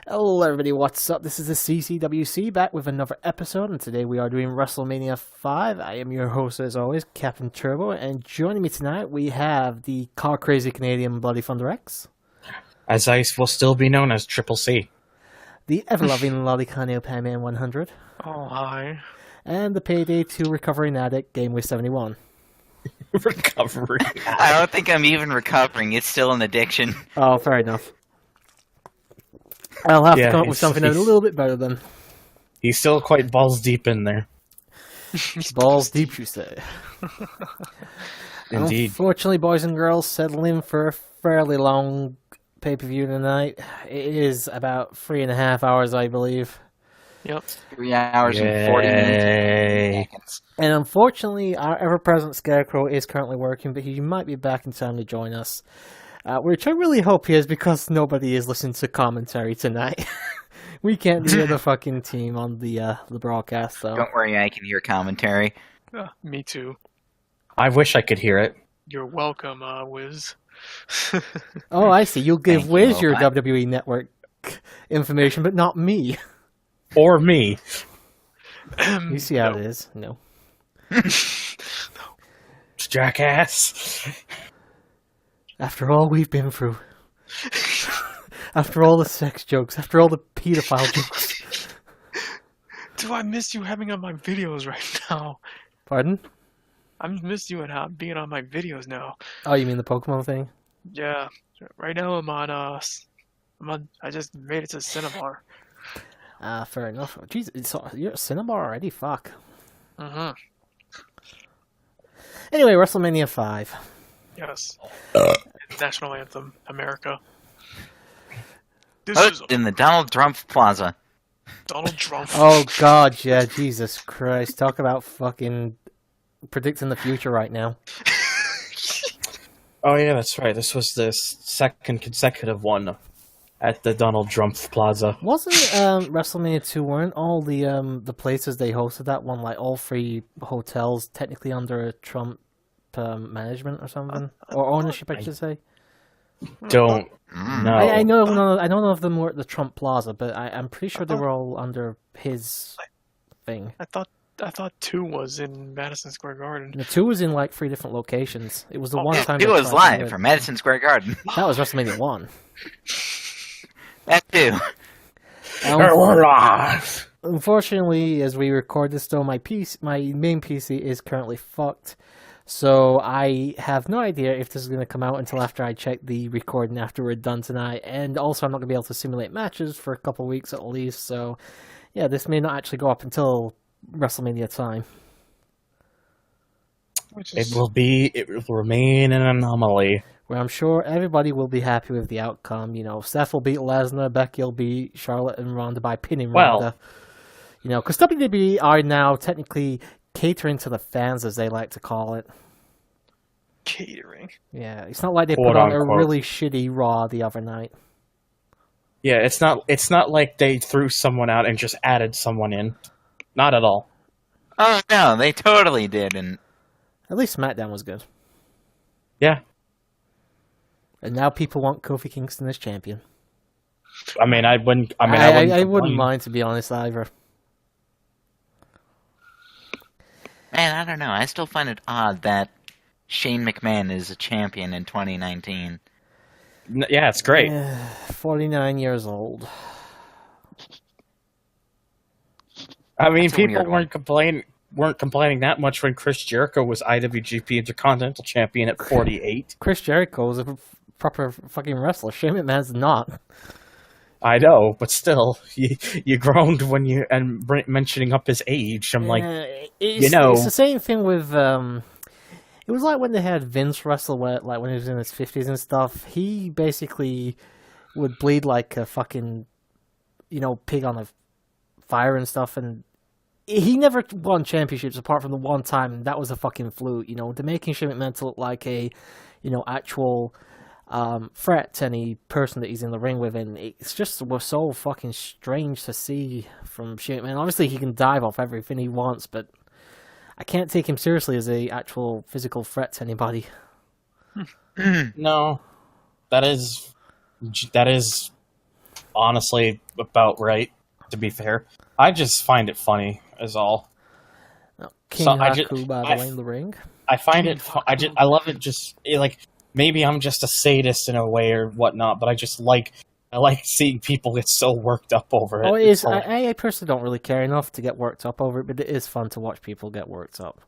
Hello everybody, what's up? This is the CCWC back with another episode, and today we are doing Wrestlemania 5. I am your host as always, CaptainTurbo, and joining me tonight we have the car-crazy Canadian Bloody Thunder X. As I will still be known as Triple C. The ever-loving Lolicano Panman 100. Oh, hi. And the Payday 2 recovering addict, Game Week 71. Recovery. I don't think I'm even recovering. It's still an addiction. Oh, fair enough. I'll have to come up with something a little bit better then. He's still quite balls deep in there. Balls deep, you say. Indeed. Unfortunately, boys and girls, settle in for a fairly long pay-per-view tonight. It is about 3.5 hours, I believe. Yep. 3 hours and 40 minutes. And unfortunately, our ever-present Scarecrow is currently working, but he might be back in time to join us. Which I really hope he is, because nobody is listening to commentary tonight. We can't hear the fucking team on the broadcast, though. Don't worry, I can hear commentary. Me too. I wish I could hear it. You're welcome, Wiz. Oh, I see. You'll give Thank Wiz you, your Robot. WWE Network information, but not me. Or me. You see how it is? No. Jackass. After all we've been through. After all the sex jokes. After all the pedophile jokes. Do I miss you having on my videos right now? Pardon? I miss you and being on my videos now. Oh, you mean the Pokemon thing? Yeah. Right now I'm on, I just made it to Cinnabar. Fair enough. Jeez, you're at Cinnabar already? Fuck. Uh-huh. Anyway, WrestleMania 5. Yes. National Anthem, America. This is Hooked in the Donald Trump Plaza. Donald Trump. Oh god, yeah, Jesus Christ. Talk about fucking predicting the future right now. Oh yeah, that's right. This was the second consecutive one at the Donald Trump Plaza. Wasn't WrestleMania 2, weren't all the places they hosted that one, like all three hotels, technically under a Trump management or something? Or ownership, I should say? Don't know. I know none of them were at the Trump Plaza, but I'm pretty sure they were all under his thing. I thought 2 was in Madison Square Garden. The 2 was in like 3 different locations. It was the one time It they was tried to do live it. from Madison Square Garden. That was WrestleMania 1. That too. We're live. Unfortunately, as we record this, though, my main PC is currently fucked. So I have no idea if this is going to come out until after I check the recording after we're done tonight. And also, I'm not going to be able to simulate matches for a couple of weeks at least. So, yeah, this may not actually go up until WrestleMania time. It will remain an anomaly. Where I'm sure everybody will be happy with the outcome. You know, Seth will beat Lesnar, Becky will beat Charlotte and Ronda by pinning Ronda. You know, because WWE are now technically catering to the fans, as they like to call it. Catering. Yeah, it's not like they Quote put on a unquote. really shitty Raw the other night. Yeah, it's not like they threw someone out and just added someone in. Not at all. Oh no, they totally did. And At least SmackDown was good. Yeah. And now people want Kofi Kingston as champion. I mean, I wouldn't I wouldn't complain. mind, to be honest, either. man, I don't know. I still find it odd that Shane McMahon is a champion in 2019. Yeah, it's great. 49 years old. I mean, That's a people weird one. weren't complaining that much when Chris Jericho was IWGP Intercontinental Champion at 48. Chris Jericho is a proper fucking wrestler. Shane McMahon's not. I know, but still, you groaned when you mentioning up his age. I'm like, It's the same thing with it was like when they had Vince wrestle, like when he was in his 50s and stuff. He basically would bleed like a fucking, pig on a fire and stuff, and he never won championships apart from the one time, and that was a fucking fluke. They're making Shane McMahon to look like a, actual threat to any person that he's in the ring with, and it's just was so fucking strange to see from Shane McMahon. Obviously, he can dive off everything he wants, but I can't take him seriously as a actual physical threat to anybody. no, that is honestly about right, to be fair. I just find it funny, is all. King So Haku, by the way, in the ring. I find it, I love it just, like, maybe I'm just a sadist in a way or whatnot, but I like seeing people get so worked up over it. Oh, it is. I personally don't really care enough to get worked up over it, but it is fun to watch people get worked up.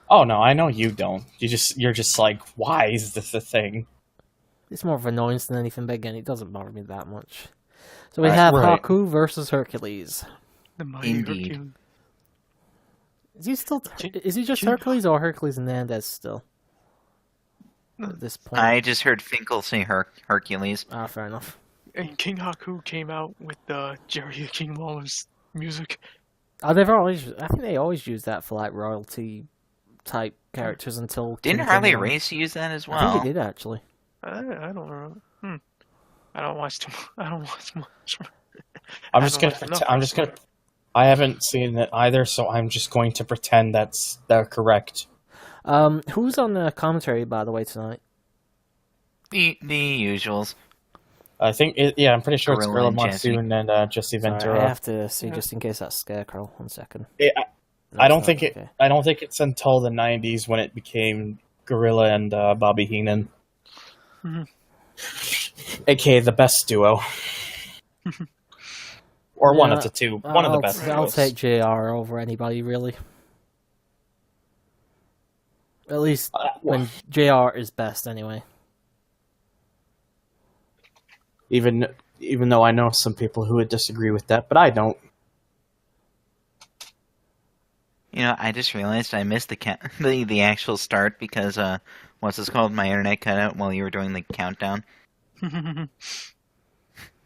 Oh no, I know you don't. You're just like, why is this a thing? It's more of an annoyance than anything, but again, it doesn't bother me that much. So we have Haku versus Hercules. The mighty Indeed. Hercules. Is he still? Is he just Hercules or Hercules and Nandez still? At this point, I just heard Finkel say Hercules. Ah, fair enough. And King Haku came out with Jerry the King Lawler's music. Oh, they've always. I think they always use that for like royalty type characters until. Didn't Harley Race use that as well? I think he did actually. I don't know. I don't watch much. I'm just gonna. I haven't seen it either, so I'm just going to pretend they're correct. Who's on the commentary, by the way, tonight? The usuals. I think, I'm pretty sure it's Gorilla Gorilla and Jesse. Monsoon and Jesse Ventura. I have to see just in case that's Scarecrow. 1 second. I don't think it's until the 90s when it became Gorilla and Bobby Heenan, aka the best duo, or one of the two, one of the best. I'll duos. take JR over anybody really. At least when JR is best, anyway. Even though I know some people who would disagree with that, but I don't. You know, I just realized I missed the actual start because what's this called? My internet cut out while you were doing the countdown.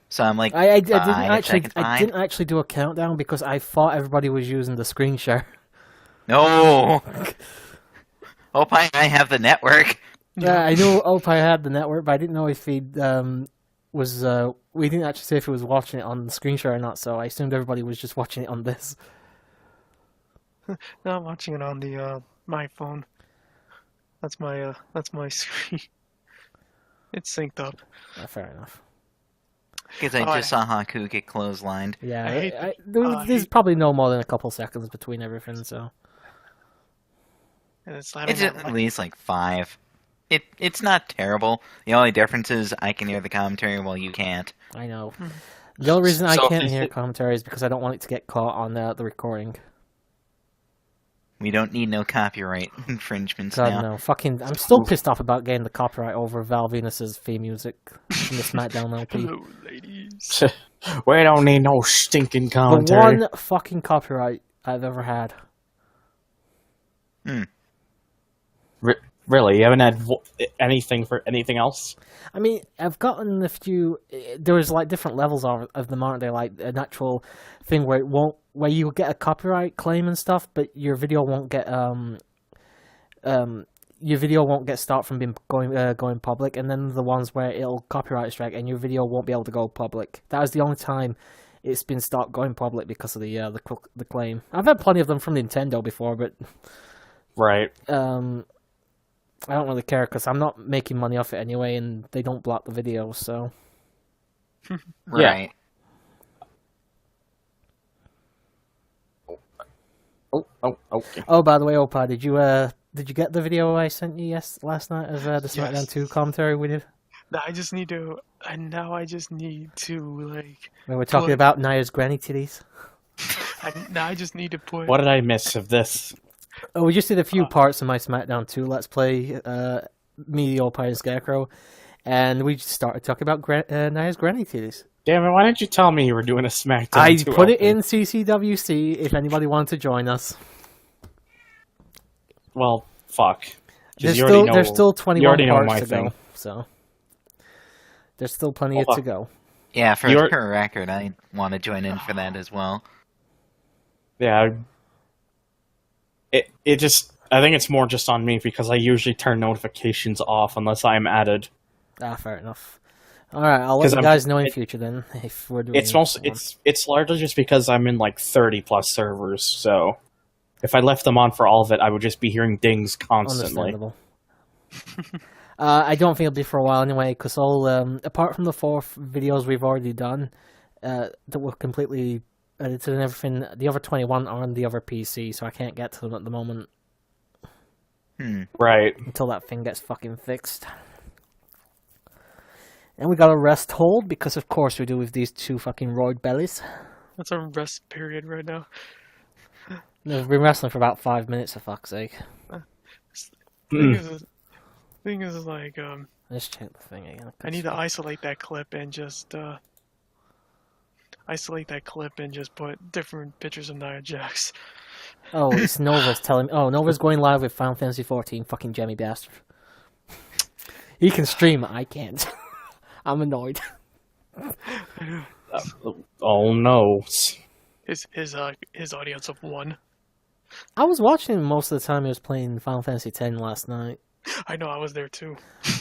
So I'm like, I didn't actually do a countdown because I thought everybody was using the screen share. No. Opie, I have the network. Yeah, I knew Opie had the network, but I didn't know if he was. We didn't actually say if he was watching it on the screen share or not, so I assumed everybody was just watching it on this. No, I'm watching it on the my phone. That's my screen. It's synced up. Fair enough. Because I just saw Haku get clotheslined. Yeah, there's probably no more than a couple seconds between everything, so. And it's at least like 5. It's not terrible. The only difference is I can hear the commentary while you can't. I know. The only reason I can't hear commentary is because I don't want it to get caught on the recording. We don't need no copyright infringements God, now. no. Fucking, I'm still pissed off about getting the copyright over Val Venus's theme music from the SmackDown LP. Hello, ladies. We don't need no stinking commentary. The one fucking copyright I've ever had. Really? You haven't had anything for anything else? I mean, I've gotten a few. There was like different levels of them, aren't there? Like an actual thing where where you get a copyright claim and stuff, but your video won't get stopped from being going public. And then the ones where it'll copyright strike and your video won't be able to go public. That was the only time it's been stopped going public because of the claim. I've had plenty of them from Nintendo before, but right. I don't really care because I'm not making money off it anyway, and they don't block the video, so. Right. Okay. Oh, by the way, Opa, did you get the video I sent you last night of the SmackDown 2 commentary we did? Now I just need to like. When we're talking about Naya's granny titties. I just need to put. What did I miss of this? Oh, we just did a few parts of my SmackDown 2 Let's Play, me, Opie, and Scarecrow, and we just started talking about Naya's granny titties. Damn it, why didn't you tell me you were doing a SmackDown? I put it in CCWC if anybody wanted to join us. Well, fuck. There's still 21 parts to go, so there's still plenty to go. Yeah, for the record, I want to join in for that as well. Yeah. It just, I think it's more just on me because I usually turn notifications off unless I'm added. Fair enough. All right, I'll let you guys know in the future then if we're doing. It's largely just because I'm in like 30+ servers, so if I left them on for all of it, I would just be hearing dings constantly. Understandable. I don't think it'll be for a while anyway, because apart from the 4 videos we've already done, that were completely edited and everything. The other 21 are on the other PC, so I can't get to them at the moment. Right. Until that thing gets fucking fixed. And we got a rest hold, because of course we do with these two fucking roid bellies. That's a rest period right now. They've been wrestling for about 5 minutes, for fuck's sake. Thing is like, Let's check the thing again. I need to isolate that clip and just put different pictures of Nia Jax. Oh, it's Nova's telling me. Oh, Nova's going live with Final Fantasy 14. Fucking Jemmy bastard. He can stream, I can't. I'm annoyed. Oh no. His audience of 1. I was watching him most of the time he was playing Final Fantasy X last night. I know, I was there too.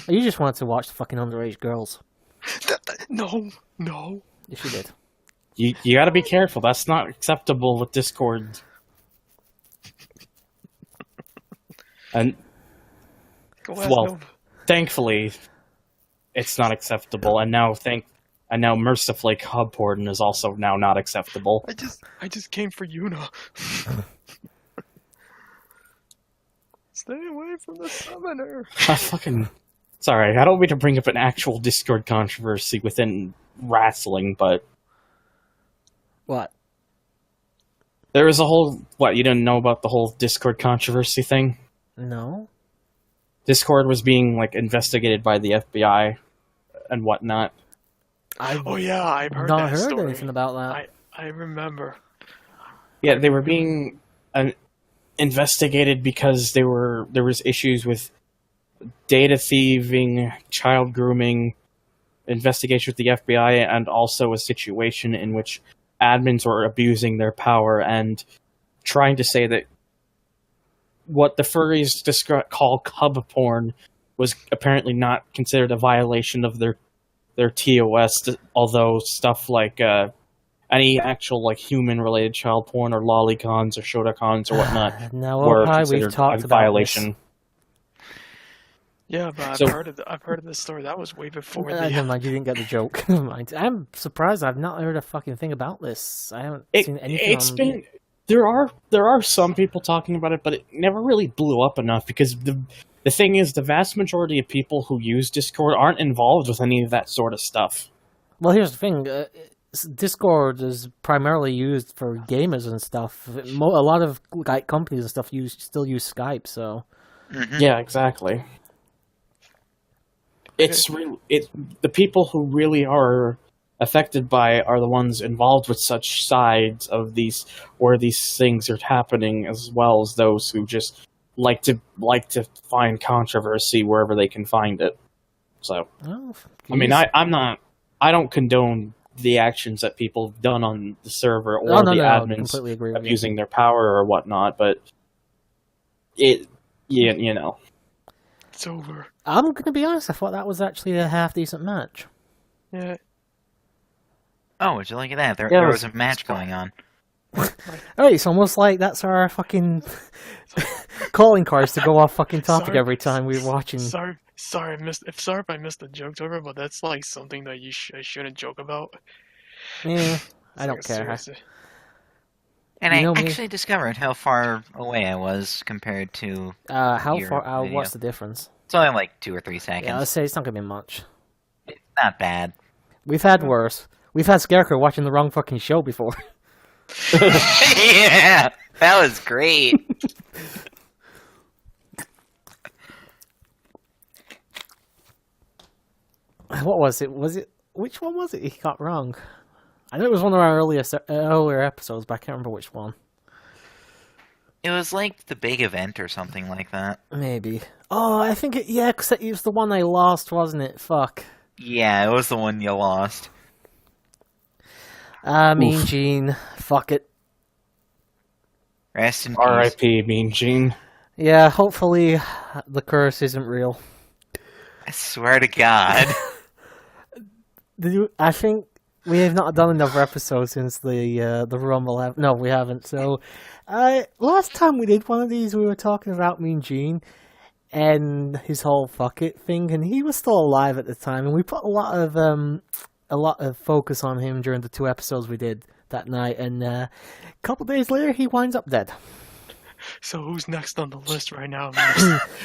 You just wanted to watch the fucking underage girls. No. Yes, you did. You gotta be careful. That's not acceptable with Discord. And thankfully, it's not acceptable. And now mercifully, hub porn is also now not acceptable. I just came for Yuna. Stay away from the summoner. Sorry, I don't mean to bring up an actual Discord controversy within wrestling, but what? There was a whole you didn't know about the whole Discord controversy thing? No. Discord was being investigated by the FBI and whatnot. I've heard that story. Anything about that. I remember. Yeah, they were being investigated because there was issues with data thieving, child grooming, investigation with the FBI, and also a situation in which admins were abusing their power and trying to say that what the furries call cub porn was apparently not considered a violation of their TOS, although stuff like any actual human-related child porn or lolicons or shotacons or whatnot were considered a violation. Yeah, but I've heard of this story. That was way before Never mind, you didn't get the joke. Never mind. I'm surprised I've not heard a fucking thing about this. I haven't seen anything There are some people talking about it, but it never really blew up enough because the thing is, the vast majority of people who use Discord aren't involved with any of that sort of stuff. Well, here's the thing. Discord is primarily used for gamers and stuff. A lot of companies and stuff still use Skype, so... Mm-hmm. Yeah, exactly. The people who really are affected by it are the ones involved with such sides of these where these things are happening, as well as those who just like to find controversy wherever they can find it. So, I mean, I don't condone the actions that people have done on the server or admins abusing their power or whatnot, but you know. It's over. I'm going to be honest, I thought that was actually a half-decent match. Yeah. Oh, would you look at that? There was a match going on. Alright, it's almost like that's our fucking calling cards to go off fucking topic every time we're watching. Sorry if I missed the joke, Turbo, but that's something that I shouldn't joke about. Yeah, I don't care. And I actually discovered how far away I was compared to how your far? video. What's the difference? It's only like 2 or 3 seconds. Yeah, let's say it's not gonna be much. It's not bad. We've had worse. We've had Scarecrow watching the wrong fucking show before. Yeah, that was great. What was it? Which one was it he got wrong? I know it was one of our earlier episodes, but I can't remember which one. It was like the big event or something like that. Maybe. Oh, I think because it was the one I lost, wasn't it? Fuck. Yeah, it was the one you lost. Mean Gene. Fuck it. Rest in peace. R.I.P. Mean Gene. Yeah, hopefully the curse isn't real. I swear to God. I think we have not done another episode since the Rumble. No, we haven't. So, last time we did one of these, we were talking about Mean Gene and his whole fuck it thing, and he was still alive at the time, and we put a lot of a lot of focus on him during the 2 episodes we did that night, and a couple days later he winds up dead. So who's next on the list right now?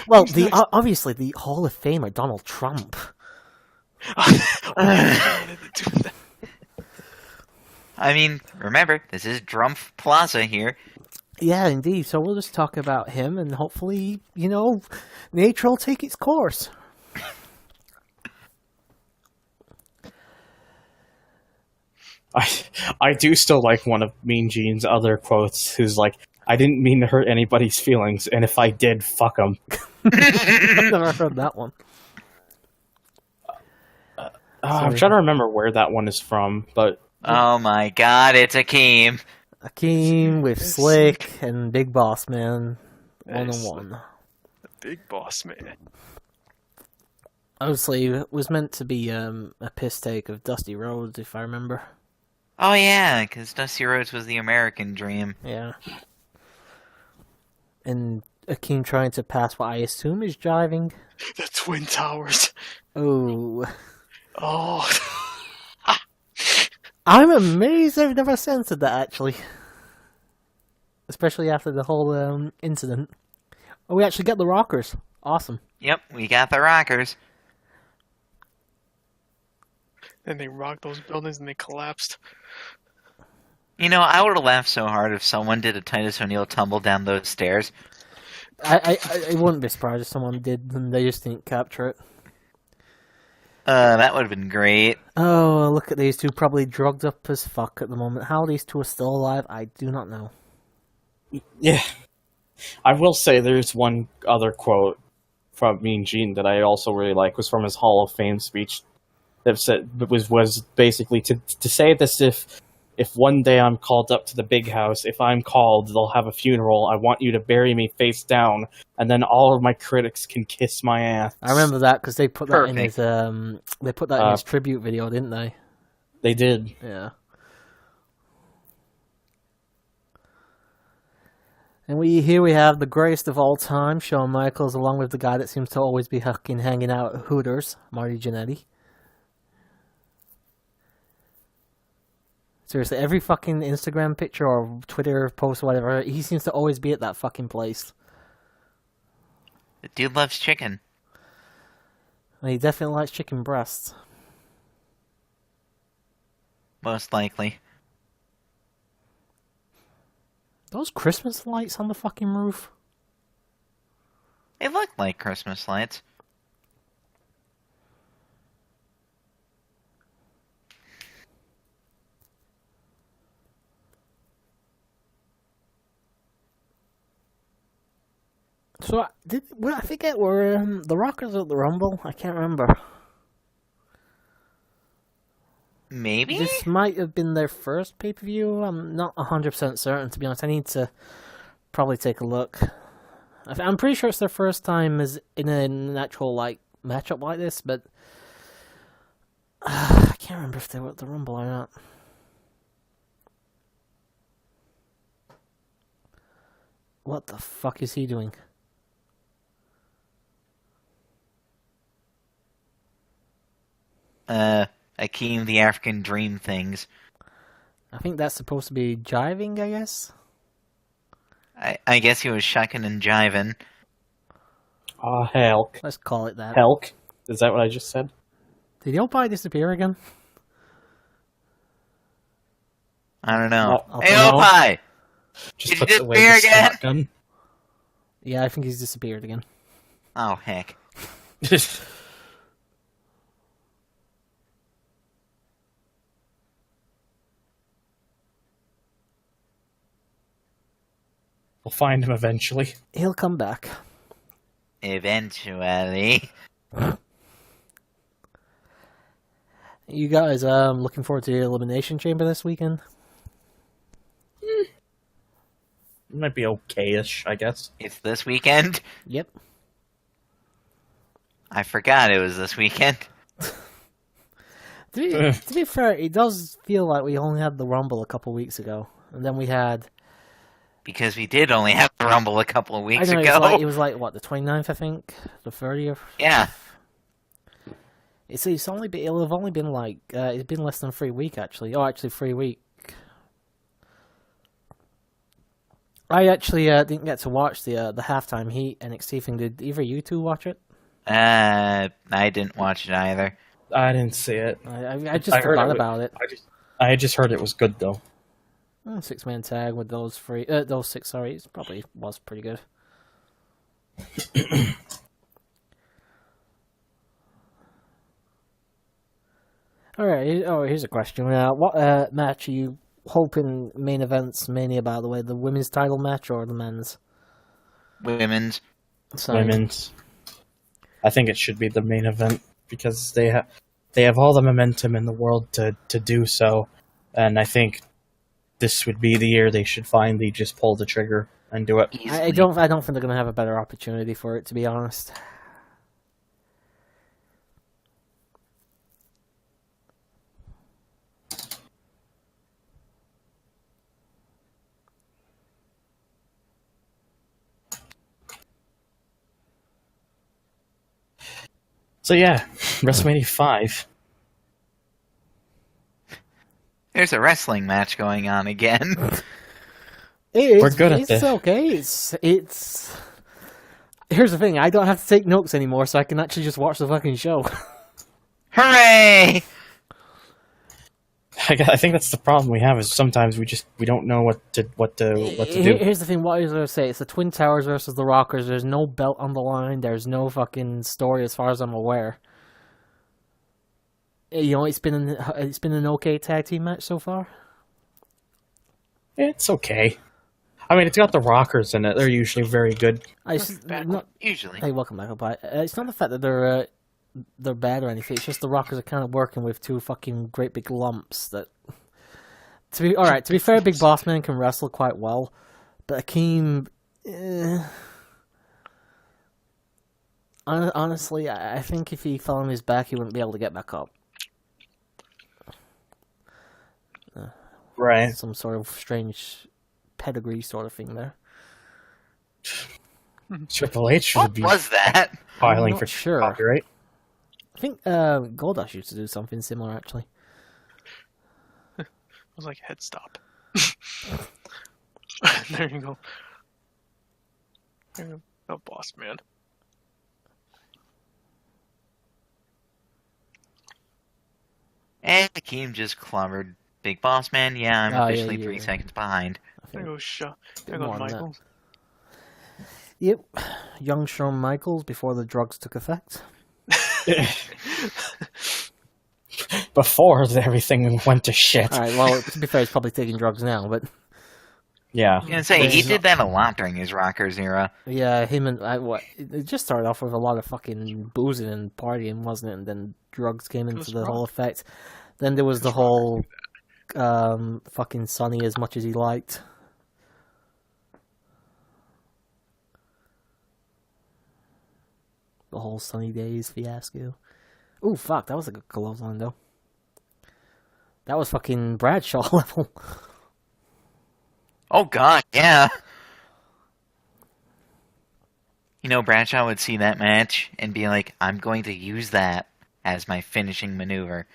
Well, obviously the Hall of Famer Donald Trump. I mean, remember, this is Drumpf Plaza here. Yeah, indeed. So we'll just talk about him, and hopefully, nature will take its course. I do still like one of Mean Gene's other quotes, who's like, I didn't mean to hurt anybody's feelings, and if I did, fuck them. I've never heard that one. I'm trying to remember where that one is from, but... Oh my god, it's Akeem. Akeem with Slick and Big Boss Man, 1-on-1. The Big Boss Man. Obviously, it was meant to be a piss take of Dusty Rhodes, if I remember. Oh yeah, because Dusty Rhodes was the American Dream. Yeah. And Akeem trying to pass what I assume is jiving. The Twin Towers. Oh. Oh. I'm amazed I've never censored that, actually. Especially after the whole incident. Oh, we actually get the rockers. Awesome. Yep, we got the rockers. Then they rocked those buildings and they collapsed. I would have laughed so hard if someone did a Titus O'Neil tumble down those stairs. I wouldn't be surprised if someone did and they just didn't capture it. That would have been great. Oh, look at these two, probably drugged up as fuck at the moment. How these two are still alive, I do not know. Yeah. I will say there's one other quote from Mean Gene that I also really like, was from his Hall of Fame speech. That was basically to say this: if one day I'm called up to the big house, if I'm called, they'll have a funeral. I want you to bury me face down, and then all of my critics can kiss my ass. I remember that because they put that Perfect. in his in his tribute video, didn't they? They did. Yeah. And here we have the greatest of all time, Shawn Michaels, along with the guy that seems to always be hanging out at Hooters, Marty Jannetty. Seriously, every fucking Instagram picture or Twitter post or whatever, he seems to always be at that fucking place. The dude loves chicken. And he definitely likes chicken breasts. Most likely. Those Christmas lights on the fucking roof? They look like Christmas lights. So, I forget, were the Rockers at the Rumble? I can't remember. Maybe? This might have been their first pay-per-view. I'm not 100% certain, to be honest. I need to probably take a look. I'm pretty sure it's their first time as in an actual matchup like this, but I can't remember if they were at the Rumble or not. What the fuck is he doing? Akeem the African Dream things. I think that's supposed to be jiving, I guess? I guess he was shucking and jiving. Ah, Helk. Let's call it that. Helk? Is that what I just said? Did the Opie disappear again? I don't know. Well, Hey, no. Opie! Just Did puts you away the disappear again? shotgun. Yeah, I think he's disappeared again. Oh, heck. We'll find him eventually. He'll come back. Eventually. You guys looking forward to the Elimination Chamber this weekend? It might be okay-ish, I guess. It's this weekend? Yep. I forgot it was this weekend. To be fair, it does feel like we only had the Rumble a couple weeks ago. And then we had... Because we did only have the Rumble a couple of weeks I know, ago. it was like, what, the 29th, I think? The 30th? Yeah. It'll have only been like it's been less than 3 weeks actually. Oh, actually 3 weeks. I actually didn't get to watch the halftime Heat NXT thing. Did either of you two watch it? I didn't watch it either. I didn't see it. I just forgot about it. I just heard it was good though. 6-man tag with those 6. Sorry, it probably was pretty good. All right. Oh, here's a question. What match are you hoping main events Mania, by the way, the women's title match or the men's? Women's. Women's. I think it should be the main event because they have all the momentum in the world to do so, and I think this would be the year they should finally just pull the trigger and do it. I don't think they're gonna have a better opportunity for it, to be honest. So yeah, WrestleMania 5. There's a wrestling match going on again. We're good at this. It's okay. It's. Here's the thing. I don't have to take notes anymore, so I can actually just watch the fucking show. Hooray! I think that's the problem we have is sometimes we don't know what to do. Here's the thing. What I was gonna say. It's the Twin Towers versus the Rockers. There's no belt on the line. There's no fucking story as far as I'm aware. You know, it's been an okay tag team match so far. It's okay. I mean, it's got the Rockers in it. They're usually very good. Usually. Hey, welcome back, Opai. It's not the fact that they're bad or anything. It's just the Rockers are kind of working with two fucking great big lumps. That to be fair, Big Boss Man can wrestle quite well, but Akeem, honestly, I think if he fell on his back, he wouldn't be able to get back up. Right. Some sort of strange pedigree sort of thing there. Triple H should be was that? filing for copyright. I think Goldust used to do something similar, actually. It was like head stop. There you go. There you go. Oh, Boss Man. And Akeem just clobbered Big Boss Man. Yeah, I'm officially 3 seconds behind. There goes Michaels. Yep, young Shawn Michaels before the drugs took effect. Before everything went to shit. All right, well, to be fair, he's probably taking drugs now, but yeah. I was gonna say he did that a lot during his Rockers era. Yeah, him and it just started off with a lot of fucking boozing and partying, wasn't it? And then drugs came into the whole effect. Then there was the whole fucking Sonny as much as he liked. The whole Sunny Days fiasco. Ooh, fuck, that was a good clothesline, though. That was fucking Bradshaw level. Oh god, yeah. You know, Bradshaw would see that match and be like, I'm going to use that as my finishing maneuver.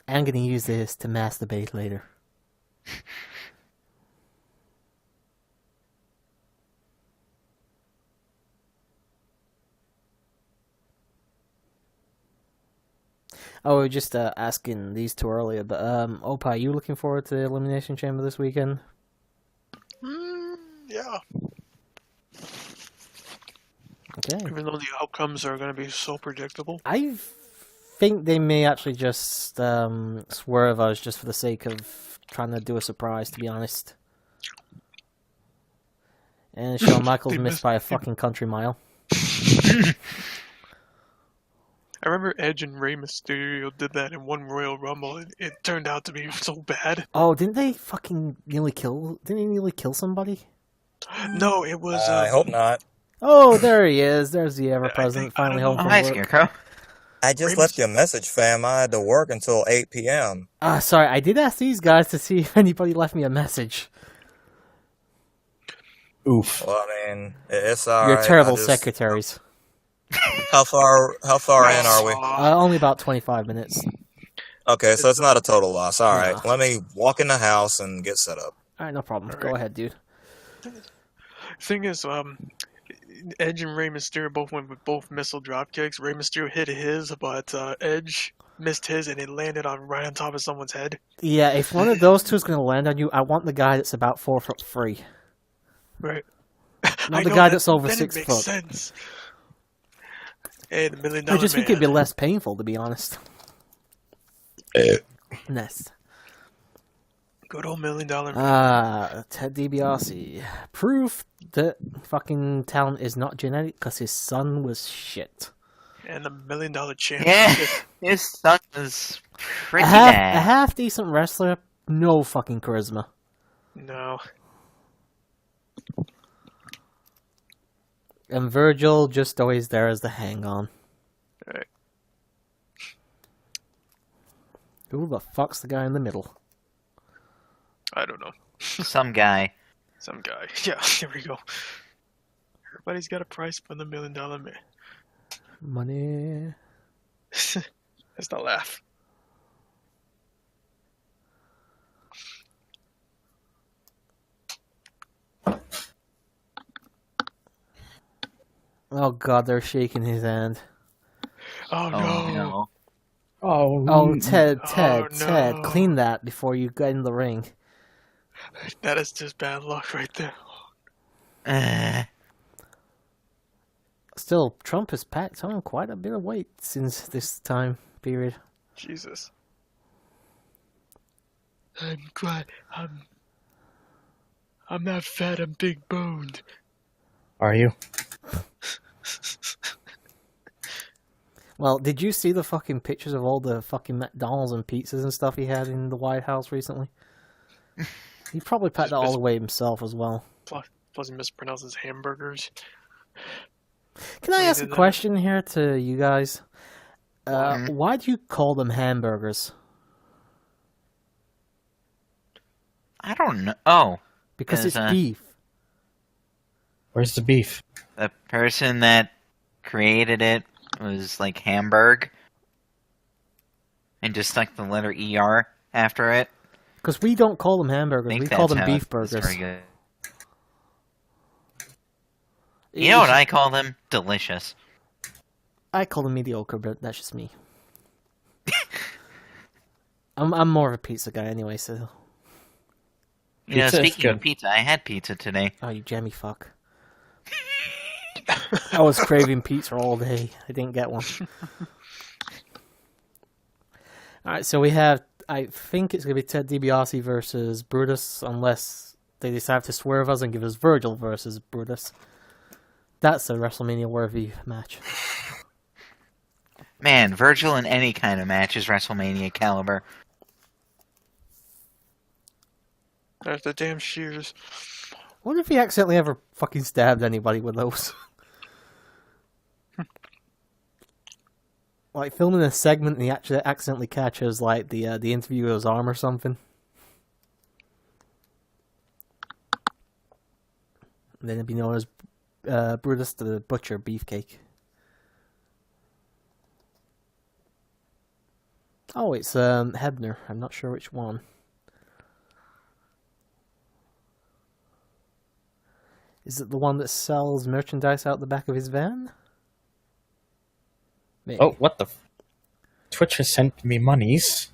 I'm gonna use this to masturbate later. Oh, we were just asking these two earlier, but Opa, are you looking forward to the Elimination Chamber this weekend? Yeah. Okay. Even though the outcomes are going to be so predictable. I think they may actually just swerve us just for the sake of trying to do a surprise, to be honest. And Shawn Michaels missed by a fucking country mile. I remember Edge and Rey Mysterio did that in one Royal Rumble, and it turned out to be so bad. Oh, didn't they fucking nearly kill? Didn't he nearly kill somebody? No, it was. I hope not. Oh, there he is. There's the ever-present, finally home Oh, from hi, work. Scarecrow. I just left you a message, fam. I had to work until 8 p.m. Sorry, I did ask these guys to see if anybody left me a message. Oof. Well, I mean, it's all You're right. terrible secretaries. How far in are we? Only about 25 minutes. Okay, so it's not a total loss. All right, No. let me walk in the house and get set up. All right, no problem. All Go right. ahead, dude. Thing is, Edge and Rey Mysterio both went with both missile drop kicks. Rey Mysterio hit his, but Edge missed his, and it landed right on top of someone's head. Yeah, if one of those two is going to land on you, I want the guy that's about 4'3". Right. Not the guy that's over then 6 it makes foot. sense. Hey, the $1 Million I just think Man. it'd be less painful, to be honest. Nice. Good old $1 Million Man. Ted DiBiase. Proof that fucking talent is not genetic because his son was shit. And the $1 Million Championship. Yeah, his son was pretty A bad. half decent wrestler, no fucking charisma. No. And Virgil just always there as the hang-on. Right. Who the fuck's the guy in the middle? I don't know. Some guy. Some guy. Yeah, here we go. Everybody's got a price for the $1 Million Man. Money. Let's not laugh. Oh god, they're shaking his hand. Oh no. Oh, Ted, Oh, Ted, no. clean that before you get in the ring. That is just bad luck right there. Still, Trump has packed on quite a bit of weight since this time period. Jesus. I'm glad. I'm not fat. I'm big boned. Are you? Well, did you see the fucking pictures of all the fucking McDonald's and pizzas and stuff he had in the White House recently? He probably packed that all away himself as well. Plus he mispronounces hamburgers. Can I When he ask a did that. question here to you guys? Why do you call them hamburgers? I don't know. Oh, Because it's Because, beef. Where's the beef? the person that created it was like Hamburg, and just stuck the letter ER after it. Because we don't call them I hamburgers, think we call that's them how beef it's burgers. very good. You know what I call them? Delicious. I call them mediocre, but that's just me. I'm more of a pizza guy anyway, so... You know, Pizza is speaking of good. pizza, I had pizza today. Oh, you jammy fuck. I was craving pizza all day. I didn't get one. Alright, so we have... I think it's going to be Ted DiBiase versus Brutus, unless they decide to swerve us and give us Virgil versus Brutus. That's a WrestleMania-worthy match. Man, Virgil in any kind of match is WrestleMania caliber. There's the damn shears. I wonder if he accidentally ever fucking stabbed anybody with those. Like filming a segment and he actually accidentally catches like the interviewer's arm or something. And then it'd be known as Brutus the Butcher Beefcake. Oh, it's Hebner. I'm not sure which one. Is it the one that sells merchandise out the back of his van? Maybe. Oh, what the? Twitch has sent me monies.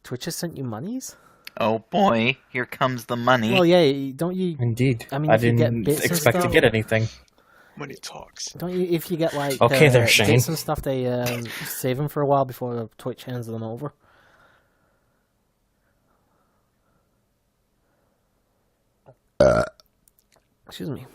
Twitch has sent you monies? Oh boy, here comes the money. Well, yeah, don't you... Indeed. I mean, I if you get didn't bits and expect to stuff- get anything. When he talks. Don't you, if you get like Okay there, Shane. bits and stuff, they save them for a while before Twitch hands them over. Excuse me.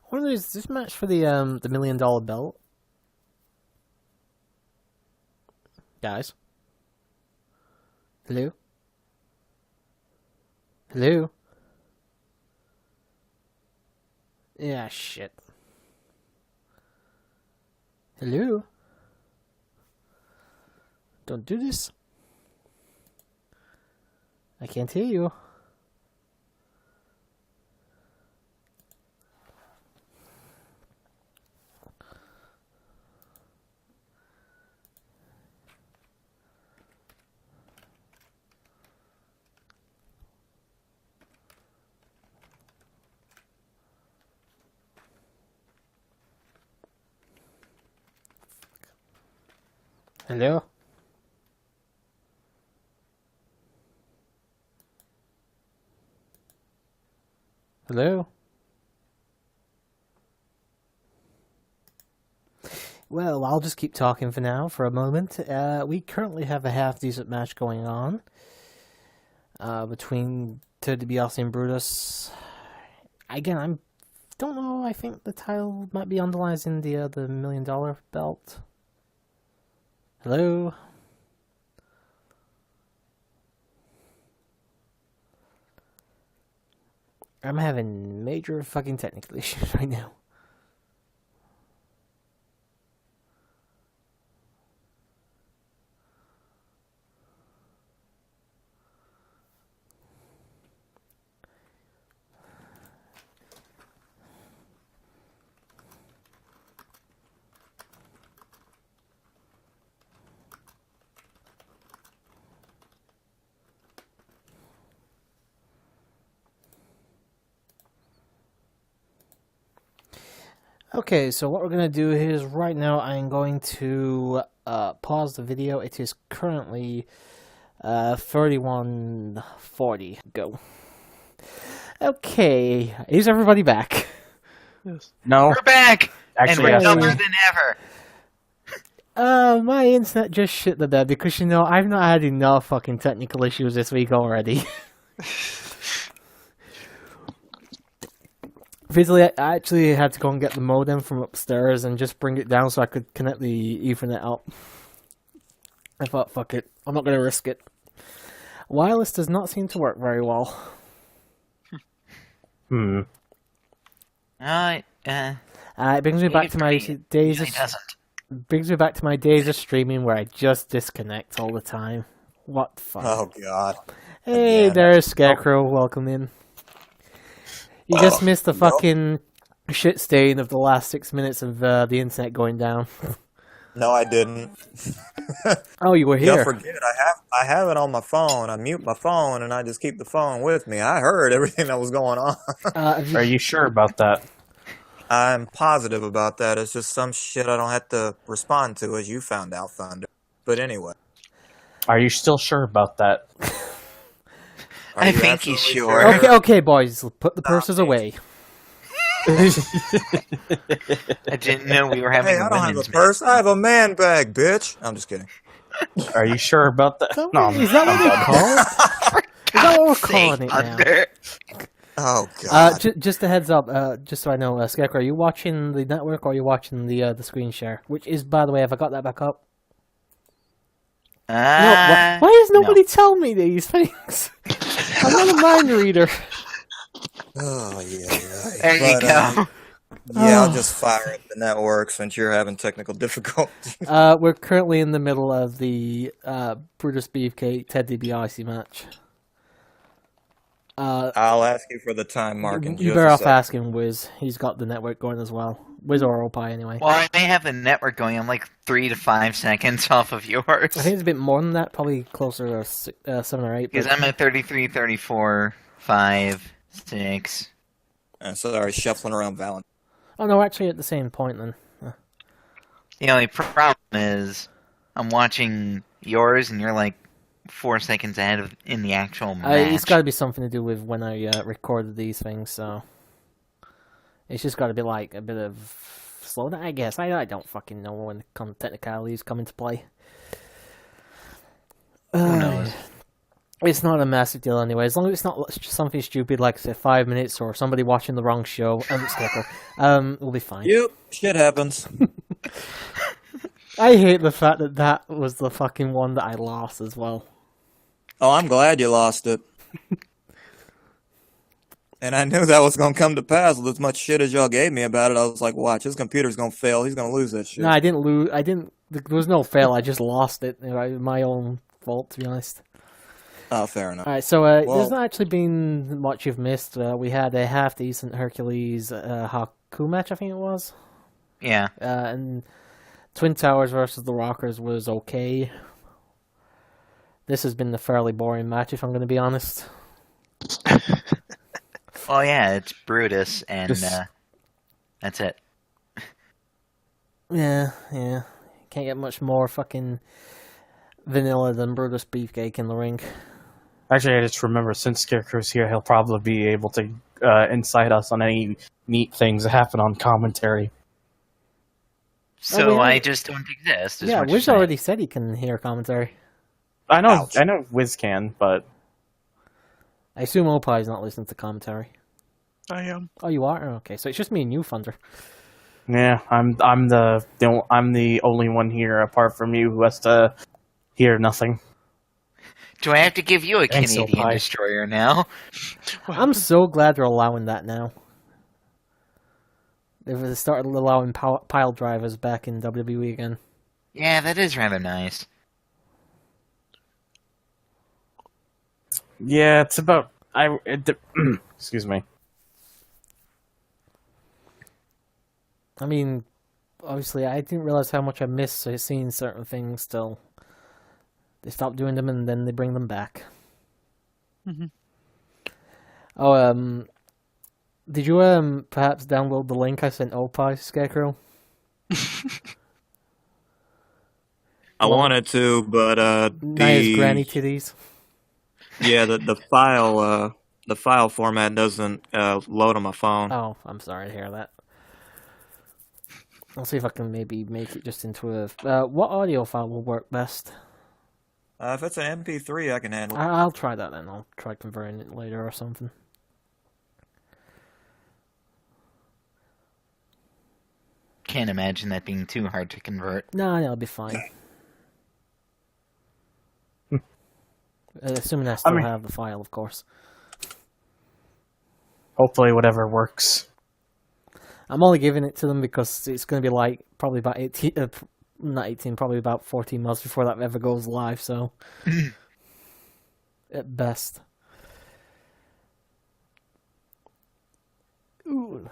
What is this match for the $1 million belt? Guys? Hello? Hello? Yeah, shit. Hello? Don't do this. I can't hear you. Hello? Hello? Well, I'll just keep talking for now, for a moment. We currently have a half-decent match going on between Ted DiBiase and Brutus. Again, I don't know, I think the title might be underlying the $1 million belt. Hello? I'm having major fucking technical issues right now. Okay, so what we're going to do is right now I'm going to pause the video. It is currently 31:40. Go. Okay, is everybody back? Yes. No. We're back! Actually, and we're yes. dumber than ever! My internet just shit the bed because, you know, I've not had enough fucking technical issues this week already. Basically, I actually had to go and get the modem from upstairs and just bring it down so I could connect the Ethernet up. I thought, fuck it, I'm not going to risk it. Wireless does not seem to work very well. It It brings me back to my days. usually doesn't. Brings me back to my days of streaming where I just disconnect all the time. What the fuck? Oh God. Hey, Again. there's Scarecrow. Welcome in. You just missed the fucking shit stain of the last 6 minutes of the internet going down. No, I didn't. Oh, you were Y'all here. forget I have it on my phone. I mute my phone and I just keep the phone with me. I heard everything that was going on. Are you sure about that? I'm positive about that. It's just some shit I don't have to respond to, as you found out, Thunder. But anyway. Are you still sure about that? Are I you think he's absolutely sure. Okay, boys, put the purses away. I didn't know we were having Hey, a I don't have women's a purse. I have a man bag, bitch. I'm just kidding. Are you sure about that? No, Is that what they call it? Is that what we're calling it now? Thunder. Oh God. Just a heads up, just so I know, Scarecrow, are you watching the network or are you watching the screen share? Which is, by the way, have I got that back up? No, why does nobody tell me these things? I'm not a mind reader. Oh yeah. There you go. Yeah, I'll just fire up the network since you're having technical difficulties. We're currently in the middle of the Brutus Beefcake Ted DiBiase match. I'll ask you for the time mark in You just better a off second. asking Wiz. He's got the network going as well. Wiz or Opie, anyway. Well, I may have the network going. I'm like 3 to 5 seconds off of yours. I think it's a bit more than that, probably closer to 7 or 8. Because I'm at 33, 34, 5, 6. Sorry, shuffling around Valentine. Oh no, actually at the same point then. The only problem is I'm watching yours and you're like 4 seconds ahead of in the actual match. It's got to be something to do with when I recorded these things, so it's just got to be like a bit of slow down, I guess. I don't fucking know when the technicalities come into play. Who knows? It's not a massive deal anyway, as long as it's not something stupid like, say, 5 minutes or somebody watching the wrong show. We'll be fine. Yep, shit happens. I hate the fact that that was the fucking one that I lost as well. Oh, I'm glad you lost it. And I knew that was going to come to pass with as much shit as y'all gave me about it. I was like, watch, his computer's going to fail. He's going to lose that shit. No, I didn't lose. There was no fail. I just lost it. My own fault, to be honest. Oh, fair enough. All right, so there's not actually been much you've missed. We had a half-decent Hercules Haku match, I think it was. Yeah. And Twin Towers versus the Rockers was okay. This has been a fairly boring match, if I'm going to be honest. Well, yeah, it's Brutus, and that's it. Yeah. Can't get much more fucking vanilla than Brutus Beefcake in the ring. Actually, I just remember since Scarecrow's here, he'll probably be able to incite us on any neat things that happen on commentary. So I just don't exist. Yeah, Wiz already said he can hear commentary. I know, Ouch. I know Wiz can, but I assume Opie's not listening to commentary. I am. Oh, you are? Okay, so it's just me and you, Thunder. yeah, I'm the only one here apart from you who has to hear nothing. Do I have to give you a Thanks, Canadian Opie. destroyer now? I'm so glad they're allowing that now. They've started allowing pile drivers back in WWE again. Yeah, that is rather nice. Yeah, it's about excuse me. I mean, obviously, I didn't realize how much I missed seeing certain things still. They stop doing them and then they bring them back. Mm-hmm. Oh, did you perhaps download the link I sent Opie, Scarecrow? I wanted to, but Nice granny titties. Yeah, the file format doesn't load on my phone. Oh, I'm sorry to hear that. I'll see if I can maybe make it just into a... what audio file will work best? If it's an MP3, I can handle it. I'll try that then. I'll try converting it later or something. Can't imagine that being too hard to convert. No, it'll be fine. Assuming I still have the file, of course. Hopefully, whatever works. I'm only giving it to them because it's going to be like probably about 18, not 18, probably about 14 months before that ever goes live, so at best. Ooh.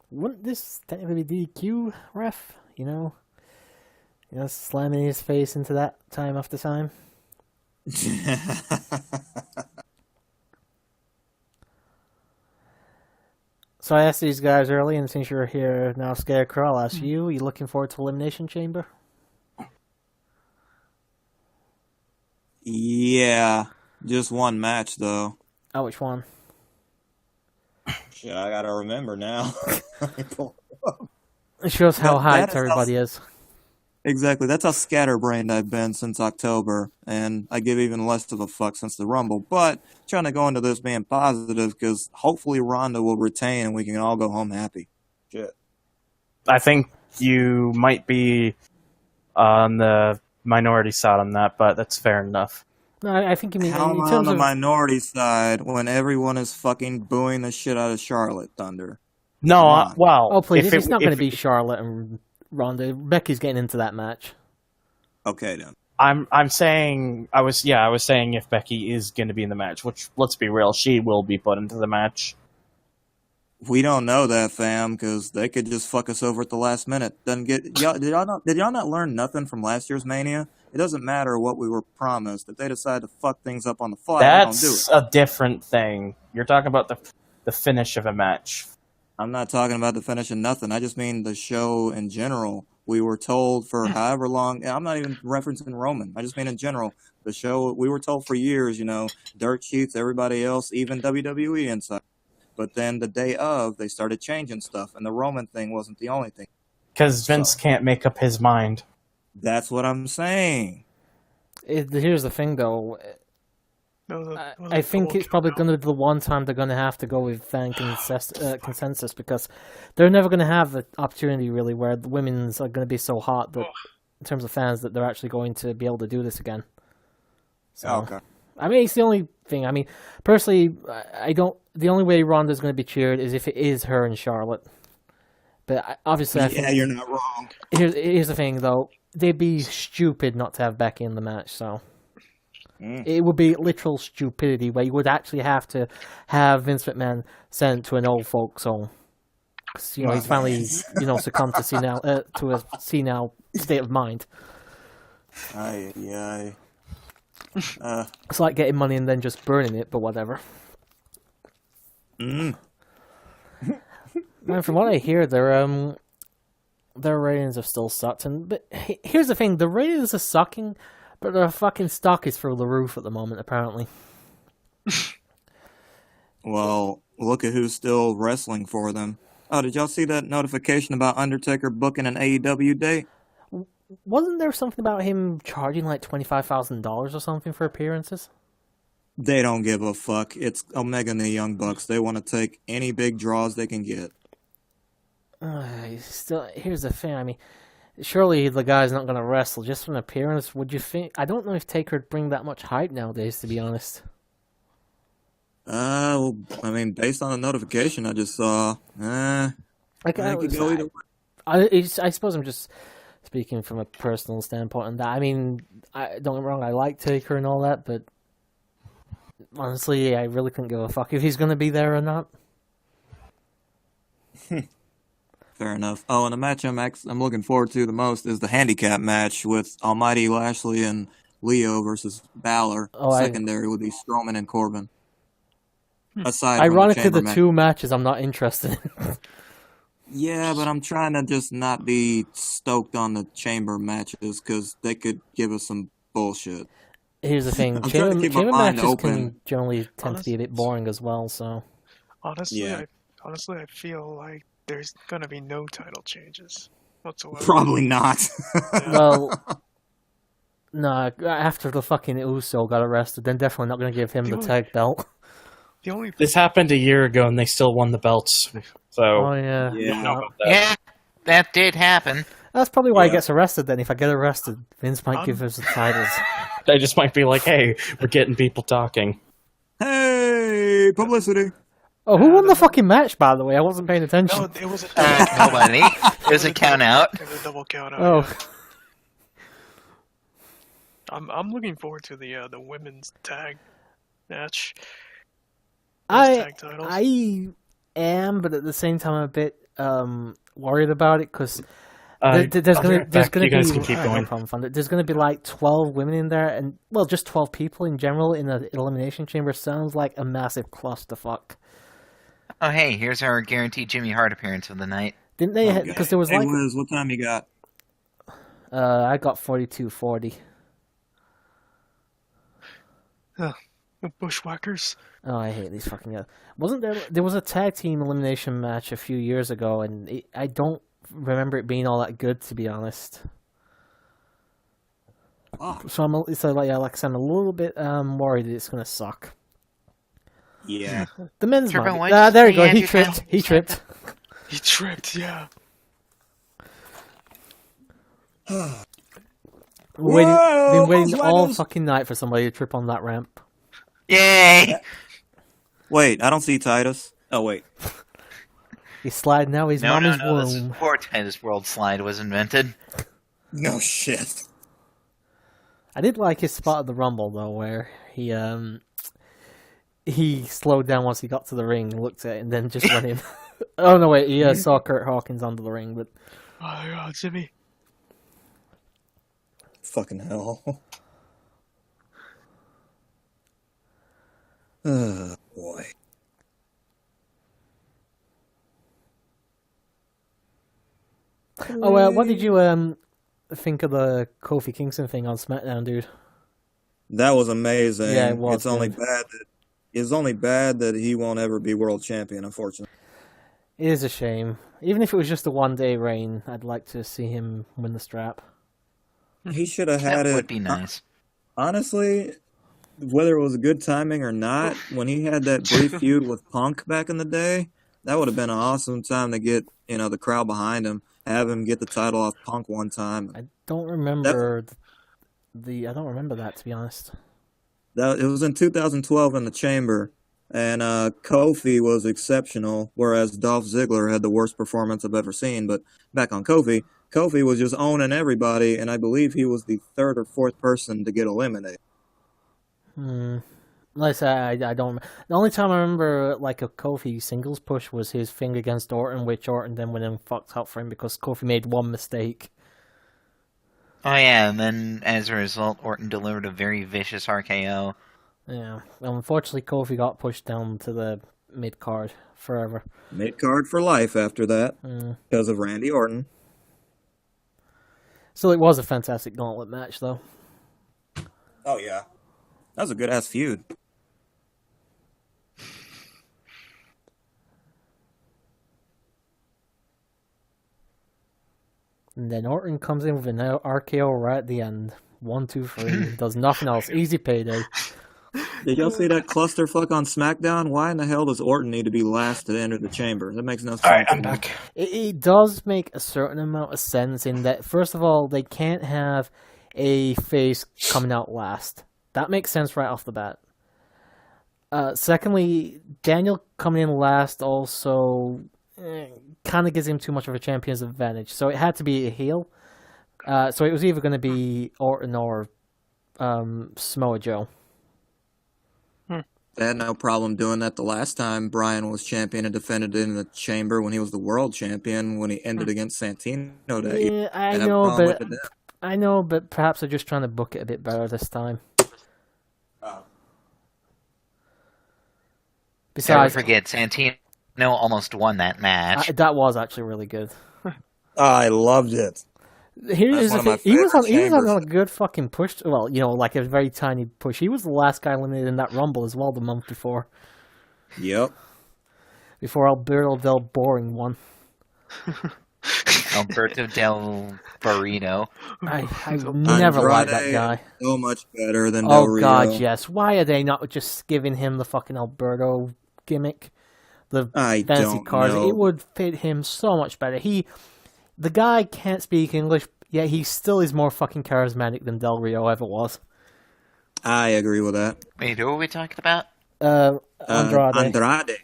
Wouldn't this technically be DQ, ref? You know, slamming his face into that time after time. So I asked these guys early, and since you're here now, Scarecrow, I'll ask you, are you looking forward to Elimination Chamber? Yeah, just one match, though. Oh, which one? Shit, I gotta remember now. It shows how That hyped everybody is. Exactly. That's how scatterbrained I've been since October, and I give even less of a fuck since the Rumble. But trying to go into this being positive because hopefully Ronda will retain and we can all go home happy. Shit. I think you might be on the minority side on that, but that's fair enough. No, I think you mean How in am I on terms the of... minority side when everyone is fucking booing the shit out of Charlotte, Thunder? No, well, Oh, please, if it's not going to if- be Charlotte and Ronda. Becky's getting into that match. Okay, then. I'm saying I was saying if Becky is going to be in the match, which let's be real, she will be put into the match. We don't know that, fam, because they could just fuck us over at the last minute. Did y'all not learn nothing from last year's Mania? It doesn't matter what we were promised. If they decide to fuck things up on the fly, they don't do That's it. a different thing. You're talking about the finish of a match. I'm not talking about the finish of nothing. I just mean the show in general. We were told for however long. I'm not even referencing Roman. I just mean in general. The show, we were told for years, dirt sheets, everybody else, even WWE inside. But then the day of, they started changing stuff, and the Roman thing wasn't the only thing. Because Vince can't make up his mind. That's what I'm saying. Here's the thing, though. I think it's probably going to be the one time they're going to have to go with fan consensus because they're never going to have an opportunity, really, where the women's are going to be so hot that, in terms of fans, that they're actually going to be able to do this again. So, Okay. I mean, it's the only thing. I mean, personally, the only way Ronda's going to be cheered is if it is her and Charlotte. But obviously, I think... you're not wrong. Here's the thing, though. they'd be stupid not to have Becky in the match. So it would be literal stupidity where you would actually have to have Vince McMahon sent to an old folks home. You know, he's finally succumbed to a senile state of mind. Aye. It's like getting money and then just burning it, but whatever. Man, from what I hear, their ratings have still sucked. But here's the thing: the ratings are sucking, but their fucking stock is through the roof at the moment, apparently. Well, look at who's still wrestling for them. Oh, did y'all see that notification about Undertaker booking an AEW date? Wasn't there something about him charging like $25,000 or something for appearances? They don't give a fuck. It's Omega and the Young Bucks. They want to take any big draws they can get. Here's the thing. I mean, surely the guy's not going to wrestle just for an appearance. Would you think? I don't know if Taker would bring that much hype nowadays, to be honest. Well, I mean, based on the notification I just saw, I could go either way. I suppose I'm just speaking from a personal standpoint on that. I mean, don't get me wrong, I like Taker and all that, but honestly, I really couldn't give a fuck if he's going to be there or not. Fair enough. Oh, and the match I'm looking forward to the most is the handicap match with Almighty Lashley and Leo versus Balor. Secondary would be Strowman and Corbin. Ironically, the two matches I'm not interested in. Yeah, but I'm trying to just not be stoked on the chamber matches because they could give us some bullshit. Here's the thing: chamber matches can generally tend to be a bit boring as well. So, honestly, I feel like there's gonna be no title changes whatsoever. Probably not. Well, no. After the fucking Uso got arrested, then definitely not gonna give him the tag belt. This happened a year ago, and they still won the belts. So, yeah, that did happen. That's probably why he gets arrested. Then, if I get arrested, Vince might give us the titles. They just might be like, "Hey, we're getting people talking." Hey, publicity. Oh, who won the fucking match? By the way, I wasn't paying attention. No, it was nobody. It was a count out. It was a double count out. Oh. Yeah. I'm looking forward to the women's tag match. I am, but at the same time, I'm a bit worried about it because there's going to be like 12 women in there, and just 12 people in general in the elimination chamber. Sounds like a massive clusterfuck. Oh, hey, here's our guaranteed Jimmy Hart appearance of the night. Didn't they? Because there was like. Liz, what time you got? I got 42:40. Bushwhackers. Oh, I hate these fucking guys. Wasn't there was a tag team elimination match a few years ago, and I don't remember it being all that good, to be honest. Oh. So I'm a little bit worried that it's gonna suck. Yeah. The men's match. There you go. He tripped. He tripped. He tripped. Yeah. Been waiting all fucking night for somebody to trip on that ramp. Yay! Wait, I don't see Titus. Oh, wait. He's sliding now. His mama's womb. This is before Titus World Slide was invented. No shit. I did like his spot at the Rumble though, where he slowed down once he got to the ring, looked at it, and then just went in. Oh no, wait, he saw Kurt Hawkins under the ring, but. Oh God, Jimmy. Fucking hell. Oh, boy. Oh, what did you think of the Kofi Kingston thing on SmackDown, dude? That was amazing. Yeah, it was. It's only bad that he won't ever be world champion, unfortunately. It is a shame. Even if it was just a one-day reign, I'd like to see him win the strap. He should have had it. That would be nice. Honestly, whether it was good timing or not, when he had that brief feud with Punk back in the day, that would have been an awesome time to get the crowd behind him, have him get the title off Punk one time. I don't remember I don't remember that, to be honest. It was in 2012 in the Chamber, and Kofi was exceptional, whereas Dolph Ziggler had the worst performance I've ever seen. But back on Kofi, Kofi was just owning everybody, and I believe he was the third or fourth person to get eliminated. Like I said, I don't. The only time I remember like a Kofi singles push was his thing against Orton, which Orton then went and fucked up for him because Kofi made one mistake. Oh yeah, and then as a result, Orton delivered a very vicious RKO. Yeah, unfortunately, Kofi got pushed down to the mid card forever. Mid card for life after that because of Randy Orton. So it was a fantastic gauntlet match, though. Oh yeah, that was a good ass feud. And then Orton comes in with an RKO right at the end. 1, 2, 3. Does nothing else. Easy payday. Did y'all see that clusterfuck on SmackDown? Why in the hell does Orton need to be last to enter the chamber? That makes no sense. Alright, I'm back. It does make a certain amount of sense in that, first of all, they can't have a face coming out last. That makes sense right off the bat. Secondly, Daniel coming in last also kind of gives him too much of a champion's advantage. So it had to be a heel. So it was either going to be Orton or Samoa Joe. They had no problem doing that the last time Bryan was champion and defended it in the chamber when he was the world champion when he ended against Santino. Yeah, I know, but perhaps they're just trying to book it a bit better this time. Besides, never forget, Santino almost won that match. That was actually really good. I loved it. He was on a good fucking push. Well, like a very tiny push. He was the last guy eliminated in that Rumble as well the month before. Yep. Before Alberto Del Boring won. Alberto Del Burrito. I never liked that guy. So much better than Del Rio. God, yes. Why are they not just giving him the fucking Alberto gimmick? The fancy cards. It would fit him so much better. The guy can't speak English, yet he still is more fucking charismatic than Del Rio ever was. I agree with that. Wait, who are we talking about? Andrade.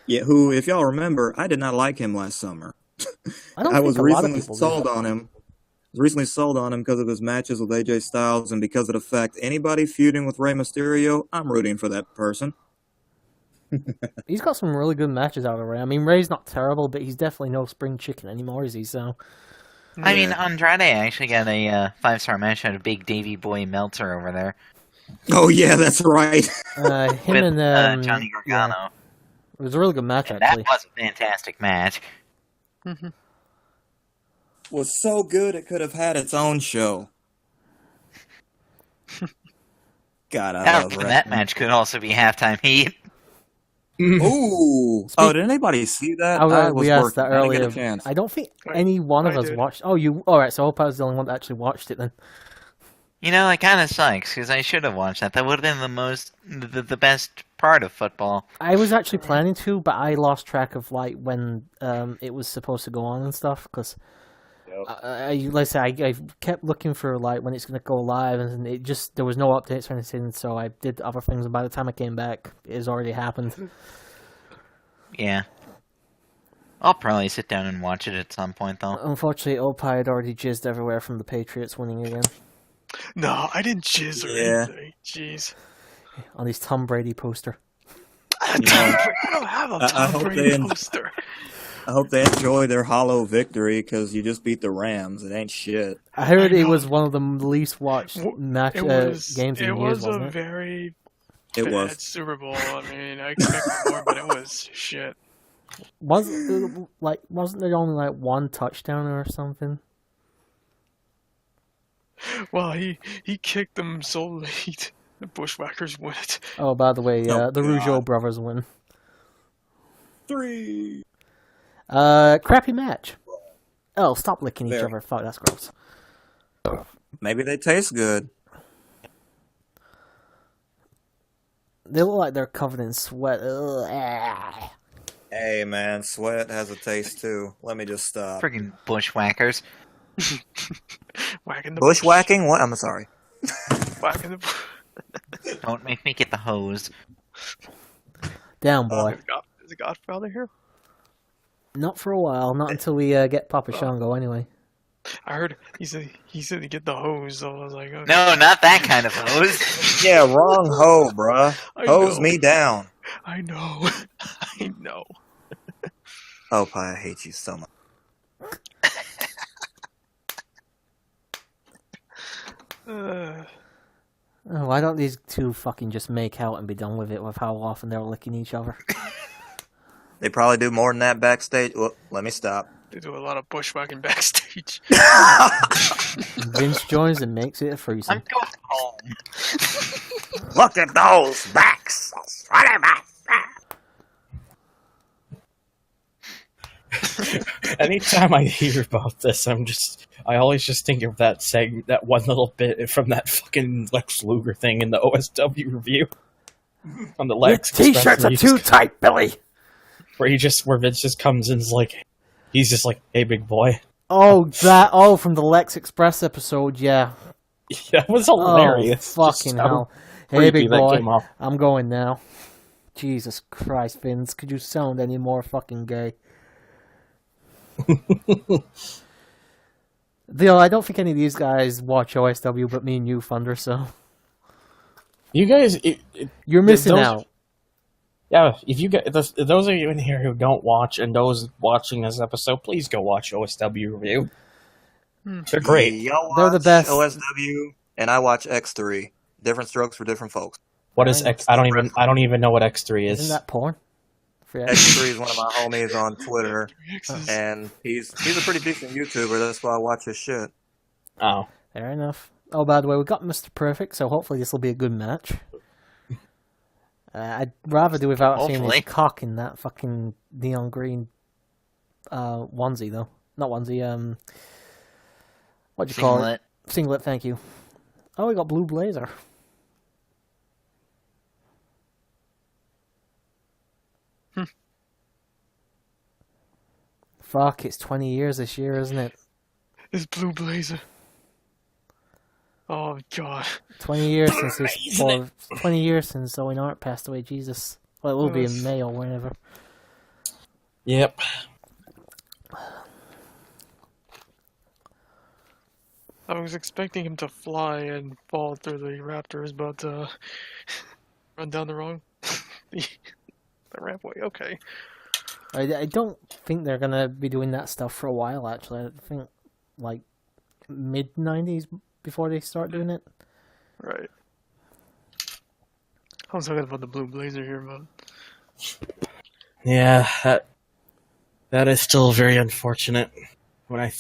Yeah, who, if y'all remember, I did not like him last summer. I was recently sold on him. Recently sold on him because of his matches with AJ Styles and because of the fact anybody feuding with Rey Mysterio, I'm rooting for that person. He's got some really good matches out of Rey. I mean, Rey's not terrible, but he's definitely no spring chicken anymore, is he? So, I mean, Andrade actually got a 5-star match out of Big Davey Boy Meltzer over there. Oh yeah, that's right. Him with, and Johnny Gargano. Yeah. It was a really good match, and actually. That was a fantastic match. Was so good it could have had its own show. God, I love that match could also be halftime heat. Ooh! Oh, did anybody see that? We asked that earlier. I don't think any one of us watched. Oh, you? All right. So I hope I was the only one that actually watched it then. It kind of sucks because I should have watched that. That would have been the best part of football. I was actually planning to, but I lost track of when it was supposed to go on and stuff because. I kept looking for when it's going to go live, and there was no updates or anything. So I did other things, and by the time I came back, it has already happened. Yeah, I'll probably sit down and watch it at some point, though. Unfortunately, Opie had already jizzed everywhere from the Patriots winning again. No, I didn't jizz or anything. Jeez. On his Tom Brady poster. I don't have a Tom Brady poster. I hope they enjoy their hollow victory because you just beat the Rams. It ain't shit. I heard it was one of the least watched games in years, wasn't it? It was a very bad Super Bowl. I mean, I expected more, but it was shit. Wasn't there only one touchdown or something? Well, he kicked them so late. The Bushwhackers win it. Oh, by the way, the Rougeau brothers win. 3. Crappy match. Oh, stop licking each other. Fuck, that's gross. Maybe they taste good. They look like they're covered in sweat. Ugh. Hey, man, sweat has a taste, too. Let me just stop. Freaking bushwhackers. Whacking the Bushwhacking? What? I'm sorry. Whacking the Don't make me get the hose. Down, boy. Is the Godfather here? Not for a while. Not until we get Papa Shango, anyway. I heard he said to get the hose, so I was like, okay. No, not that kind of hose. Yeah, wrong hoe, bruh. I Hose know. me down. I know. I know. Oh, Pi, I hate you so much. Why don't these two fucking just make out and be done with it with how often they're licking each other? They probably do more than that backstage. Well, let me stop. They do a lot of bushwhacking backstage. Vince joins and makes it a threesome. I'm going home. Look at those backs. Anytime I hear about this, I always just think of that one little bit from that fucking Lex Luger thing in the OSW review on the Lex. Your t-shirts are too tight, Billy. Where Vince just comes in, he's just like, "Hey, big boy." Oh, from the Lex Express episode, yeah. Yeah, it was hilarious. Oh, fucking hell. Hey, big boy, I'm going now. Jesus Christ, Vince, could you sound any more fucking gay? I don't think any of these guys watch OSW, but me and you, Thunder, so... You guys... You're missing out. Yeah, if you get those of you in here who don't watch, and those watching this episode, please go watch OSW review. They're great. Y'all They're the best. OSW, and I watch X3. Different strokes for different folks. What is X? I don't even know what X3 is. Isn't that porn? X3 is one of my homies on Twitter, and he's a pretty decent YouTuber. That's why I watch his shit. Oh, fair enough. Oh, by the way, we got Mr. Perfect, so hopefully this will be a good match. I'd rather do without seeing his cock in that fucking neon green onesie, though. Not onesie, what do you call it? Singlet, thank you. Oh, we got blue blazer. Fuck, it's 20 years this year, isn't it? It's blue blazer. Oh god. 20 years since 20 years since Owen Hart passed away, Jesus. Well, it will be in May or whenever. Yep. I was expecting him to fly and fall through the rafters, but run down the wrong the rampway. Okay. I don't think they're gonna be doing that stuff for a while. Actually, I think like mid-90s before they start doing it. Right. I was talking about the blue blazer here, man. Yeah, that is still very unfortunate. To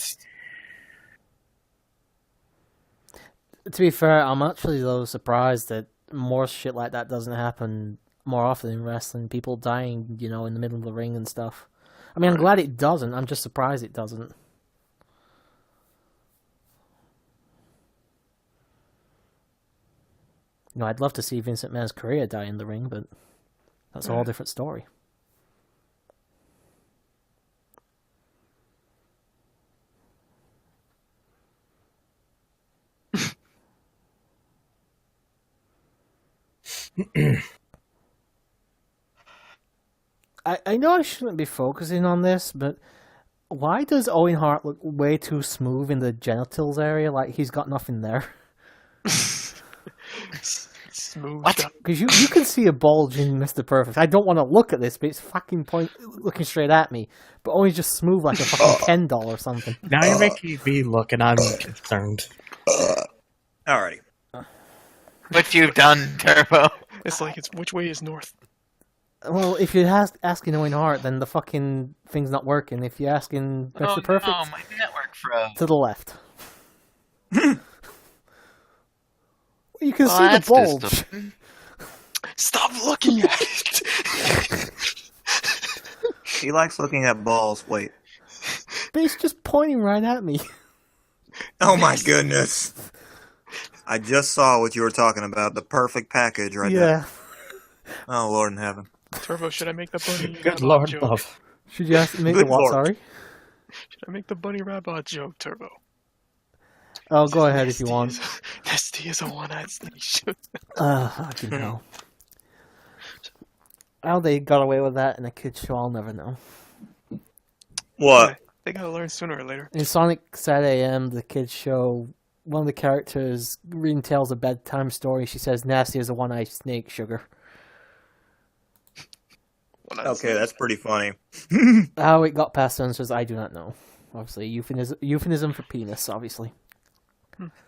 be fair, I'm actually though surprised that more shit like that doesn't happen more often in wrestling. People dying, in the middle of the ring and stuff. I mean, I'm glad it doesn't. I'm just surprised it doesn't. I'd love to see Vincent Mann's career die in the ring, but that's a whole different story. I know I shouldn't be focusing on this, but why does Owen Hart look way too smooth in the genitals area? Like he's got nothing there. Smooth. What? Because you can see a bulge in Mr. Perfect. I don't want to look at this, but it's fucking looking straight at me. But Owen's just smooth like a fucking Ken doll or something. Now you're making me look, and I'm concerned. Alrighty. What you've done, Turbo? It's like which way is north? Well, if you're asking Owen Hart, then the fucking thing's not working. If you're asking Mr. Perfect, no, my network froze. to the left. You can see the bulge. Stop looking at it. He likes looking at balls. Wait. But it's just pointing right at me. Oh my goodness. I just saw what you were talking about. The perfect package right there. Oh, Lord in heaven. Turbo, should I make the bunny Good robot Lord, joke? love. Should you make the what, sorry? Should I make the bunny robot joke, Turbo? Oh, go ahead if you want. Nesty is a one-eyed snake. Fucking hell. How they got away with that in a kid's show, I'll never know. What? They gotta learn sooner or later. In Sonic Saturday AM, the kids show, one of the characters reading tells a bedtime story. She says, "Nasty as a one-eyed snake, sugar." Okay, that's pretty funny. How it got past censors, I do not know. Obviously, euphemism for penis, obviously.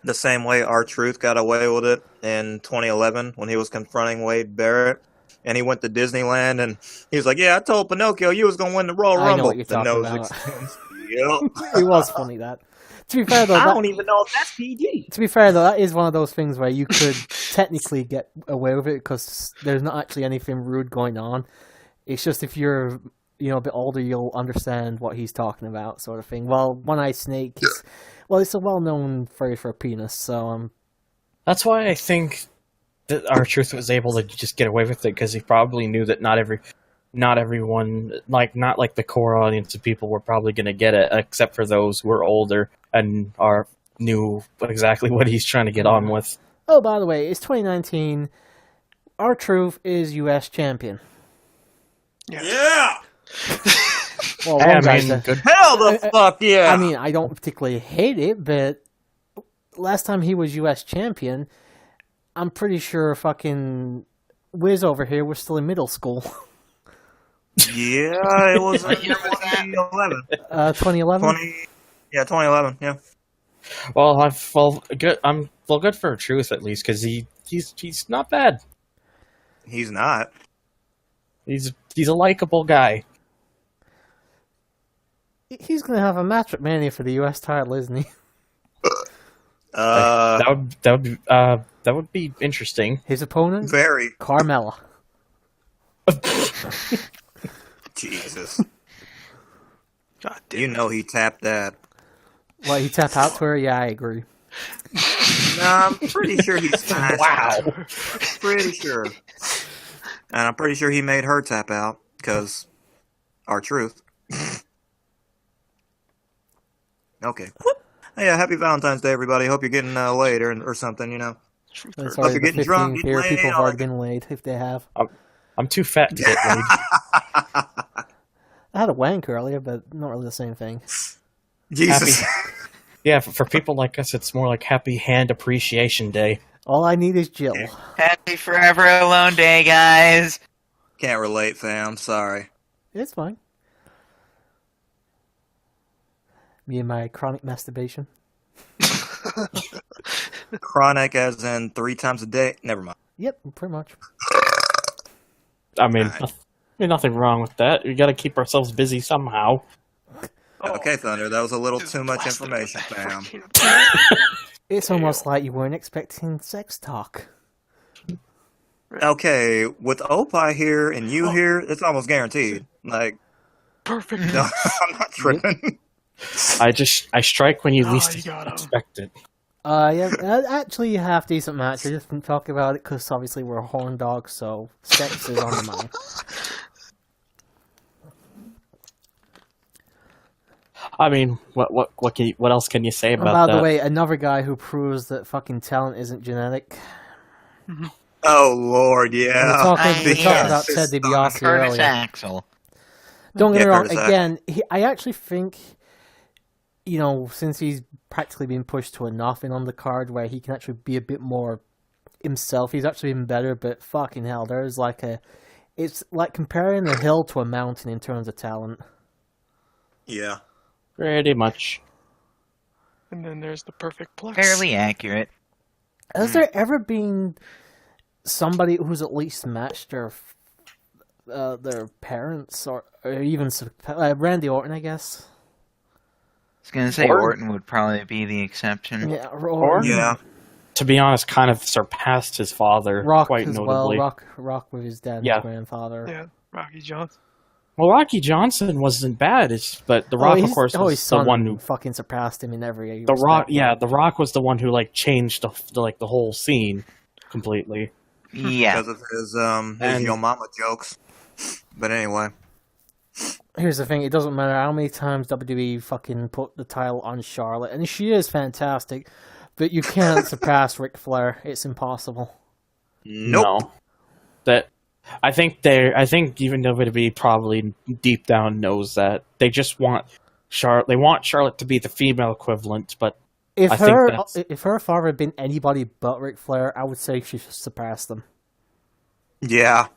The same way R-Truth got away with it in 2011 when he was confronting Wade Barrett. And he went to Disneyland, and he was like, "Yeah, I told Pinocchio you was gonna win the Royal Rumble." I know what you're talking about. Yep. It was funny, that. To be fair, though, I don't even know if that's PG. To be fair, though, that is one of those things where you could technically get away with it because there's not actually anything rude going on. It's just if you're, a bit older, you'll understand what he's talking about, sort of thing. Well, one-eyed snake is, it's a well-known phrase for a penis, so That's why I think that R-Truth was able to just get away with it, because he probably knew that not everyone, not like the core audience of people were probably going to get it, except for those who are older and knew exactly what he's trying to get on with. Oh, by the way, it's 2019. R-Truth is U.S. champion. Yeah! Well, Hey, good. Hell the fuck yeah! I mean, I don't particularly hate it, but last time he was U.S. champion, I'm pretty sure fucking Wiz over here was still in middle school. Yeah, it was What year was that? 2011. 2011? 2011, yeah. Well, good for Truth at least, because he's not bad. He's not. He's a likable guy. He's going to have a match at Mania for the U.S. title, isn't he? That would be interesting. His opponent? Very. Carmella. Jesus. God damn. You know he tapped that. What, he tap out to her? Yeah, I agree. Nah, I'm pretty sure he smashed. Wow. Pretty sure. And I'm pretty sure he made her tap out, because R-Truth. Okay. Yeah, happy Valentine's Day, everybody. Hope you're getting laid or something, I'm Hope sorry, you're the getting drunk, 15 here, getting people laid, have already been laid, if they have. I'm too fat to get laid. I had a wank earlier, but not really the same thing. Jesus. Yeah, for people like us, it's more like Happy Hand Appreciation Day. All I need is Jill. Happy Forever Alone Day, guys. Can't relate, fam. Sorry. It's fine. Me and my chronic masturbation. Chronic as in 3 times a day? Never mind. Yep, pretty much. I mean, nothing wrong with that. We got to keep ourselves busy somehow. Okay, Thunder, that was a little too much information, fam. It's almost like you weren't expecting sex talk. Okay, with Opie here and you here, it's almost guaranteed. Like, Perfect. no, I'm not tripping. I strike when you least you got 'em. expect it. Yeah, actually you have decent match. I just didn't talk about it because obviously we're horn dogs, so sex is on the mind. I mean, what else can you say about By that? the way, another guy who proves that fucking talent isn't genetic. Oh, Lord, yeah. We talked Yes. about Ted DiBiase Curtis earlier. Axel. Don't get me wrong. Curtis Again, I actually think, since he's practically been pushed to a nothing on the card, where he can actually be a bit more himself, he's actually been better. But fucking hell, there's it's like comparing a hill to a mountain in terms of talent. Yeah. Pretty much. And then there's the perfect plus. Fairly accurate. Has there ever been somebody who's at least matched their parents or even Randy Orton, I guess? I was going to say Orton would probably be the exception. Yeah, Yeah. To be honest, kind of surpassed his father Rock quite as notably. well. Rock with his dad and Yeah. his grandfather. Yeah, Rocky Johnson. Well, Rocky Johnson wasn't bad, but The Rock, of course, his was the son one who. fucking surpassed him in every. The Rock, respect. The Rock was the one who changed the whole scene completely. Yeah. Because of his Yo Mama jokes. But anyway. Here's the thing: it doesn't matter how many times WWE fucking put the title on Charlotte, and she is fantastic, but you can't surpass Ric Flair. It's impossible. Nope. No. That I think even WWE probably deep down knows that they just want They want Charlotte to be the female equivalent, but If I think her that's... if her father had been anybody but Ric Flair, I would say she surpassed them. Yeah.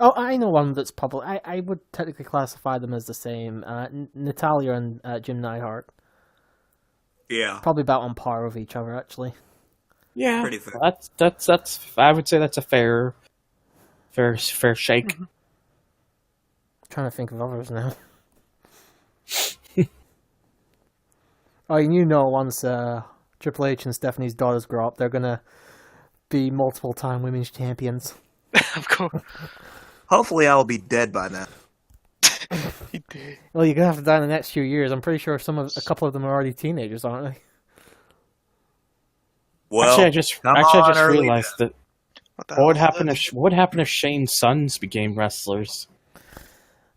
Oh, I know one that's public. I would technically classify them as the same. Natalia and Jim Neidhart. Yeah. Probably about on par with each other, actually. Yeah, Pretty fair. That's. I would say that's a fair shake. Mm-hmm. Trying to think of others now. Oh, and once Triple H and Stephanie's daughters grow up, they're gonna be multiple-time women's champions. Of course. Hopefully, I will be dead by then. He did. Well, you're gonna have to die in the next few years. I'm pretty sure a couple of them are already teenagers, aren't they? Well, Actually, I just realized that what would happen if Shane's sons became wrestlers?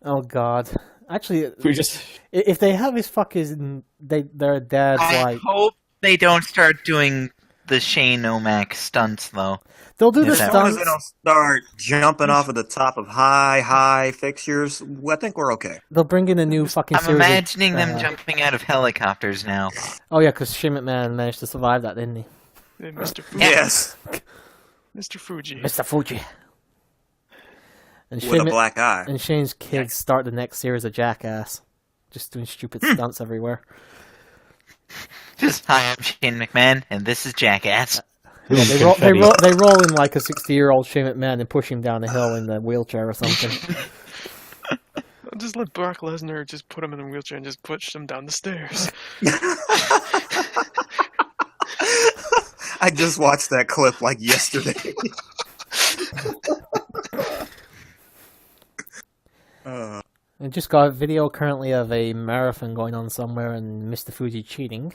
Oh God! Actually, We just if they have his fucking their dad's I like, hope they don't start doing the Shane O'Mac stunts, though. they'll do the As as long as stunts. they don't start jumping off of the top of high fixtures, I think we're okay. They'll bring in a new fucking I'm series. of, imagining them jumping out of helicopters now. Oh yeah, because Shane McMahon managed to survive that, didn't he? And Mr. Fuji. Yes, Mr. Fuji. Mr. Fuji. And with a black eye. and Shane's kids start the next series of Jackass, just doing stupid stunts everywhere. Just, hi, I'm Shane McMahon, and this is Jackass. Yeah, they roll in like a 60-year-old Shane McMahon and push him down a hill in the wheelchair or something. I'll just let Brock Lesnar just put him in a wheelchair and just push him down the stairs. I just watched that clip like yesterday. I just got a video currently of a marathon going on somewhere and Mr. Fuji cheating.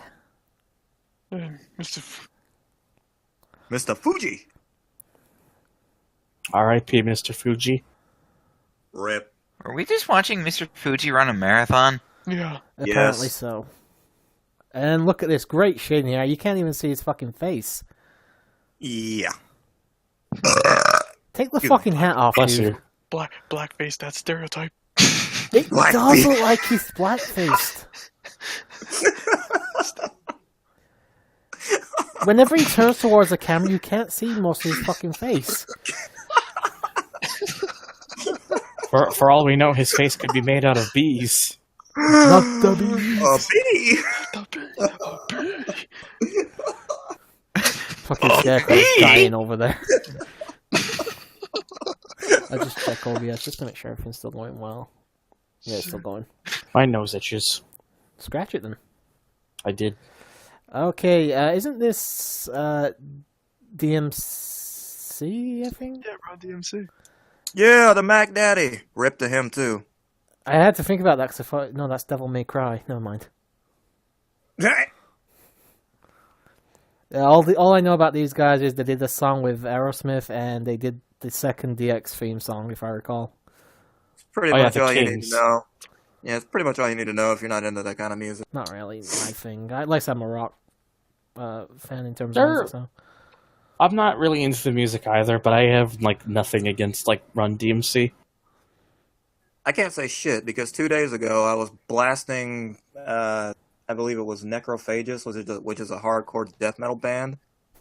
Mr. Fuji. R.I.P. Mr. Fuji. Rip. Are we just watching Mr. Fuji run a marathon? Yeah. Apparently Yes. so. And look at this great shade here. You can't even see his fucking face. Yeah. Take the fucking hat off, Bless dude. you. Blackface, that stereotype. It Black does face. look like he's black-faced. Whenever he turns towards the camera, you can't see most of his fucking face. For all we know, his face could be made out of bees. Not the bees. A bee. Fucking Scarecrow's dying over there. I just check OBS just to make sure everything's still going well. Yeah, it's still going. My nose itches. Scratch it then. I did. Okay, isn't this DMC, I think? Yeah, Ron DMC. Yeah, the Mac Daddy. Rip to him too. I had to think about that because I thought, no, that's Devil May Cry. Never mind. All I know about these guys is they did a song with Aerosmith and they did the second DX theme song, if I recall. Pretty Oh, yeah, much the all you need Kings. to know. Yeah, it's pretty much all you need to know if you're not into that kind of music. Not really my thing. At least I'm a rock fan in terms Sure. of music. So. I'm not really into the music either, but I have nothing against Run DMC. I can't say shit because 2 days ago I was blasting, I believe it was Necrophagus, which is a hardcore death metal band.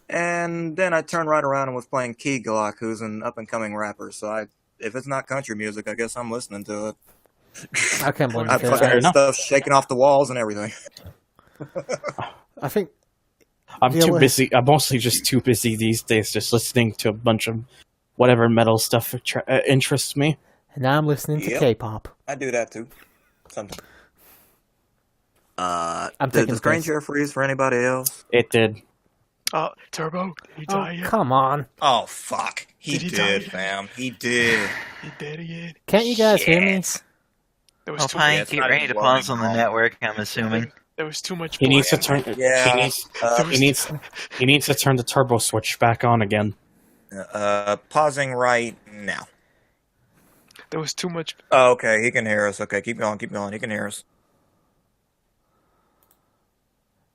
And then I turned right around and was playing Key Glock, who's an up-and-coming rapper. So if it's not country music, I guess I'm listening to it. I can't blame I've you. fucking enough. stuff shaking off the walls and everything. I think I'm Yeah, too well- busy. I'm mostly just too busy these days, just listening to a bunch of whatever metal stuff interests me. now I'm listening to Yep. K-pop. I do that too. Sometimes. I'm Did taking the the screen piss. share freeze for anybody else? It did. Turbo, did he Oh, die yet? come on. Oh, fuck. Did he die? fam. He did. He dead again. Can't you guys hear me? There was Well, too fine, it's get not ready even to loading pause on the now. network, I'm assuming. There was too much. He needs to black. turn. Yeah. He needs to turn the turbo switch back on again. Pausing right now. There was too much. Oh, okay, he can hear us. Okay, keep going. He can hear us.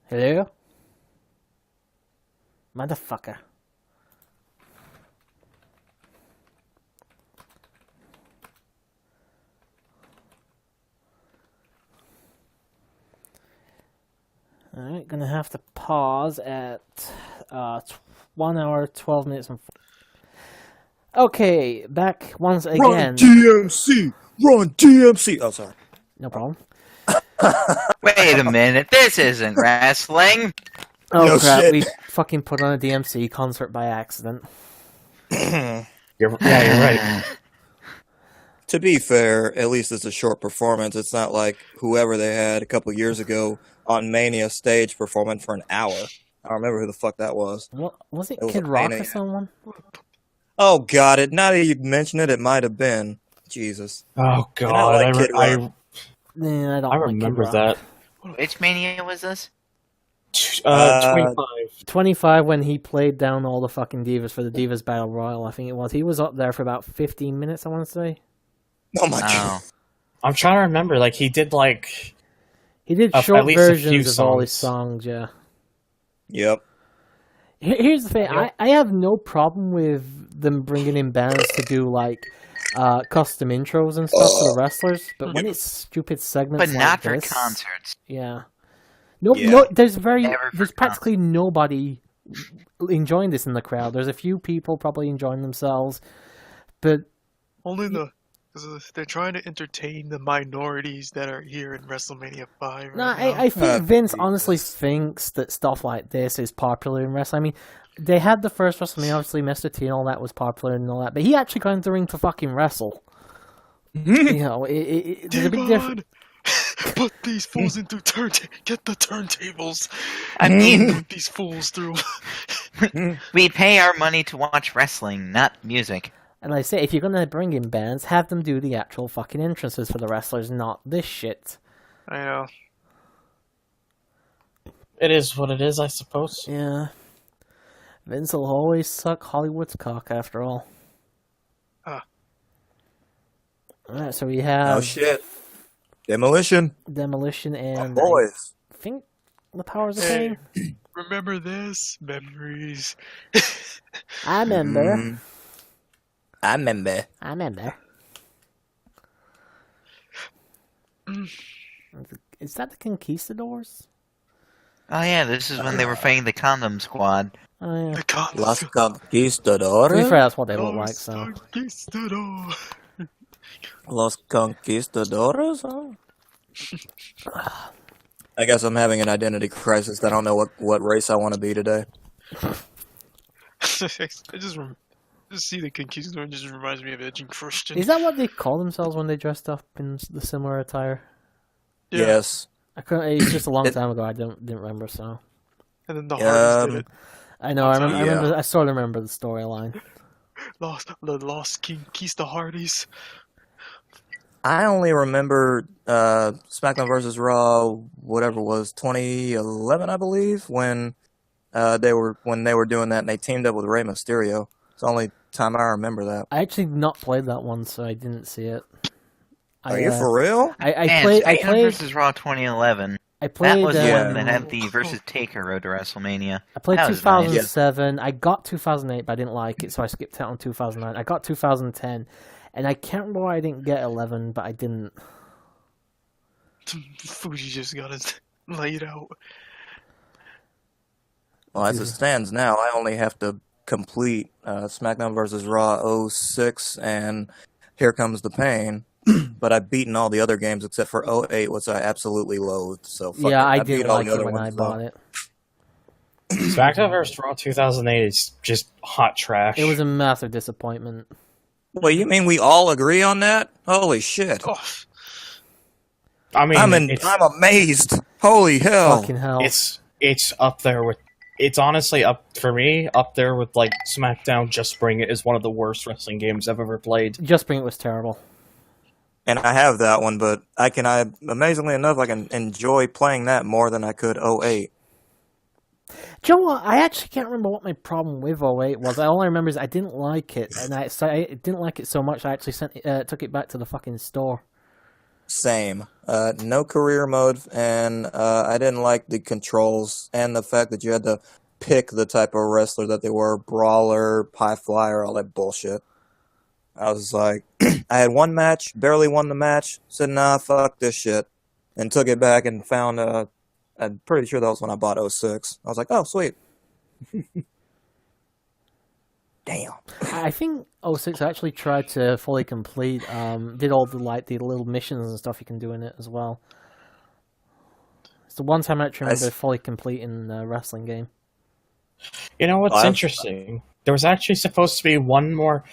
Hello? Motherfucker. Alright, gonna have to pause at 1 hour, 12 minutes and... Okay, back once again. Run DMC! Run DMC! Oh, sorry. No problem. Wait a minute, this isn't wrestling. Oh No crap, shit. we fucking put on a DMC concert by accident. You're right. To be fair, at least it's a short performance. It's not like whoever they had a couple years ago on Mania stage performing for an hour. I don't remember who the fuck that was. What was it? It was Kid a Rock Mania. or someone? Oh, God, now that you mention it, it might have been. Jesus. Oh And I god, like Kid Rock. Nah, I don't I like remember Kid Rock. that. Which Mania was this? 25. 25 when he played down all the fucking divas for the Divas Battle Royal, I think it was. He was up there for about 15 minutes, I want to say. Oh, my God. Oh. I'm trying to remember. Like he did like He did At short least a few versions of all his songs. songs, yeah. Yep. Here's the thing, Yeah. I have no problem with them bringing in bands to do, like, custom intros and stuff for the wrestlers, but when it's stupid segments But like not for this, concerts. yeah. No, Yeah. no, there's Never for practically nobody enjoying this in the crowd. There's a few people probably enjoying themselves, but Only because they're trying to entertain the minorities that are here in WrestleMania 5. Right no, now. I think Vince Jesus. honestly thinks that stuff like this is popular in wrestling. I mean, they had the first WrestleMania, obviously Mr. T and all that was popular and all that, but he actually got into the ring to fucking wrestle. You know, there's a big difference. Devon, put these fools into get the turntables. I mean, Put these fools through. we pay our money to watch wrestling, not music. And like I say, if you're gonna bring in bands, have them do the actual fucking entrances for the wrestlers, not this shit. I know. it is what it is, I suppose. Yeah. Vince will always suck Hollywood's cock after all. Ah. Alright, so we have Oh, shit. Demolition. Demolition and Boys. I think the Powers of Hey. Pain. Remember this? Memories. I remember. Mm. I remember. I remember. Is that the Conquistadors? Oh yeah, this is when they were fighting the Condom Squad. Oh yeah. The Conquistador. Las To be Conquistadores. fair, that's what they look like, so. Conquistador. Los Conquistadores? Huh? I guess I'm having an identity crisis. I don't know what race I want to be today. I just see the Conquistador just reminds me of Edge and Christian. Is that what they call themselves when they dressed up in the similar attire? Yeah. Yes. I couldn't. It's just a long time ago. I didn't remember. So And then the Hardys did it. I know. I remember. Yeah. I remember. I sort of remember the storyline. The Lost Conquista Hardys. I only remember SmackDown vs. Raw, whatever it was, 2011, I believe, when they were doing that and they teamed up with Rey Mysterio. It's the only time I remember that. I actually not played that one, so I didn't see it. Are you for real? I Man, played. I SmackDown played. versus Raw 2011. I played. That was the Yeah. one that had the versus Taker road to WrestleMania. I played That was nice. 2007. I got 2008, but I didn't like it, so I skipped out on 2009. I got 2010, and I can't remember why I didn't get 11, but I didn't. Fuji just got it laid out. Well, as it stands now, I only have to complete SmackDown vs. Raw 06 and Here Comes the Pain. But I've beaten all the other games except for 08, which I absolutely loathed. So fuck Yeah, it. I beat didn't all like the it other when I ones, bought though. it. SmackDown vs. Raw 2008 is just hot trash. It was a massive disappointment. Well, you mean we all agree on that? Holy shit! Oh, I mean, I'm it's amazed. Holy hell! Fucking hell. it's up there with. It's honestly up for me up there with like SmackDown. Just Bring It is one of the worst wrestling games I've ever played. Just Bring It was terrible. And I have that one, but amazingly enough, I can enjoy playing that more than I could 08. Do you know what? I actually can't remember what my problem with 08 was. All I remember is I didn't like it, and I didn't like it so much I actually took it back to the fucking store. Same. No career mode, and I didn't like the controls and the fact that you had to pick the type of wrestler that they were, brawler, high flyer, all that bullshit. I was like, I had one match, barely won the match, said, nah, fuck this shit, and took it back and found I'm pretty sure that was when I bought 06. I was like, oh, sweet. Damn. I think 06 actually tried to fully complete, did all the little missions and stuff you can do in it as well. It's the one time I actually remember fully completing the wrestling game. You know what's interesting? There was actually supposed to be one more.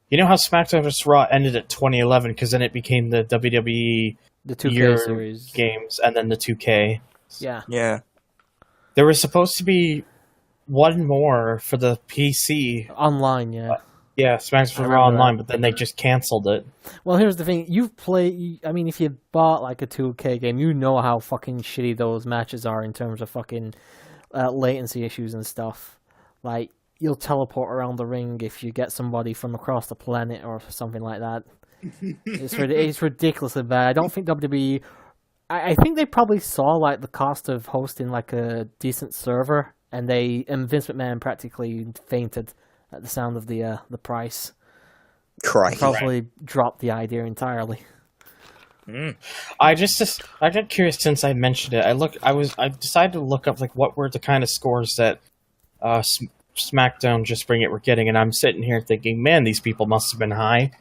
You know how SmackDown vs. Raw ended at 2011 because then it became the WWE the 2K series games and then the 2K. Yeah. Yeah. There was supposed to be one more for the PC. Online, yeah. Yeah, SmackDown vs. Raw Online, but then they just canceled it. Well, here's the thing. If you bought like a 2K game, you know how fucking shitty those matches are in terms of fucking latency issues and stuff. Like, you'll teleport around the ring if you get somebody from across the planet or something like that. It's ridiculously bad. I don't think WWE... I think they probably saw like the cost of hosting like a decent server, and Vince McMahon practically fainted at the sound of the price. Christ. Probably dropped the idea entirely. I got curious since I mentioned it. I decided to look up like what were the kind of scores that SmackDown Just Bring It were getting, and I'm sitting here thinking, man, these people must have been high.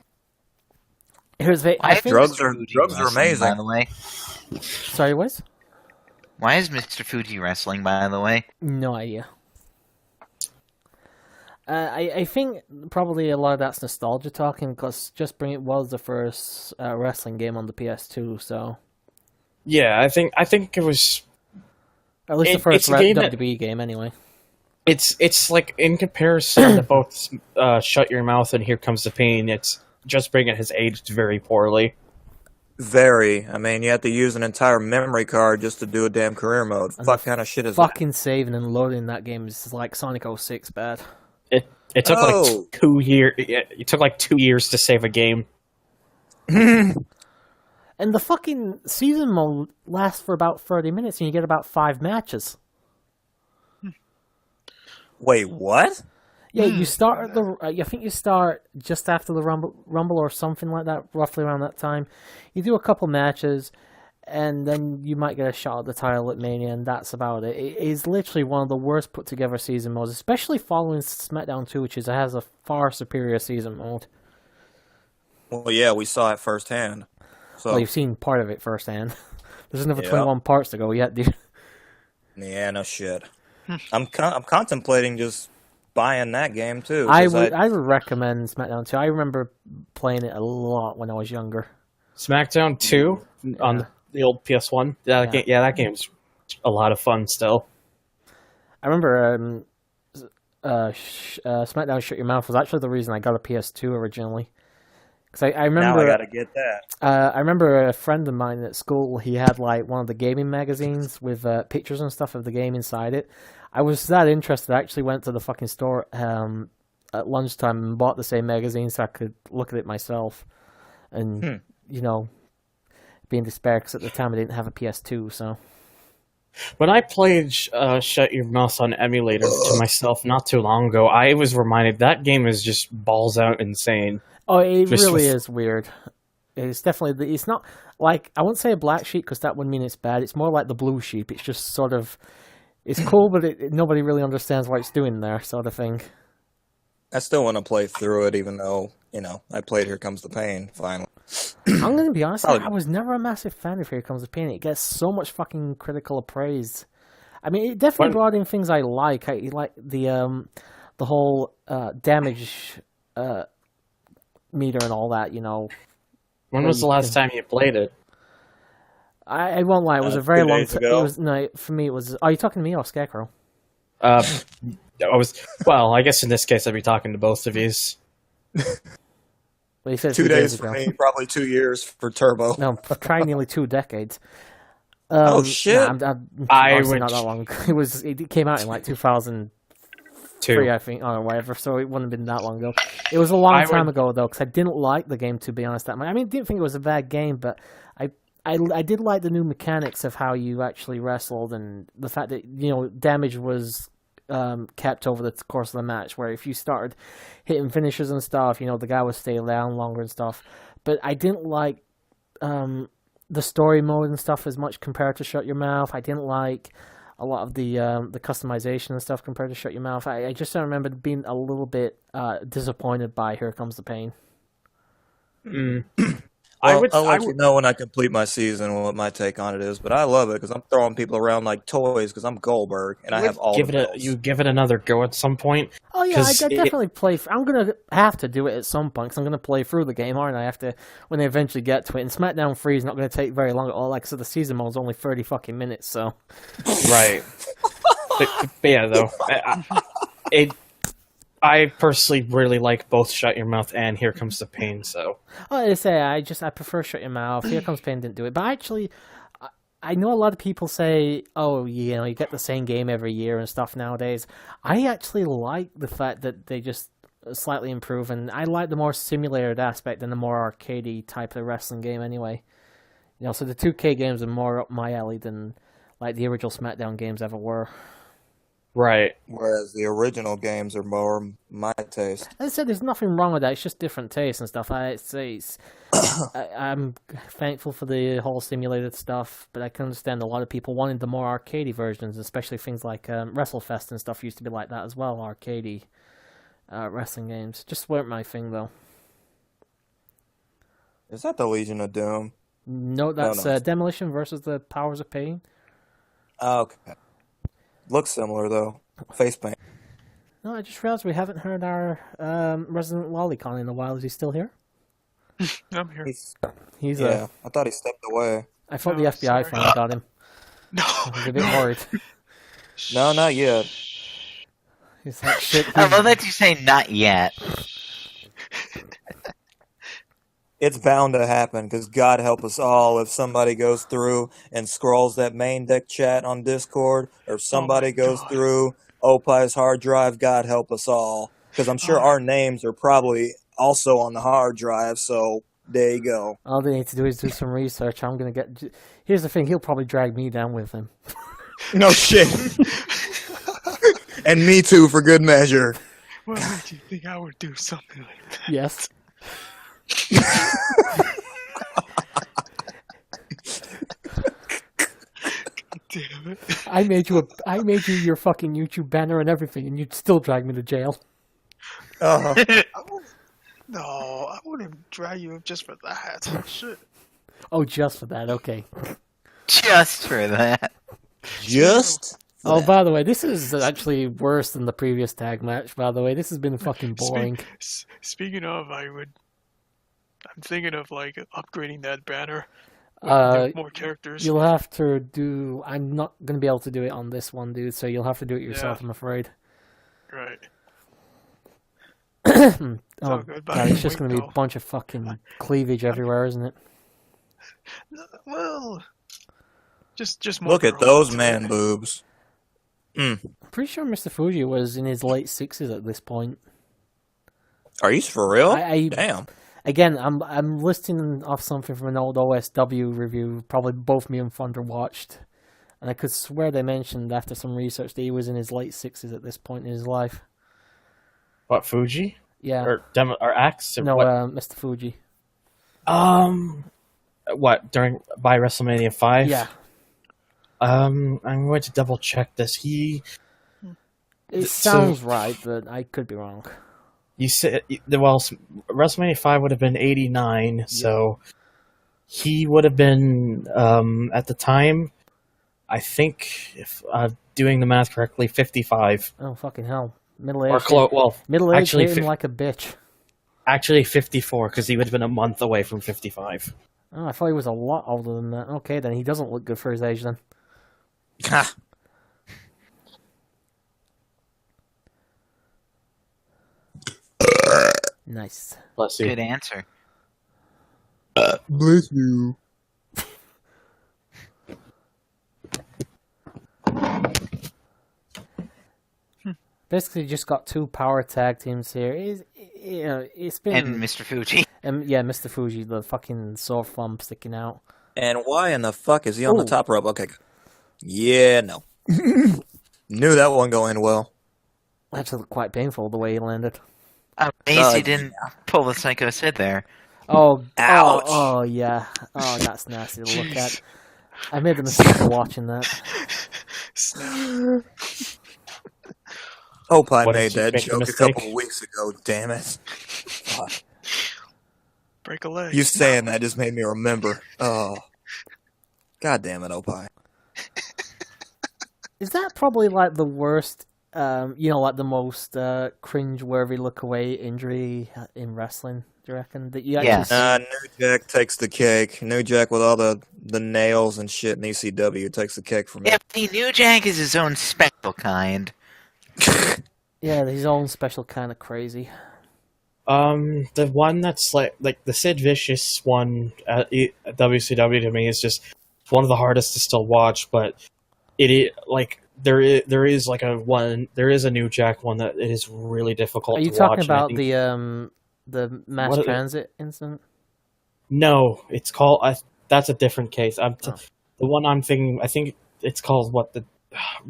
I think drugs are amazing. By the way, sorry, what? Why is Mr. Fuji wrestling? By the way, no idea. I think probably a lot of that's nostalgia talking because Just Bring It was the first wrestling game on the PS2, so yeah, I think it was at least the first WWE game anyway. It's like in comparison to both Shut Your Mouth and Here Comes the Pain, it's Just Bring It has aged very poorly. Very. I mean, you have to use an entire memory card just to do a damn career mode. What kind of shit is that? Fucking saving and loading that game is like Sonic 06 bad. It took like 2 years. It took like 2 years to save a game. And the fucking season mode lasts for about 30 minutes, and you get about 5 matches. Wait, what? Yeah, you start I think you start just after the Rumble or something like that, roughly around that time. You do a couple matches, and then you might get a shot at the title at Mania, and that's about it. It is literally one of the worst put together season modes, especially following SmackDown 2, which has a far superior season mode. Well, yeah, we saw it firsthand. So. Well, you've seen part of it firsthand. There's another 21 parts to go yet, dude. Yeah, no shit. I'm contemplating just buying that game too. I would recommend SmackDown 2. I remember playing it a lot when I was younger. SmackDown 2 on the old PS1. That game's a lot of fun still. I remember SmackDown Shut Your Mouth was actually the reason I got a PS2 originally. Because I remember, now I gotta get that. I remember a friend of mine at school, he had like one of the gaming magazines with pictures and stuff of the game inside it. I was that interested, I actually went to the fucking store at lunchtime and bought the same magazine so I could look at it myself. And, be in despair because at the time I didn't have a PS2, so... When I played Shut Your Mouth on emulator to myself not too long ago, I was reminded that game is just balls out insane. Oh, it really is weird. It's definitely... It's not like... I wouldn't say a black sheep because that would mean it's bad. It's more like the blue sheep. It's just sort of... It's cool, but nobody really understands what it's doing there, sort of thing. I still want to play through it, even though, I played Here Comes the Pain, finally. I'm going to be honest, I was never a massive fan of Here Comes the Pain. It gets so much fucking critical praise. I mean, it definitely brought in things I like. I like the whole damage meter and all that, When was the last time you played it? I won't lie, it was a very long time. For me, it was... Are you talking to me or Scarecrow? I guess in this case I'd be talking to both of you. Well, you said 2 days for me, probably 2 years for Turbo. No, try nearly 2 decades. Oh shit! Honestly, not that long. It came out in like 2003, I think, or whatever. So it wouldn't have been that long ago. It was a long time ago though, because I didn't like the game, to be honest. That much. I mean, I didn't think it was a bad game, but I did like the new mechanics of how you actually wrestled and the fact that damage was kept over the course of the match, where if you started hitting finishes and stuff, the guy would stay down longer and stuff. But I didn't like the story mode and stuff as much compared to Shut Your Mouth. I didn't like a lot of the customization and stuff compared to Shut Your Mouth. I just don't remember being a little bit disappointed by Here Comes the Pain. I'll let you know when I complete my season what my take on it is, but I love it because I'm throwing people around like toys because I'm Goldberg and I have all the bells. You give it another go at some point. Oh yeah, I definitely play. I'm gonna have to do it at some point because I'm gonna play through the game, aren't I? After when they eventually get to it. And SmackDown 3 is not gonna take very long at all. Like I said, the season mode is only 30 fucking minutes, so. Right. but yeah, though, I personally really like both Shut Your Mouth and Here Comes the Pain, so. I say I prefer Shut Your Mouth. Here Comes Pain didn't do it, but actually, I know a lot of people say, "Oh, you get the same game every year and stuff nowadays." I actually like the fact that they just slightly improve, and I like the more simulated aspect than the more arcadey type of wrestling game. Anyway, so the 2K games are more up my alley than like the original SmackDown games ever were. Right. Whereas the original games are more my taste. As I said, there's nothing wrong with that. It's just different tastes and stuff. I'm thankful for the whole simulated stuff, but I can understand a lot of people wanting the more arcadey versions, especially things like WrestleFest and stuff used to be like that as well, arcadey wrestling games. Just weren't my thing, though. Is that the Legion of Doom? No, that's Demolition versus the Powers of Pain. Okay. Looks similar, though. Face paint. No, I just realized we haven't heard our resident lolicon in a while. Is he still here? I'm here. He's I thought he stepped away. I thought the FBI finally got him. No. I was a bit worried. No, not yet. He's like, shit. I love that you say not yet. It's bound to happen, because God help us all if somebody goes through and scrolls that main deck chat on Discord, or if somebody goes through Opie's hard drive, God help us all. Because I'm sure our names are probably also on the hard drive, so there you go. All they need to do is do some research. I'm going to get... Here's the thing, he'll probably drag me down with him. No shit. And me too, for good measure. What made you think I would do something like that? Yes. Damn it. I made you your fucking YouTube banner and everything, and you'd still drag me to jail. No, I wouldn't drag you just for that. Shit. Oh, just for that, okay. Just for that. Just? Oh, by the way, this is actually worse than the previous tag match, by the way. This has been fucking boring. Speaking of, I'm thinking of, upgrading that banner. More characters. You'll have to do... I'm not going to be able to do it on this one, dude, so you'll have to do it yourself, I'm afraid. Right. Oh, God, it's just going to be a bunch of fucking cleavage everywhere, isn't it? Well... Just more look at those man boobs. I'm pretty sure Mr. Fuji was in his late 60s at this point. Are you for real? Damn. Again, I'm listing off something from an old OSW review, probably both me and Thunder watched, and I could swear they mentioned after some research that he was in his late 60s at this point in his life. What, Fuji? Yeah. Or Axe? Or no, what? Mr. Fuji. What, by WrestleMania 5? Yeah. I'm going to double check this. It sounds right, but I could be wrong. You said, well, WrestleMania 5 would have been 89, so he would have been, at the time, I think, if doing the math correctly, 55. Oh, fucking hell. Middle-aged. Middle-aged hitting like a bitch. Actually, 54, because he would have been a month away from 55. Oh, I thought he was a lot older than that. Okay, then he doesn't look good for his age, then. Ha! Nice. Bless you. Good answer. Bless you. Basically, just got two power tag teams here. It's been... And Mr. Fuji. Yeah, Mr. Fuji, the fucking sore thumb sticking out. And why in the fuck is he on the top rope? Okay. Yeah, no. Knew that wasn't going well. Actually, quite painful the way he landed. I'm amazed he didn't pull the Psycho Sid there. Ouch. Oh, yeah. Oh, that's nasty to look at. I made the mistake of watching that. Snap. Hope I What made did you that make the joke a mistake? couple of weeks ago, damn it. Fuck. Break a leg. You saying that just made me remember. Oh. God damn it, Opie. Is that probably like the worst, like the most cringe-worthy look-away injury in wrestling? Do you reckon that you actually Yes. see? New Jack takes the cake. New Jack with all the nails and shit in ECW takes the cake from me. Yeah, the New Jack is his own special kind. Yeah, his own special kind of crazy. The one that's like the Sid Vicious one at WCW to me is just one of the hardest to still watch, but there is a New Jack one that it is really difficult Are you to watch. talking about the mass transit incident? No, it's called. That's a different case. The one I'm thinking. I think it's called what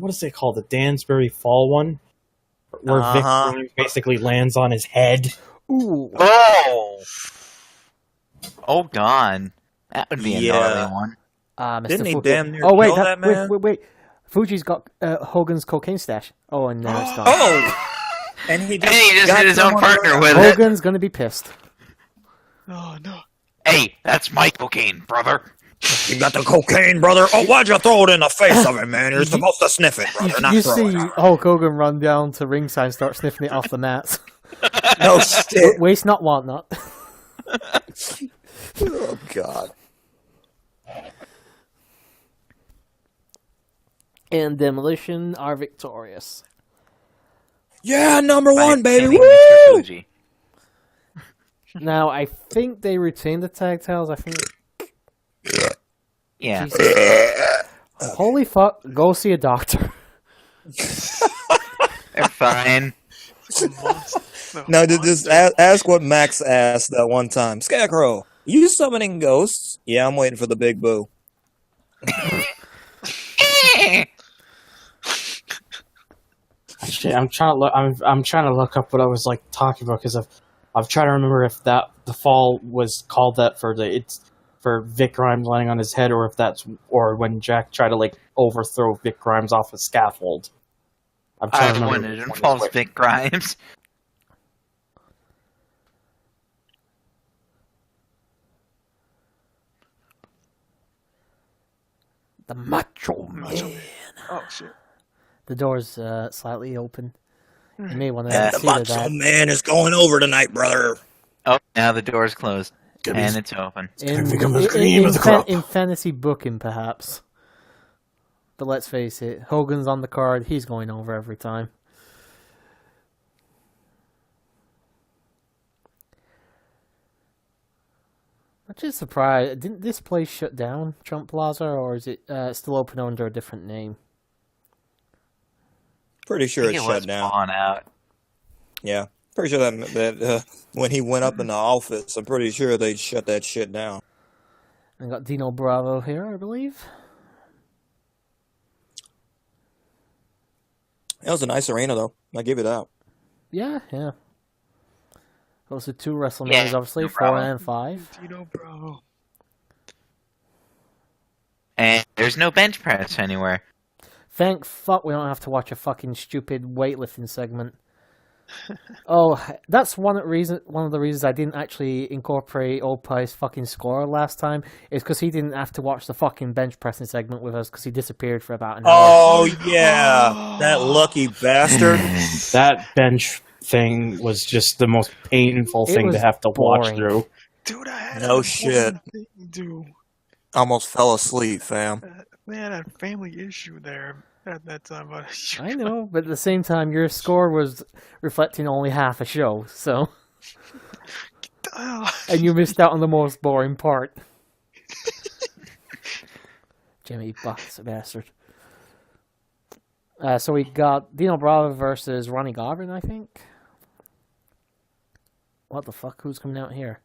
is it called? The Dansbury Fall one, where Vic Grimes basically lands on his head. Ooh. Oh, God. That would be a gnarly one. Mr. Didn't he Fuji. damn near wait, kill that man? wait. Fuji's got Hogan's cocaine stash. Oh, and now it's gone. Oh! And he just hit his own partner with it. Hogan's gonna be pissed. Oh no. Hey, that's my cocaine, brother. You got the cocaine, brother? Oh, why'd you throw it in the face of him, man? You're supposed to sniff it, brother, not You throw see it. Hulk Hogan run down to ringside and start sniffing it off the mats. No shit. Waste not, want not. Oh, God. And Demolition are victorious. Yeah, number one, baby. Pinning Woo! Mr. Fuji. Now, I think they retained the tag titles. I think. Yeah. Jesus. Holy fuck! Go see a doctor. They're fine. No, just ask what Max asked that one time. Scarecrow, you summoning ghosts? Yeah, I'm waiting for the big boo. Actually, I'm trying to look up what I was like talking about because I've tried to remember if the fall was called that for Vic Grimes landing on his head, or when Jack tried to like overthrow Vic Grimes off a scaffold. I'm trying to remember. It involves Vic Grimes. The Macho Man. Oh shit. The door's slightly open. You may want to Yeah. The see Macho that. Man is going over tonight, brother. Oh, now the door's closed. And it's open. In fantasy booking, perhaps. But let's face it, Hogan's on the card. He's going over every time. I'm just surprised. Didn't this place shut down, Trump Plaza, or is it still open under a different name? Pretty sure it's shut down. On out. Yeah, pretty sure that when he went up in the office, I'm pretty sure they shut that shit down. I got Dino Bravo here, I believe. It was a nice arena, though. I give you that. Yeah. Those are two WrestleManias, obviously, no 4 problem. and 5. Dino Bravo. And there's no bench press anywhere. Thank fuck we don't have to watch a fucking stupid weightlifting segment. Oh, that's one of the reasons I didn't actually incorporate Opie's fucking score last time, is because he didn't have to watch the fucking bench pressing segment with us because he disappeared for about an hour. Oh, yeah. That lucky bastard. That bench thing was just the most painful thing to have to watch boring. through. Dude, I had No an shit. important thing to do. Almost fell asleep, fam. Man, I had a family issue there at that time. But I know, but at the same time, your score was reflecting only half a show, so... And you missed out on the most boring part. Jimmy bastard. So we got Dino Bravo versus Ronnie Garvin, I think. What the fuck? Who's coming out here?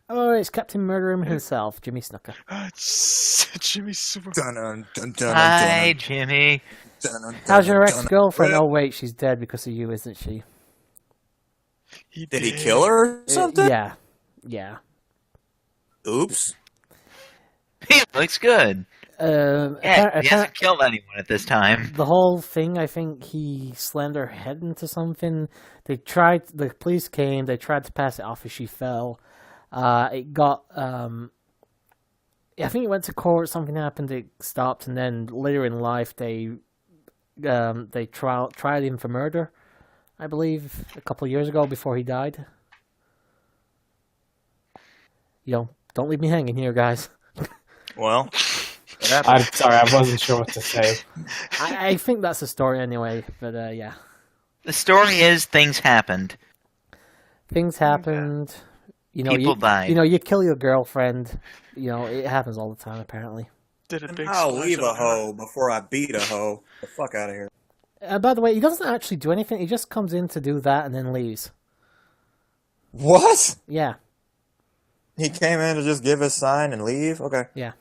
Oh, it's Captain Murderer himself, Jimmy Snuka. Jimmy Super. Hi, Jimmy. How's your ex-girlfriend? Oh, wait, she's dead because of you, isn't she? Did he kill her or something? Yeah. Oops. He looks good. He hasn't killed anyone at this time. The whole thing, I think he slammed her head into something. The police came, they tried to pass it off as she fell. It got, I think it went to court, something happened, it stopped, and then later in life they tried him for murder, I believe, a couple of years ago before he died. Don't leave me hanging here, guys. Well, I'm sorry, I wasn't sure what to say. I think that's the story anyway, but yeah. The story is things happened. Things happened. People died. You kill your girlfriend. It happens all the time, apparently. I'll leave a hoe before I beat a hoe. Get the fuck out of here. By the way, he doesn't actually do anything. He just comes in to do that and then leaves. What? Yeah. He came in to just give his sign and leave? Okay. Yeah.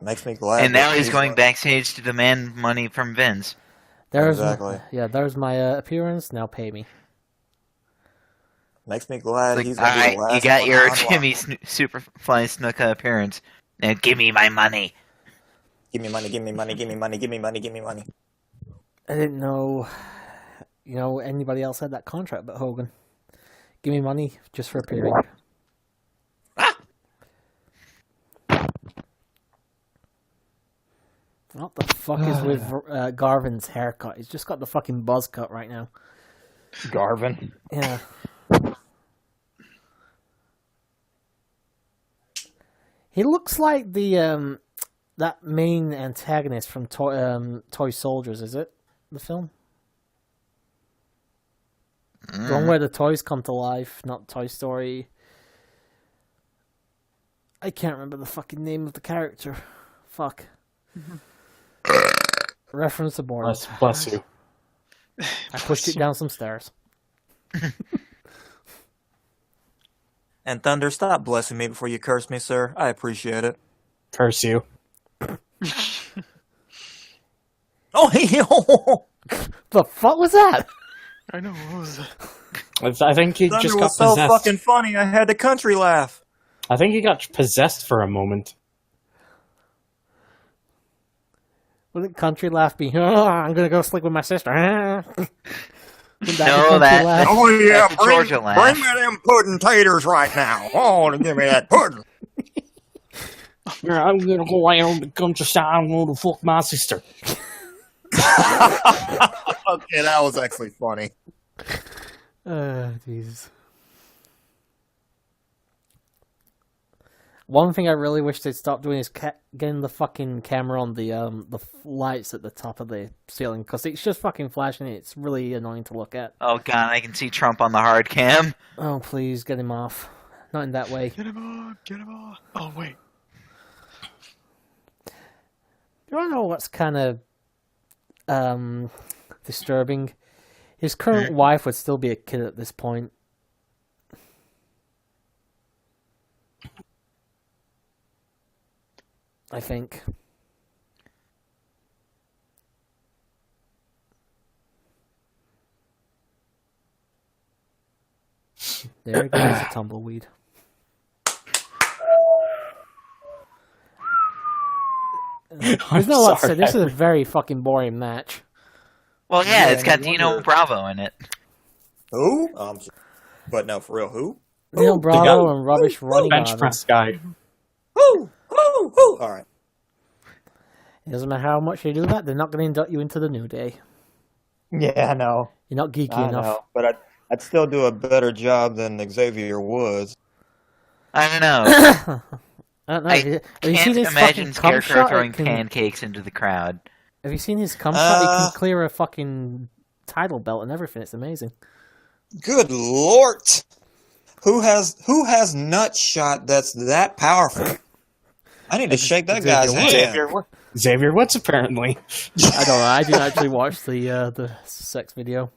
Makes me glad. And now he's going backstage to demand money from Vince. Exactly. There's my appearance. Now pay me. Makes me glad Like, he's going to be the last you got one your on Jimmy Superfly Snuka appearance. Now give me my money. Give me money, give me money, give me money, give me money, give me money. I didn't know, anybody else had that contract but Hogan. Give me money just for appearing. What the fuck is with Garvin's haircut? He's just got the fucking buzz cut right now. Garvin. Yeah. He looks like the that main antagonist from Toy Soldiers, is it? The film? The one where the toys come to life, not Toy Story. I can't remember the fucking name of the character. Fuck. Reference aboard. Bless you. I pushed it down some stairs. And Thunder, stop blessing me before you curse me, sir. I appreciate it. Curse you. Oh, The fuck was that? I know, what was it? I think he Thunder just got was so possessed. fucking funny, I had the country laugh. I think he got possessed for a moment. Wouldn't country laugh be, I'm gonna go sleep with my sister? Wouldn't that be No, country that- laugh? Oh, yeah, That's the Georgia laugh. bring me them pudding taters right now. Oh, give me that pudding. I'm gonna go out on the countryside and go to fuck my sister. Okay, that was actually funny. Jeez. One thing I really wish they'd stop doing is getting the fucking camera on the lights at the top of the ceiling, because it's just fucking flashing. It's really annoying to look at. Oh god, I can see Trump on the hard cam. Oh, please, get him off. Not in that way. Get him off, get him off. Oh, wait. You want to know what's kind of disturbing? His current wife would still be a kid at this point. I think. There goes the tumbleweed. There's no lot to say. This is a very fucking boring match. Well, yeah, it's got Dino Bravo in it. Who? But no, for real, who? Dino Bravo and Rubbish running Bench on press guy. Who? All right. It doesn't matter how much you do that, they're not going to induct you into the New Day. Yeah, I know. You're not geeky I enough. know. But I'd still do a better job than Xavier Woods. I don't know. I don't know. I Have you seen can't his imagine fucking cum Scarecrow shot? throwing pancakes into the crowd. Have you seen his cum shot? He can clear a fucking title belt and everything. It's amazing. Good lord! Who has nut shot that's that powerful? I need to shake that guy's hand. Xavier Woods, apparently. I don't know. I didn't actually watch the sex video.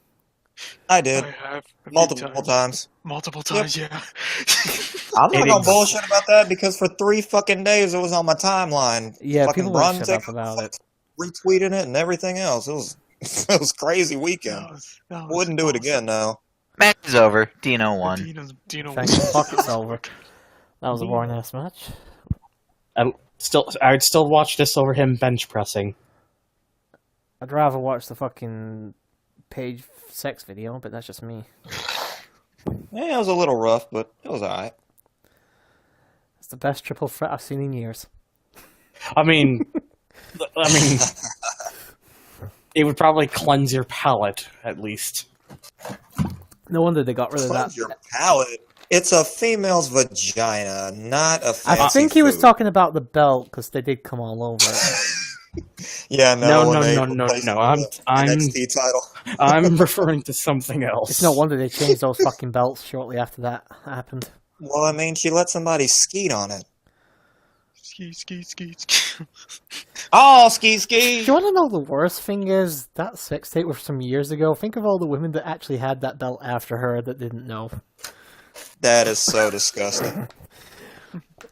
I did. I have. A few Multiple times. Multiple times, yeah. I'm not gonna bullshit about that because for 3 fucking days it was on my timeline. Yeah, fucking people Bron won't shut up about it. retweeting it and everything else. It was It was a crazy weekend. That was Wouldn't do it again, though. Match is over. Dino won. Dino Thank you, fuck, it's over. That was a boring ass match. I'd still watch this over him bench pressing. I'd rather watch the fucking Page sex video, but that's just me. Yeah, it was a little rough, but it was alright. It's the best triple threat I've seen in years. I mean, it would probably cleanse your palate, at least. No wonder they got rid of that. Cleanse your palate. It's a female's vagina, not a fancy I think he was food. talking about the belt, because they did come all over it. Yeah, No. when they I'm replaced the NXT title. I'm referring to something else. It's no wonder they changed those fucking belts shortly after that happened. Well, I mean, she let somebody skeet on it. Ski. Oh, ski. Do you want to know the worst thing is? That sex tape was some years ago. Think of all the women that actually had that belt after her that didn't know. That is so disgusting.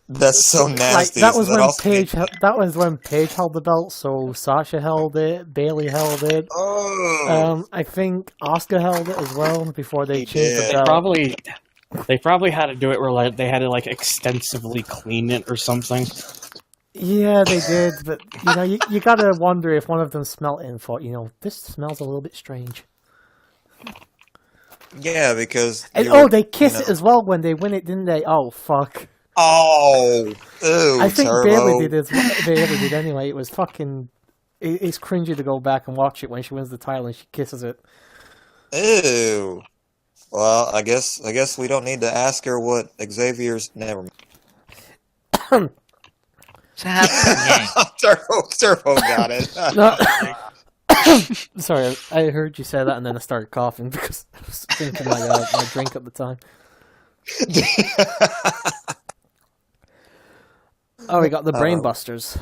That's so nasty. That was So when Paige. That was when Paige held the belt. So Sasha held it. Bailey held it. Oh. I think Asuka held it as well before they changed the did. belt. They probably had to do it where they had to extensively clean it or something. Yeah, they did, but you gotta wonder if one of them smelt it and thought, this smells a little bit strange. Yeah, because they kiss it as well when they win it, didn't they? Oh fuck! Oh, ew, I think Turbo. Bailey did anyway. It was fucking. It's cringy to go back and watch it when she wins the title and she kisses it. Ew. Well, I guess we don't need to ask her what Xavier's. Never mind. So Turbo got it. No. Sorry, I heard you say that and then I started coughing because I was drinking my drink at the time. Oh, we got the Brain Busters.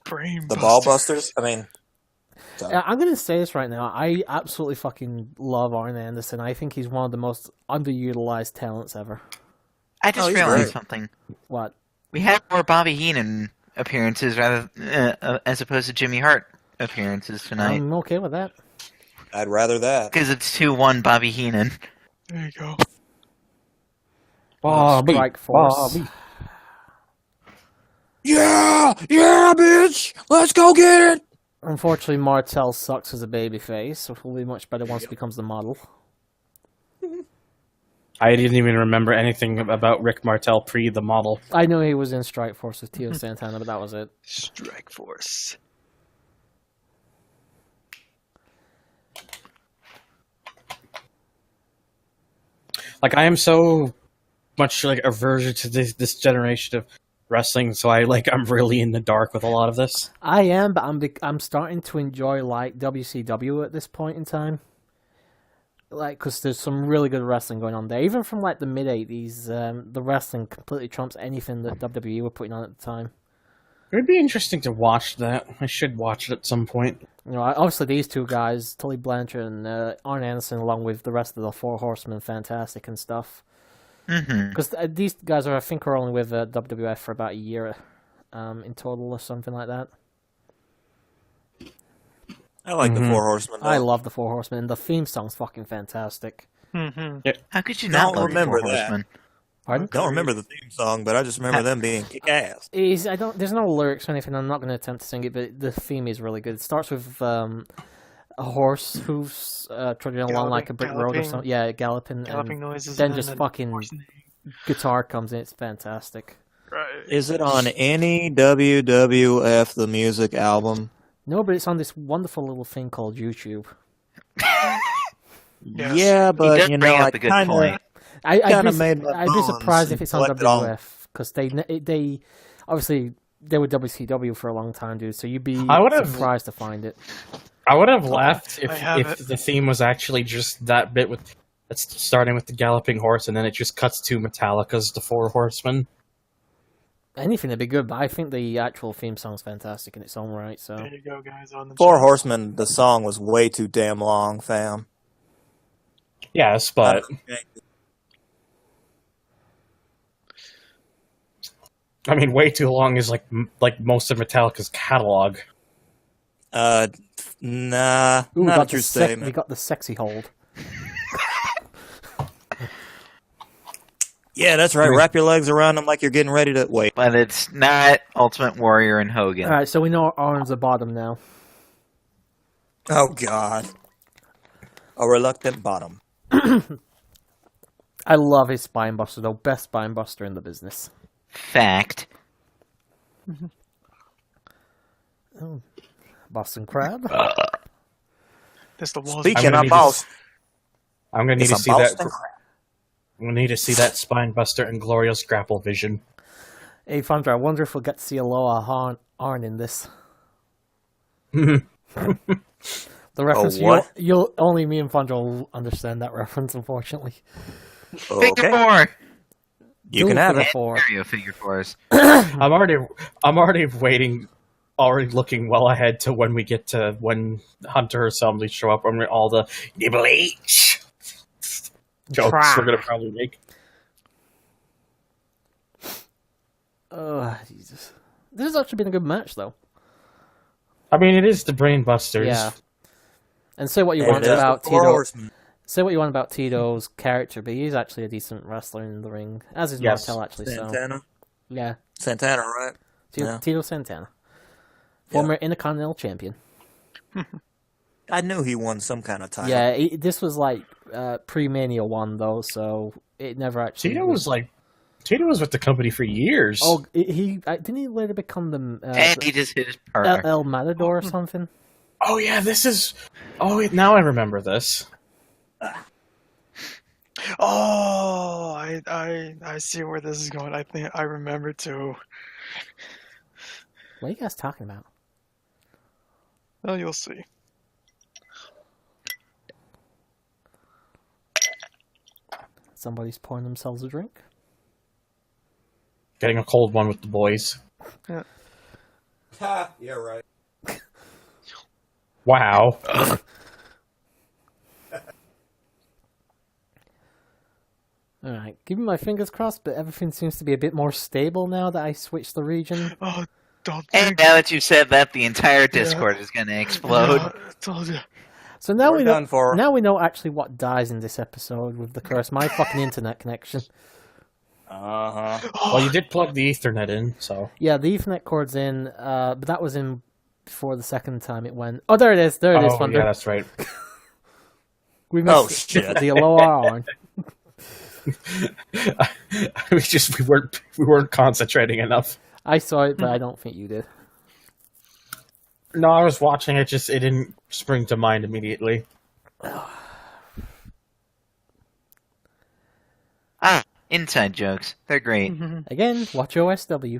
The Ball Busters? I mean... I'm going to say this right now. I absolutely fucking love Arn Anderson. I think he's one of the most underutilized talents ever. I just realized something. What? We had more Bobby Heenan appearances as opposed to Jimmy Hart appearances tonight. I'm okay with that. I'd rather that. Because it's 2-1 Bobby Heenan. There you go. Bobby. Strike Force. Bobby. Yeah, bitch! Let's go get it! Unfortunately, Martel sucks as a babyface, so he'll be much better once he becomes the model. I didn't even remember anything about Rick Martel pre the model. I know he was in Strike Force with Tio Santana, but that was it. Strike Force. I am so much aversion to this generation of wrestling, so I'm really in the dark with a lot of this. I am, but I'm starting to enjoy WCW at this point in time. Because there's some really good wrestling going on there. Even from the mid 80s, the wrestling completely trumps anything that WWE were putting on at the time. It would be interesting to watch that. I should watch it at some point. Obviously these two guys, Tully Blanchard and Arn Anderson, along with the rest of the Four Horsemen, fantastic and stuff. Because these guys are only with WWF for about a year in total or something like that. I like the Four Horsemen. Though. I love the Four Horsemen, and the theme song's fucking fantastic. Mm-hmm. Yeah. How could you not love remember the Four Horsemen? Pardon? Don't remember the theme song, but I just remember them being kick-ass. There's no lyrics or anything. I'm not going to attempt to sing it, but the theme is really good. It starts with a horse hooves trudging along like a brick road or something. Yeah, galloping noises. Then just fucking guitar comes in. It's fantastic. Right. Is it on any WWF The Music album? No, but it's on this wonderful little thing called YouTube. Yes. Yeah, but He does bring up a good point. I'd be surprised if it's on WWF because they obviously they were WCW for a long time, dude. So you'd be surprised to find it. I would have laughed if the theme was actually just that bit with starting with the galloping horse and then it just cuts to Metallica's The Four Horsemen. Anything would be good, but I think the actual theme song's fantastic in its own right. So there you go, guys. On the Four Horsemen, the song was way too damn long, fam. Yes, but I mean, way too long is like most of Metallica's catalog. Nah, Ooh, not a true statement. we got the sexy hold. Yeah, that's right. Wrap your legs around them like you're getting ready to wait. But it's not Ultimate Warrior and Hogan. Alright, so we know Arn's the bottom now. Oh God, a reluctant bottom. I love his spine buster, though. Best spine buster in the business. Fact. Oh. Boston Crab. That's the walls. Speaking of balls, I'm gonna need to it's a see that. Boston crab. I'm gonna need to see that spine buster and Glorious grapple vision. Hey, Fandra, I wonder if we'll get to see Aloha Arn in this. The reference, you'll only me and Fandra will understand that reference, unfortunately. Figure 4. You can have it. Figure 4s. I'm already waiting, already looking well ahead to when we get to when Hunter or somebody show up and all the Nibble H jokes we're gonna probably make. Oh, Jesus. This has actually been a good match, though. I mean, it is the Brain Busters. Yeah. And say what you want about Tito. Say what you want about Tito's character, but he's actually a decent wrestler in the ring, as is Martel, actually. Santana? So. Yeah. Santana, right? Tito Santana. Former Intercontinental Champion. I knew he won some kind of title. Yeah, this was like pre-Mania 1, though, so it never actually... Tito was with the company for years. Oh, didn't he later become the... and he just hit his partner. El Matador or something? Oh, yeah, this is... Oh, now I remember this. Oh, I see where this is going. I think I remember too. What are you guys talking about? Well, you'll see. Somebody's pouring themselves a drink. Getting a cold one with the boys. Yeah. Yeah, right. Wow. Alright, keeping my fingers crossed, but everything seems to be a bit more stable now that I switched the region. Oh, don't. And now that you've said that, the entire Discord is going to explode. Yeah, told you. So now We're we know. done for. Now we know actually what dies in this episode with the curse. My fucking internet connection. Well, you did plug the Ethernet in, so... Yeah, the Ethernet cord's in, but that was in before the second time it went. Oh, there it is. There it is, Thunder. Yeah, that's right. We missed shit. the Aloha Arn. we weren't concentrating enough. I saw it, but I don't think you did. No, I was watching it. It didn't spring to mind immediately. Inside jokes. They're great. Again, watch OSW.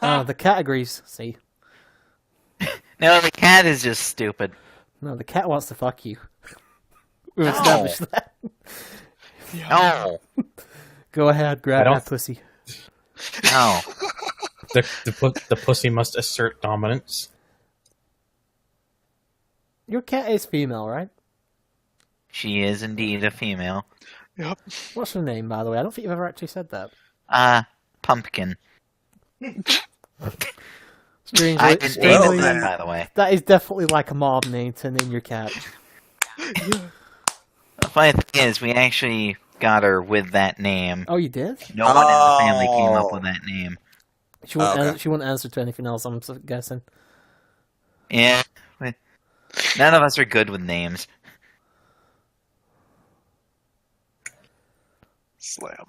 The categories. See, No, the cat is just stupid. no, the cat wants to fuck you. We've established that. No. Go ahead, grab don't- that pussy. No. The pussy must assert dominance. Your cat is female, right? She is indeed a female. Yep. What's her name, by the way? I don't think you've ever actually said that. Pumpkin. Strangely, I didn't name strangely, it that, by the way. that is definitely like a mob name to name your cat. The funny thing is, we actually got her with that name. Oh, you did? No one in the family came up with that name. She wouldn't answer to anything else, I'm guessing. Yeah. None of us are good with names. Slam.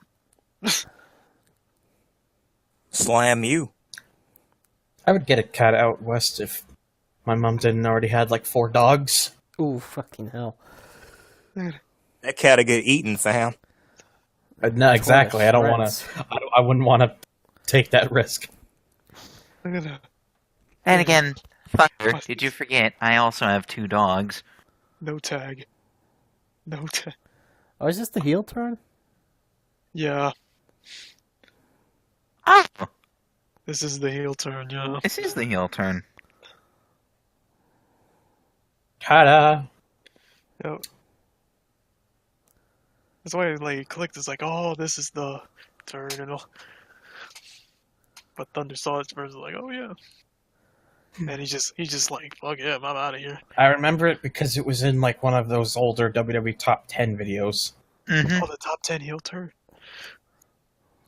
Slam you. I would get a cat out west if my mom didn't already had like 4 dogs. Ooh, fucking hell. That cat'll get eaten, fam. No, exactly. I don't want Shreds. to. I wouldn't want to take that risk. Look at that. And again, fucker, did you forget? I also have 2 dogs. No tag. No tag. Oh, is this the heel turn? Yeah, Oh, this is the heel turn, yeah. this is the heel turn. Ta-da! Yep. That's why like you clicked, it's like, oh, this is the turn and all. But Thunder saw it first, like, oh yeah. And he's just like, fuck him, I'm out of here. I remember it because it was in like one of those older WWE Top 10 videos. Mm-hmm. Oh, the top 10 heel turn.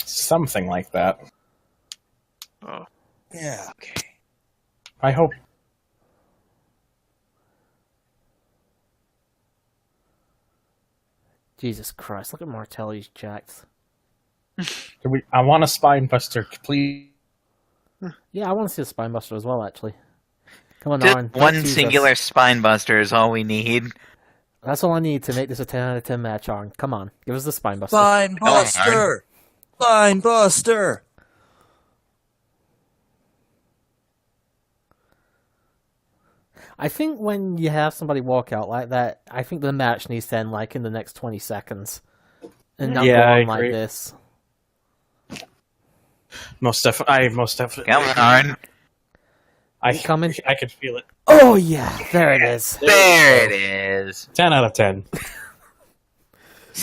Something like that. Oh, Yeah. Okay. I hope. Jesus Christ, look at Martelli's jacked. I want a spine buster, please. Yeah, I want to see a spine buster as well, actually. Come on, Just Aaron. one tease singular us. spine buster is all we need. That's all I need to make this a 10 out of 10 match, Aaron. Come on, give us the spine buster. Spine Buster! Spine Buster! I think when you have somebody walk out like that, I think the match needs to end like in the next 20 seconds. And not go I on like agree. this. Most definitely. Come on. Coming? I could feel it. Oh yeah, there it is. There it is. 10 out of 10.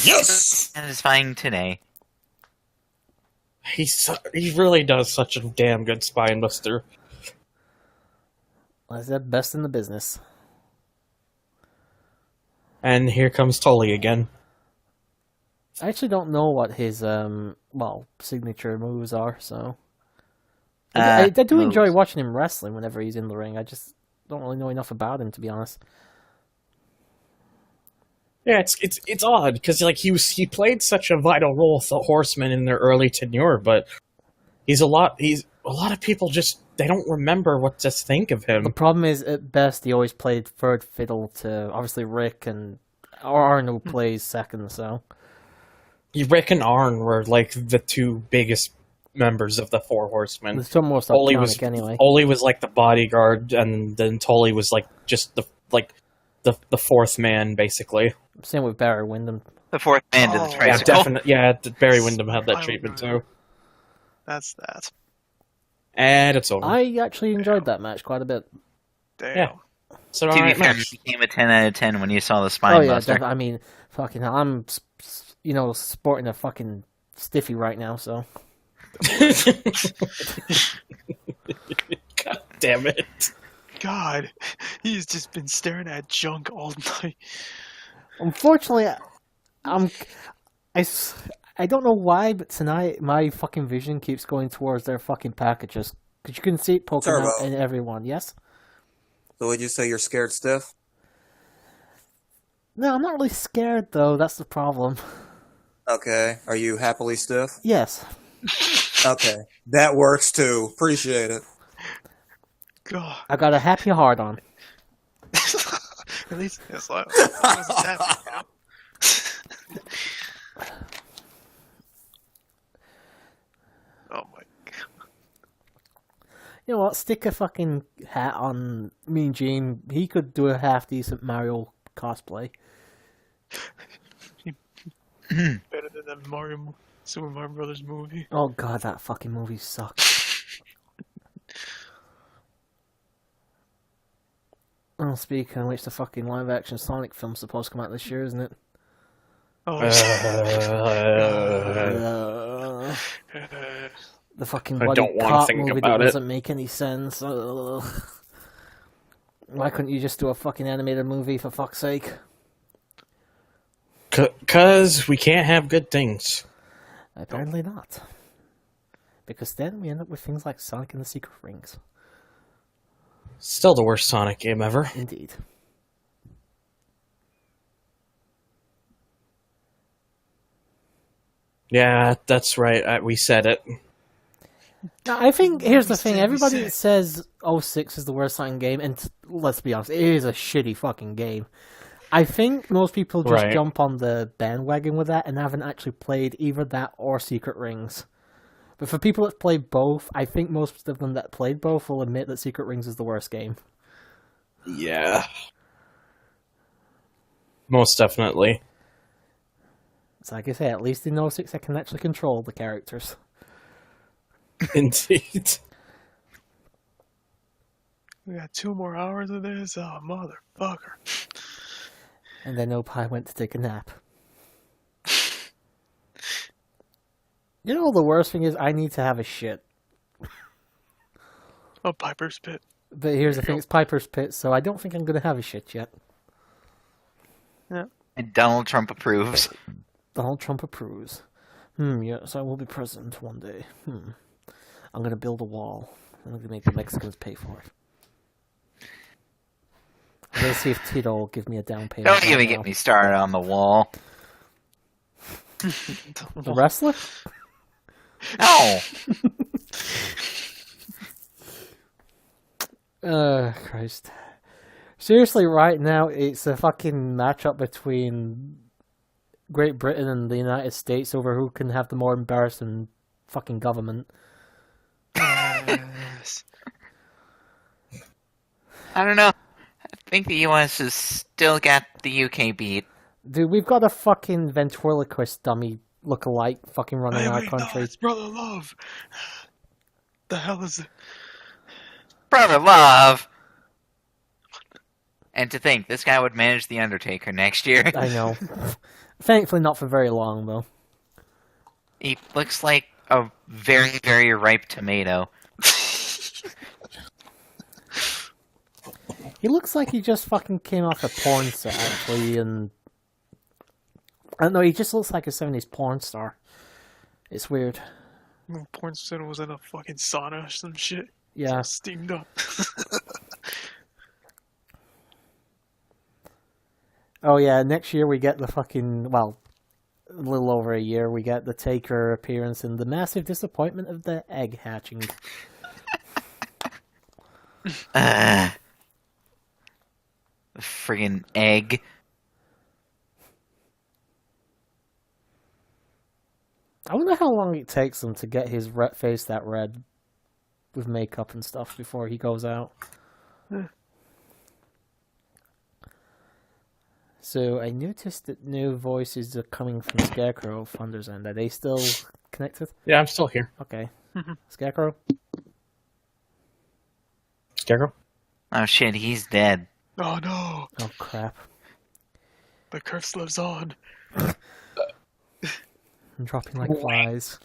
Yes! Satisfying today. He really does such a damn good spine buster. I said best in the business. And here comes Tully again. I actually don't know what his signature moves are, so I do enjoy watching him wrestling whenever he's in the ring. I just don't really know enough about him, to be honest. Yeah, it's odd because like he played such a vital role with the Horsemen in their early tenure, but a lot of people just they don't remember what to think of him. The problem is, at best, he always played third fiddle to obviously Rick and Arn, who plays second. So Rick and Arn were like the two biggest members of the Four Horsemen. it's still most Ole iconic anyway. was like the bodyguard, and then Tully was like just the fourth man, basically. Same with Barry Windham. The fourth man to the Oh. Yeah, tricycle. definitely. Yeah, Barry Windham had that I treatment remember. too. that's that. And it's over. I actually enjoyed that match quite a bit. Damn. Yeah. So To be alright, fair, match. it became a 10 out of 10 when you saw the spine Oh yeah, buster. I mean, fucking hell, I'm sporting a fucking stiffy right now, so God damn it. God, he's just been staring at junk all night. unfortunately, I don't know why, but tonight my fucking vision keeps going towards their fucking packages. Because you can see it poking out Turbo. in everyone, yes? So would you say you're scared stiff? No, I'm not really scared, though. That's the problem. Okay. Are you happily stiff? Yes. Okay. That works too. Appreciate it. God. I got a happy heart on. At least it's like, I wasn't happy, you know? Oh my God. You know what? Stick a fucking hat on Mean Gene. He could do a half-decent Mario cosplay. Better than that Super Mario Brothers movie. Oh god, that fucking movie sucks. Oh, speaking of which, the fucking live-action Sonic film's supposed to come out this year, isn't it? Oh, The fucking I bloody don't wanna cop think movie about that it. doesn't make any sense. Why couldn't you just do a fucking animated movie, for fuck's sake? 'Cause we can't have good things. Apparently not. Because then we end up with things like Sonic and the Secret Rings. Still the worst Sonic game ever. Indeed. Yeah, that's right. We said it. Now, I think, here's the thing, said- we everybody said- says 06 is the worst Sonic game, and let's be honest, it is a shitty fucking game. I think most people just Right. jump on the bandwagon with that and haven't actually played either that or Secret Rings. But for people that played both, I think most of them that played both will admit that Secret Rings is the worst game. Yeah. Most definitely. So like I say, at least in 06 I can actually control the characters. Indeed. we got 2 more hours of this? Oh, motherfucker. And then Opie went to take a nap. You know, the worst thing is I need to have a shit. Oh, Piper's Pit. But here's the thing, it's Piper's Pit, so I don't think I'm going to have a shit yet. Yeah. And Donald Trump approves. Donald Trump approves. Yes, I will be president one day. I'm going to build a wall. I'm going to make the Mexicans pay for it. I'm going to see if Tito will give me a down payment. Don't even get me started on the wall. The wrestler? No. Christ. Seriously, right now, it's a fucking matchup between Great Britain and the United States over who can have the more embarrassing fucking government. Yes. I don't know. I think the US has still got the UK beat. Dude, we've got a fucking ventriloquist dummy look-alike fucking running our country. No, it's Brother Love. The hell is it? Brother Love! And to think, this guy would manage The Undertaker next year. I know. Thankfully not for very long, though. He looks like a very, very ripe tomato. He looks like he just fucking came off a porn set, actually, and... I don't know, he just looks like a 70s porn star. It's weird. Porn center was in a fucking sauna or some shit. Yeah. Steamed up. Oh yeah, next year we get the fucking, well, a little over a year, we get the Taker appearance and the massive disappointment of the egg hatching. The friggin' egg. I wonder how long it takes him to get his face that red with makeup and stuff before he goes out. So I noticed that no voices are coming from Scarecrow, Thunder's End. Are they still connected? Yeah, I'm still here. Okay. Scarecrow? Scarecrow? Oh shit, he's dead. Oh no! Oh crap. The curse lives on. I'm dropping like flies.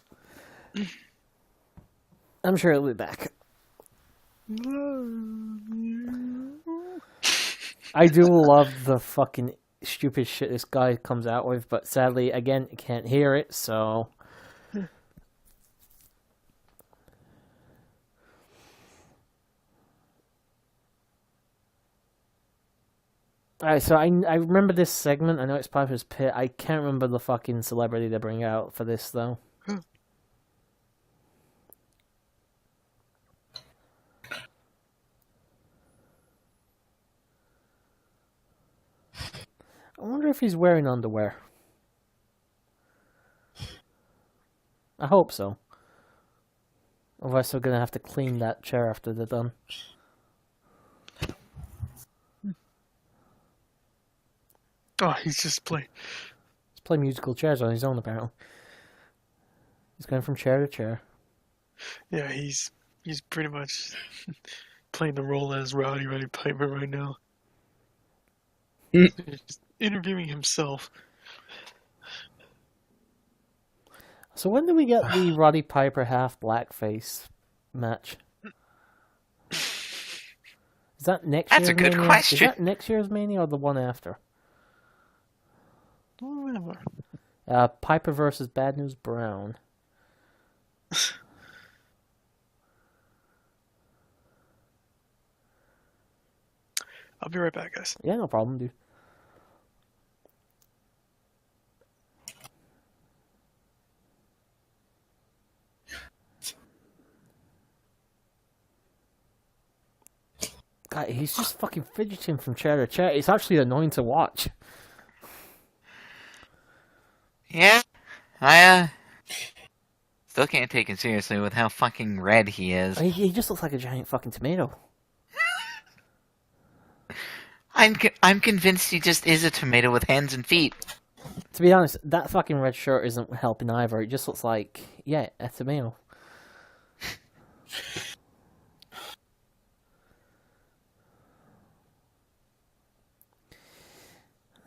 I'm sure it'll be back. I do love the fucking stupid shit this guy comes out with, but sadly, again, you can't hear it, so... Alright, so I remember this segment. I know it's Piper's Pit. I can't remember the fucking celebrity they bring out for this, though. I wonder if he's wearing underwear. I hope so. Otherwise, we're gonna have to clean that chair after they're done. Oh, he's just playing. He's playing musical chairs on his own, apparently. He's going from chair to chair. Yeah, he's pretty much playing the role as Roddy Piper right now. He's just interviewing himself. So when do we get the Roddy Piper half blackface match? Is that next year's That's a good Mania? question. Is that next year's Mania or the one after? Whatever. Piper versus Bad News Brown. I'll be right back, guys. Yeah, no problem, dude. God, he's just fucking fidgeting from chair to chair. It's actually annoying to watch. Yeah, I still can't take it seriously with how fucking red he is. He just looks like a giant fucking tomato. I'm convinced he just is a tomato with hands and feet. To be honest, that fucking red shirt isn't helping either. It just looks like, yeah, a tomato.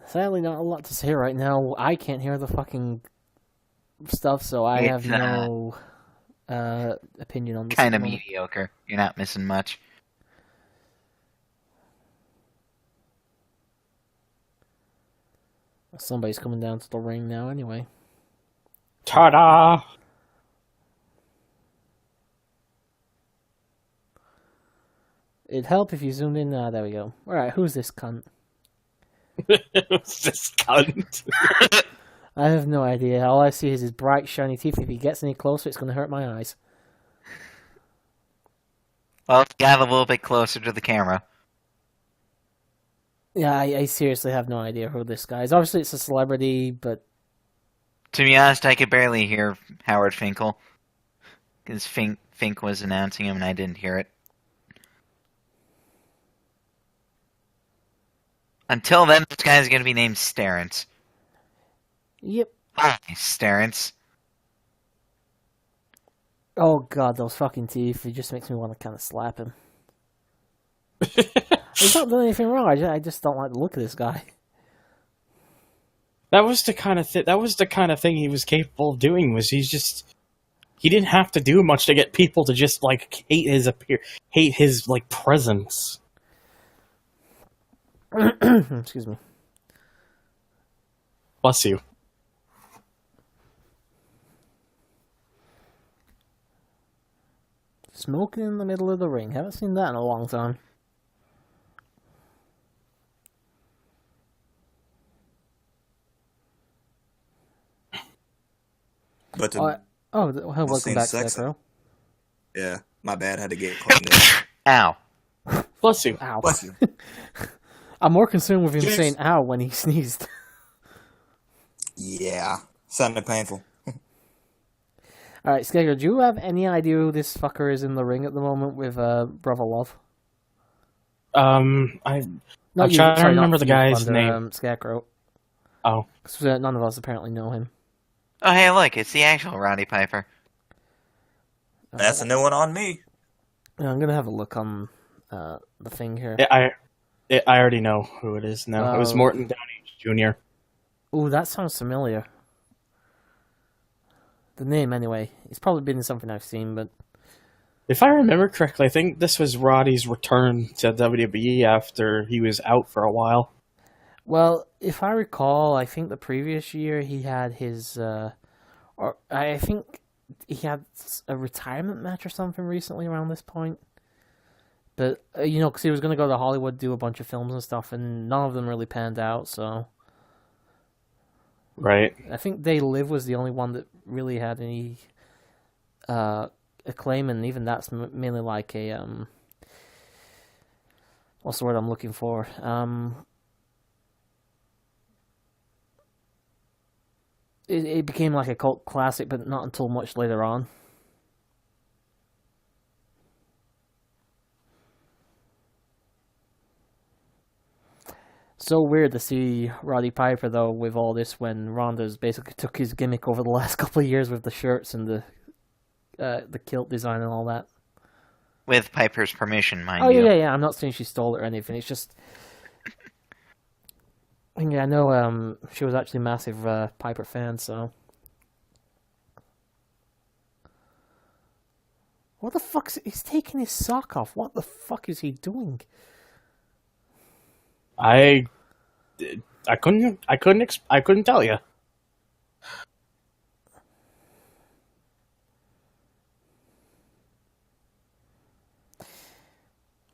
Sadly, not a lot to say right now. I can't hear the fucking stuff, so I have no opinion on this. Kind of mediocre. You're not missing much. Somebody's coming down to the ring now anyway. Ta-da! It'd help if you zoomed in. There we go. Alright, who's this cunt? It's this cunt. I have no idea. All I see is his bright, shiny teeth. If he gets any closer, it's going to hurt my eyes. Well, it's got a little bit closer to the camera. Yeah, I seriously have no idea who this guy is. Obviously, it's a celebrity, but... To be honest, I could barely hear Howard Finkel. Because Fink was announcing him and I didn't hear it. Until then, this guy's going to be named Starrance. Yep. Hi, Starrance. Oh god, those fucking teeth. It just makes me want to kind of slap him. He's not doing anything wrong. I just don't like the look of this guy. That was the kind of thing he was capable of doing. He didn't have to do much to get people to just like hate his like presence. Excuse me. Bless you. Smoking in the middle of the ring. Haven't seen that in a long time. But welcome back, Scarecrow. Yeah, my bad. Had to get cleaned up. Ow. Bless you. Ow. Bless you. I'm more concerned with him Jeez. saying ow when he sneezed. Yeah, sounded painful. Alright, Scarecrow, do you have any idea who this fucker is in the ring at the moment with Brother Love? I'm trying to remember the guy's name. Scarecrow. Oh. 'Cause, none of us apparently know him. Oh, hey, look, it's the actual Roddy Piper. That's a new one on me. I'm gonna have a look on the thing here. I already know who it is now. It was Morton Downey Jr. Ooh, that sounds familiar. The name, anyway. It's probably been something I've seen, but... If I remember correctly, I think this was Roddy's return to WWE after he was out for a while. Well, if I recall, I think the previous year he had his... or I think he had a retirement match or something recently around this point. But, because he was going to go to Hollywood, do a bunch of films and stuff, and none of them really panned out, so... Right. I think They Live was the only one that really had any acclaim, and even that's mainly like a... what's the word I'm looking for? It became like a cult classic, but not until much later on. So weird to see Roddy Piper, though, with all this when Ronda's basically took his gimmick over the last couple of years with the shirts and the kilt design and all that. With Piper's permission, mind you. you. Oh, yeah. I'm not saying she stole it or anything. It's just... Yeah, I know she was actually a massive Piper fan, so... What the fuck? He's taking his sock off. What the fuck is he doing? I couldn't tell you.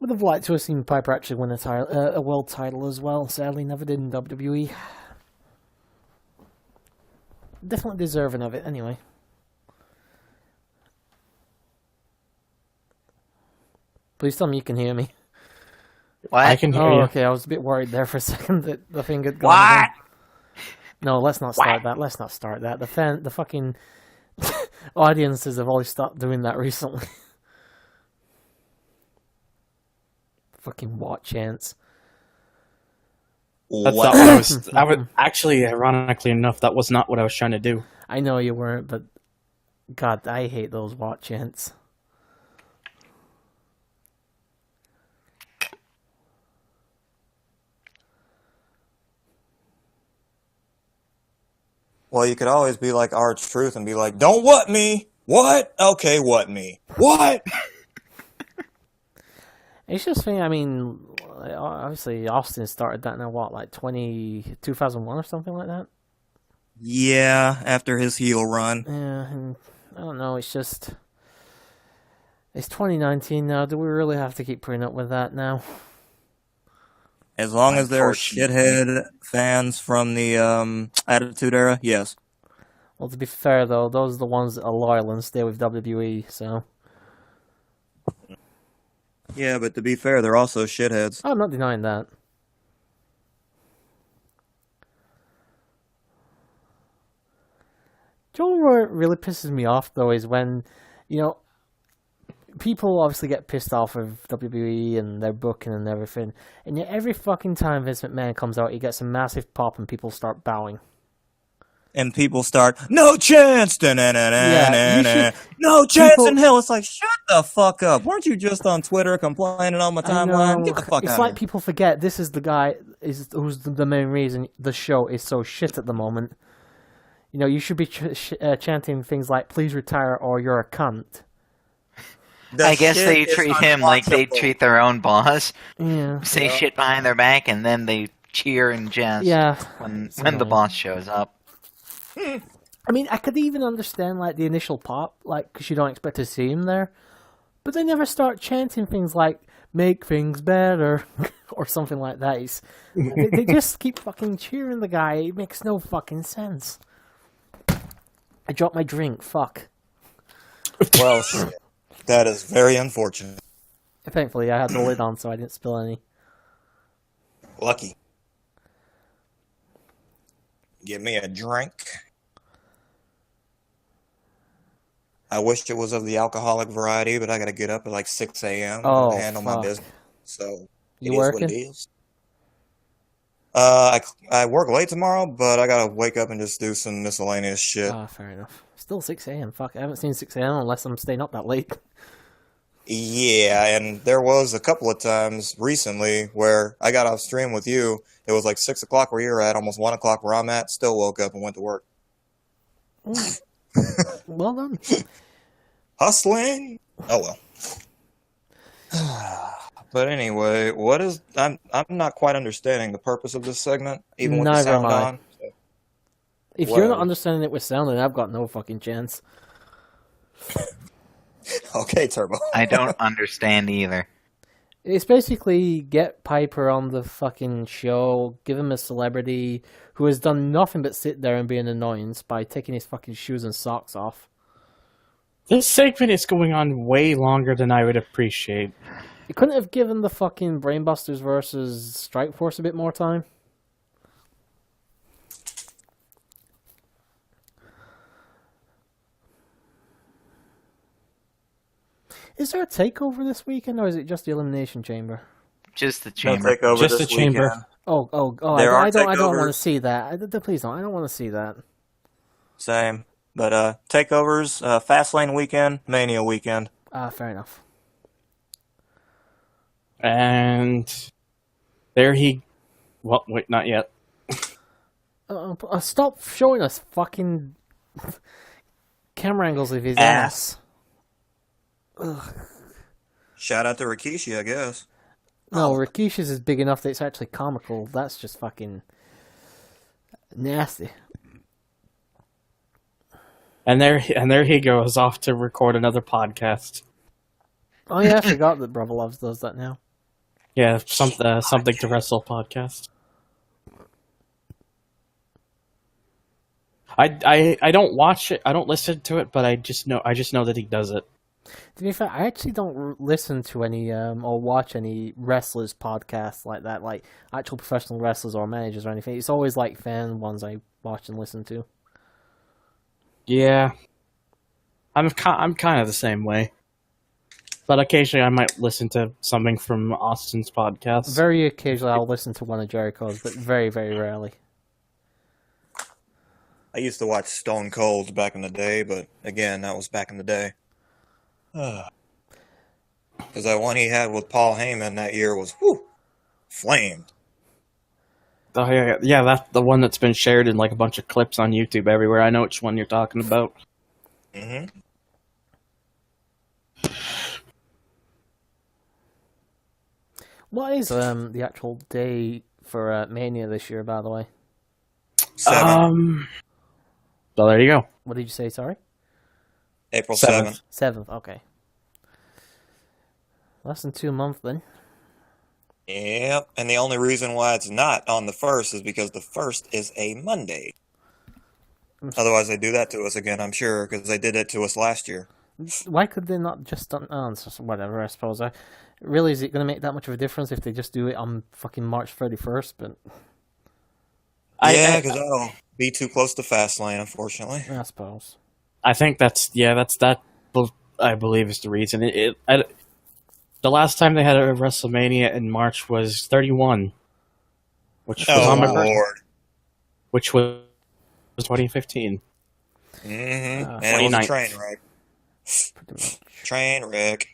Would have liked to have seen Piper actually win a world title as well. Sadly, never did in WWE. Definitely deserving of it, anyway. Please tell me you can hear me. What? I can hear you. Okay, I was a bit worried there for a second that the thing had gone. What? No, let's not start that. Let's not start that. The fucking audiences have always stopped doing that recently. Fucking what chance? That's not what I was actually, ironically enough, that was not what I was trying to do. I know you weren't, but God, I hate those what chants. Well, you could always be like R-Truth and be like, "Don't what me? What? Okay, what me? What?" It's just thing. I mean, obviously Austin started that now, what, like 2001 or something like that? Yeah, after his heel run. Yeah, and I don't know, it's 2019 now. Do we really have to keep putting up with that now? As long as there are shithead fans from the Attitude Era, yes. Well, to be fair, though, those are the ones that are loyal and stay with WWE, so... Yeah, but to be fair, they're also shitheads. I'm not denying that. Do you know what really pisses me off, though, is when, people obviously get pissed off with WWE and their booking and everything, and yet every fucking time Vince McMahon comes out, he gets a massive pop and people start bowing. And people start, no chance! No chance in hell! It's like, shut the fuck up. Weren't you just on Twitter complaining on my timeline? Get the fuck out of here. It's like people forget this is the guy who's the main reason the show is so shit at the moment. You should be chanting things like, please retire or you're a cunt. I guess they treat him like they treat their own boss. Yeah. Say shit behind their back and then they cheer and jest when the boss shows up. I mean, I could even understand, like, the initial pop, like, because you don't expect to see him there. But they never start chanting things like, make things better, or something like that. They just keep fucking cheering the guy. It makes no fucking sense. I dropped my drink, fuck. Well, that is very unfortunate. Thankfully, I had the lid on, so I didn't spill any. Lucky. Give me a drink. I wish it was of the alcoholic variety, but I gotta get up at like 6 a.m. to handle my business. So, you working? What it is. I work late tomorrow, but I gotta wake up and just do some miscellaneous shit. Fair enough. Still 6 a.m. Fuck, I haven't seen 6 a.m. unless I'm staying up that late. Yeah, and there was a couple of times recently where I got off stream with you. It was like 6 o'clock where you're at, almost 1 o'clock where I'm at. Still woke up and went to work. Well done. Hustling. Oh well. But anyway, I'm not quite understanding the purpose of this segment, even with the sound on. So. If you're not understanding it with sound, then I've got no fucking chance. Okay, Turbo. I don't understand either. It's basically get Piper on the fucking show, give him a celebrity who has done nothing but sit there and be an annoyance by taking his fucking shoes and socks off. This segment is going on way longer than I would appreciate. You couldn't have given the fucking Brainbusters versus Strikeforce a bit more time? Is there a takeover this weekend, or is it just the Elimination Chamber? Just the chamber. No takeover just this the chamber. Weekend. I don't want to see that. Please don't. I don't want to see that. Same. But takeovers, Fastlane weekend, Mania weekend. Fair enough. And there he... Well, wait, not yet. Stop showing us fucking camera angles of his ass. Ugh. Shout out to Rikishi, I guess. No, Rikishi's is big enough that it's actually comical. That's just fucking nasty. And there he goes off to record another podcast. Oh yeah, I forgot that Brother Loves does that now. Yeah, something to wrestle podcast. I don't watch it. I don't listen to it, but I just know that he does it. To be fair, I actually don't listen to any or watch any wrestlers podcasts like that, like actual professional wrestlers or managers or anything. It's always like fan ones I watch and listen to. Yeah, I'm kind of the same way. But occasionally I might listen to something from Austin's podcast. Very occasionally I'll listen to one of Jericho's, but very, very rarely. I used to watch Stone Cold back in the day, but again, that was back in the day. Because that one he had with Paul Heyman that year was, flamed. Oh yeah, that's the one that's been shared in like a bunch of clips on YouTube everywhere. I know which one you're talking about. Mm-hmm. What is the actual day for Mania this year, by the way? 7th. Well, there you go. What did you say, sorry? April 7th. 7th, okay. Less than 2 months, then. Yep, and the only reason why it's not on the 1st is because the 1st is a Monday. Otherwise, they do that to us again, I'm sure, because they did it to us last year. Why could they not just done... Oh, it's just whatever, I suppose. Really, is it going to make that much of a difference if they just do it on fucking March 31st? But Yeah, because that'll be too close to Fastlane, unfortunately. I suppose. I think that. I believe is the reason. The last time they had a WrestleMania in March was 31, which was on my birthday, which was 2015. And it was a train wreck. Train wreck.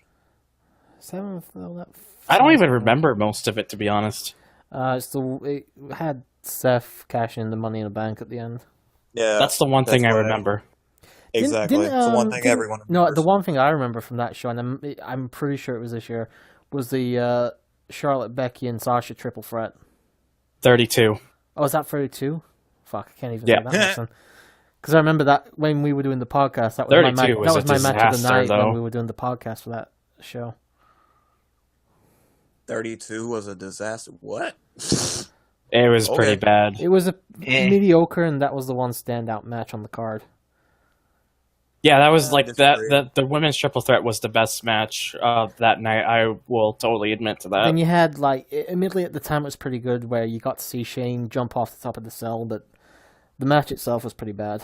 7th, though, I don't even remember most of it, to be honest. It had Seth cash in the Money in the Bank at the end. Yeah, That's the one thing I remember. Exactly. It's the one thing everyone remembers. No, the one thing I remember from that show, and I'm pretty sure it was this year, was the Charlotte, Becky, and Sasha triple threat. 32. Oh, is that 32? Fuck, I can't even say that much then. Because I remember that when we were doing the podcast, that was my match of the night when we were doing the podcast for that show. 32 was a disaster. What? It was pretty bad. It was mediocre, and that was the one standout match on the card. Yeah, that was the women's triple threat was the best match that night. I will totally admit to that. And you had, admittedly at the time it was pretty good, where you got to see Shane jump off the top of the cell, but the match itself was pretty bad.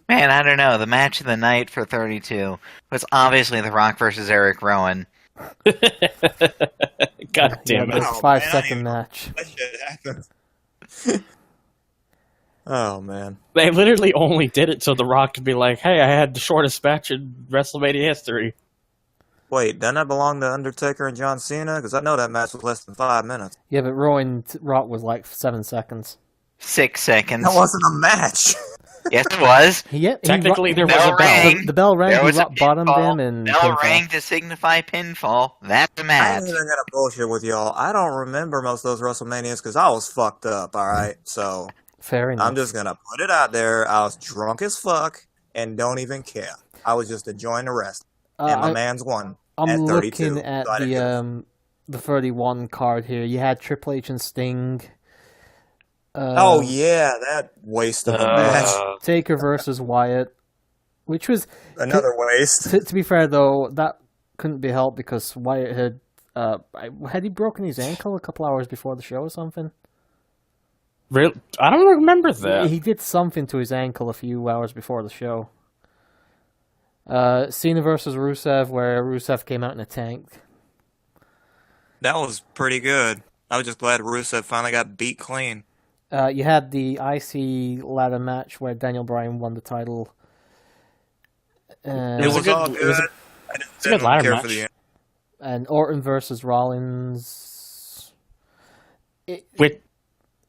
Man, I don't know. The match of the night for 32 was obviously The Rock versus Eric Rowan. God damn it. The 5-second match. That shit happened. Oh, man. They literally only did it so The Rock could be like, hey, I had the shortest match in WrestleMania history. Wait, doesn't that belong to Undertaker and John Cena? Because I know that match was less than 5 minutes. Yeah, but Rowan Rock was 7 seconds. 6 seconds. That wasn't a match. Yes, it was. Technically, there was a bell. The bell rang, he rock bottomed him, and bell rang to signify pinfall. That's the match. I'm even gonna bullshit with y'all. I don't remember most of those WrestleManias because I was fucked up, alright? So, fair enough. I'm just gonna put it out there. I was drunk as fuck and don't even care. I was just enjoying the rest. And my man's won. I'm looking at the 31 card here. You had Triple H and Sting. Oh yeah, that waste of a match. Taker versus Wyatt, which was another waste. To be fair though, that couldn't be helped because Wyatt had he broken his ankle a couple hours before the show or something? Really? I don't remember that. He did something to his ankle a few hours before the show. Cena versus Rusev, where Rusev came out in a tank. That was pretty good. I was just glad Rusev finally got beat clean. You had the IC ladder match where Daniel Bryan won the title. It was all good. It was a good ladder match. And Orton versus Rollins. Which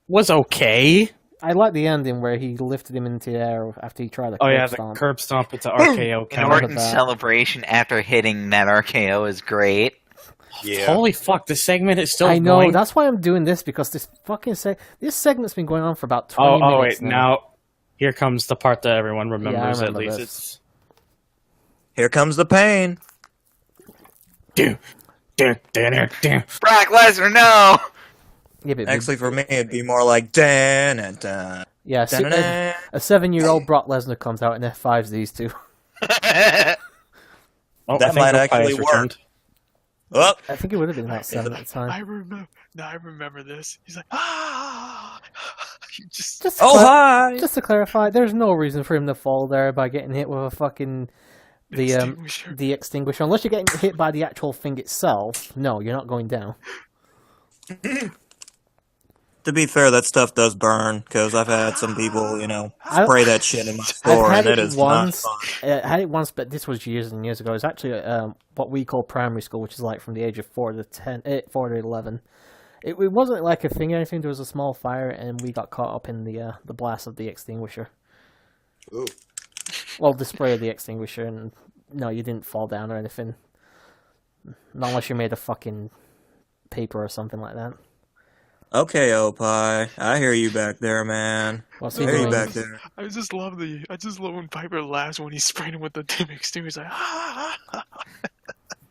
was okay. I like the ending where he lifted him into the air after he tried a curb stomp. The curb stomp into RKO. And Orton's celebration after hitting that RKO is great. Yeah. Holy fuck, this segment is still I know, going. that's why I'm doing this, because this fucking this segment's been going on for about 20 minutes. Oh, wait, now here comes the part that everyone remembers, at least. This. Here comes the pain. Brock Lesnar, no! Yeah, but actually, for me, it'd be more like dan and dan. Yeah, a 7-year-old Brock Lesnar comes out and F5s these two. That might actually work. Oh. I think it would have been about 7 at the time. I remember this. He's like, just to clarify, there's no reason for him to fall there by getting hit with a fucking the extinguisher. Unless you're getting hit by the actual thing itself, no, you're not going down. To be fair, that stuff does burn, because I've had some people, spray that shit in my store, and it is not fun. I had it once, but this was years and years ago. It was actually what we call primary school, which is like from the age of 4 to 11. It wasn't like a thing or anything. There was a small fire, and we got caught up in the blast of the extinguisher. Ooh. Well, the spray of the extinguisher, and no, you didn't fall down or anything. Not unless you made a fucking paper or something like that. Okay, Opie, I hear you back there, man. What's I he hear you doing? back there. I just love when Piper laughs when he's spraying him with the Dimix too. He's like,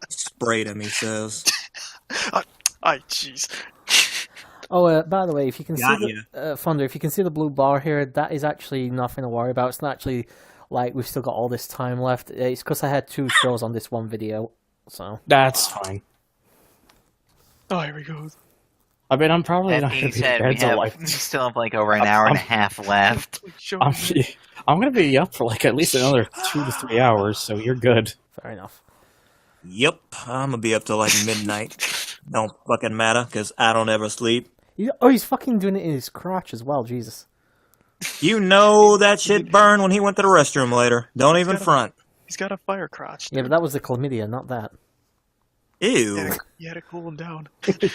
Sprayed him, he says. ay, jeez. Oh, by the way, if you can Got see Thunder, if you can see the blue bar here, that is actually nothing to worry about. It's not actually like we've still got all this time left. It's because I had 2 shows on this one video, so That's fine. Oh, here he goes. I mean, I'm probably That not going being to be said, dead till like... we still have like over an hour and a half left. I'm going to be up for like at least another 2 to 3 hours, so you're good. fair enough. Yep, I'm gonna be up till like midnight. Don't fucking matter, because I don't ever sleep. He's fucking doing it in his crotch as well, Jesus. You know that shit burned when he went to the restroom later. Don't even front. He's got a fire crotch. Yeah, but that was the chlamydia, not that. Ew. You had to cool him down.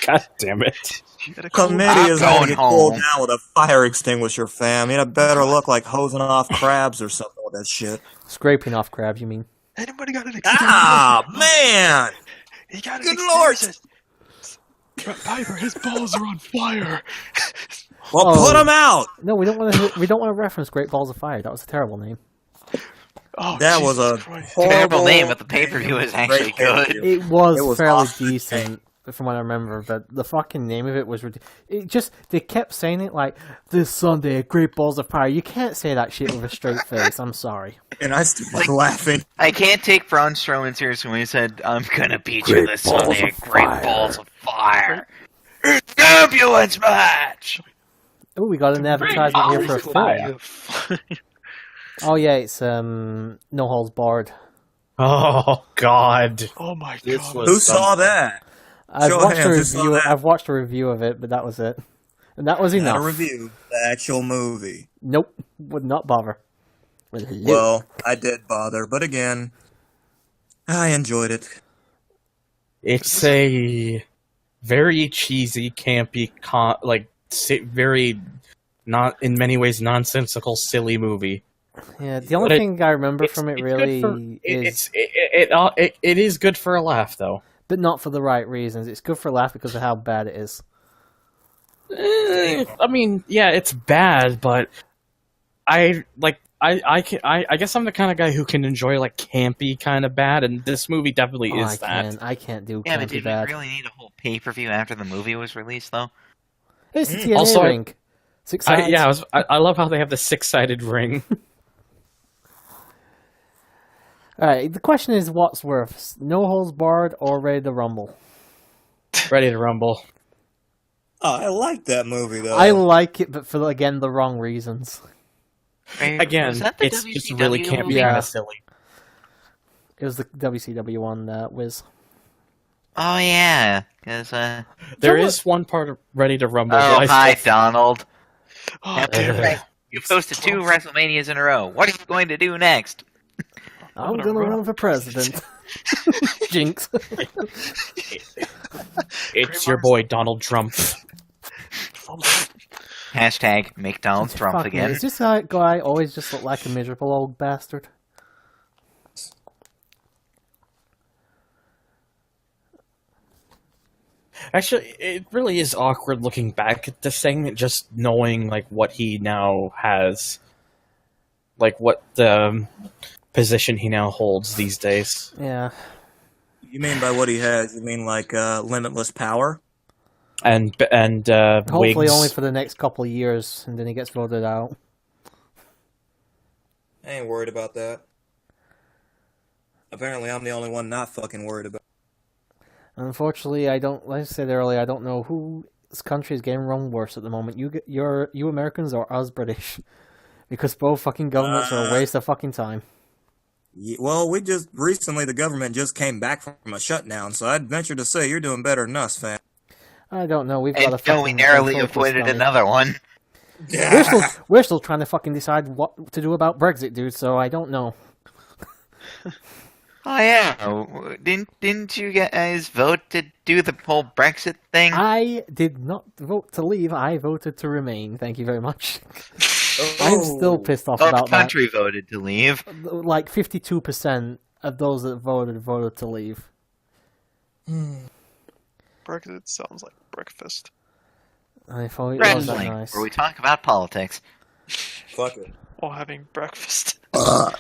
God damn it. You had to cool him down. Chlamydia is I'm gonna going get cooled home. down with a fire extinguisher, fam. You had better look like hosing off crabs or something with that shit. Scraping off crabs, you mean? Anybody got an extinguisher? Ah, man! He got an Good lord! extinguisher. Piper, his balls are on fire. Well, Oh. put him out! No, we don't want to reference Great Balls of Fire. That was a terrible name. Oh, That was Jesus a Christ. horrible Terrible name, but the pay-per-view is actually Great pay-per-view. good. It was, It was fairly off the decent, from what I remember, but the fucking name of it was they kept saying it like, this Sunday, Great Balls of Fire. You can't say that shit with a straight face. I'm sorry. And I started laughing. I can't take Braun Strowman seriously when he said, I'm gonna beat you this Sunday at Great Balls of Fire. It's an ambulance match! Oh, we got an advertisement here for a film. Oh yeah, it's No Holds Barred. Oh, God. Oh my This god. was Who saw that? Show of hands, who saw that? I've watched a review of it, but that was it. And that was Not enough. a review. The actual movie. Nope, would not bother. Well, I did bother, but again, I enjoyed it. It's a very cheesy, campy, very, not in many ways, nonsensical, silly movie. Yeah, the only thing I remember from it It's really good is... it is good for a laugh, though. But not for the right reasons. It's good for a laugh because of how bad it is. I mean, yeah, it's bad, but I guess I'm the kind of guy who can enjoy like campy kind of bad, and this movie definitely is that. I can't do Yeah, but campy did bad. we really need a whole pay-per-view after the movie was released, though? It's the TNA Also, ring. 6 sides. I love how they have the 6-sided ring. Alright, the question is what's worse? No Holds Barred or Ready to Rumble? Ready to Rumble. Oh, I like that movie, though. I like it, but for, again, the wrong reasons. Again, Was that the it's WCW just really campy movie? kind of silly. It was the WCW one, Wiz. Oh, yeah. 'Cause, There is one part of Ready to Rumble. oh, that hi, Donald. Oh, damn it. You've hosted 2 WrestleManias in a row. What are you going to do next? I'm gonna run for president. Jinx. It's your boy Donald Trump. Hashtag make Donald Trump Fuck again. me, is this guy always just look like a miserable old bastard? Actually, it really is awkward looking back at this thing, just knowing like what he now has, like what the position he now holds these days. Yeah. You mean by what he has? You mean like limitless power? And Hopefully wigs. only for the next couple of years, and then he gets voted out. I ain't worried about that. Apparently, I'm the only one not fucking worried about it. Unfortunately, I don't. Like I said earlier, I don't know whose country is getting run worse at the moment. You Americans or us British, because both fucking governments are a waste of fucking time. Yeah, well, recently the government just came back from a shutdown, so I'd venture to say you're doing better than us, fam. I don't know. We've got a And fucking we narrowly unfocused avoided stomach. another one. We're still trying to fucking decide what to do about Brexit, dude. So I don't know. Oh yeah, didn't you guys vote to do the whole Brexit thing? I did not vote to leave. I voted to remain. Thank you very much. Oh. I'm still pissed off Well, about the country voted to leave. that. Like 52% of those that voted to leave. Brexit sounds like breakfast. I thought it was that Wrestling, nice. where we talk about politics. Fuck it. While having breakfast.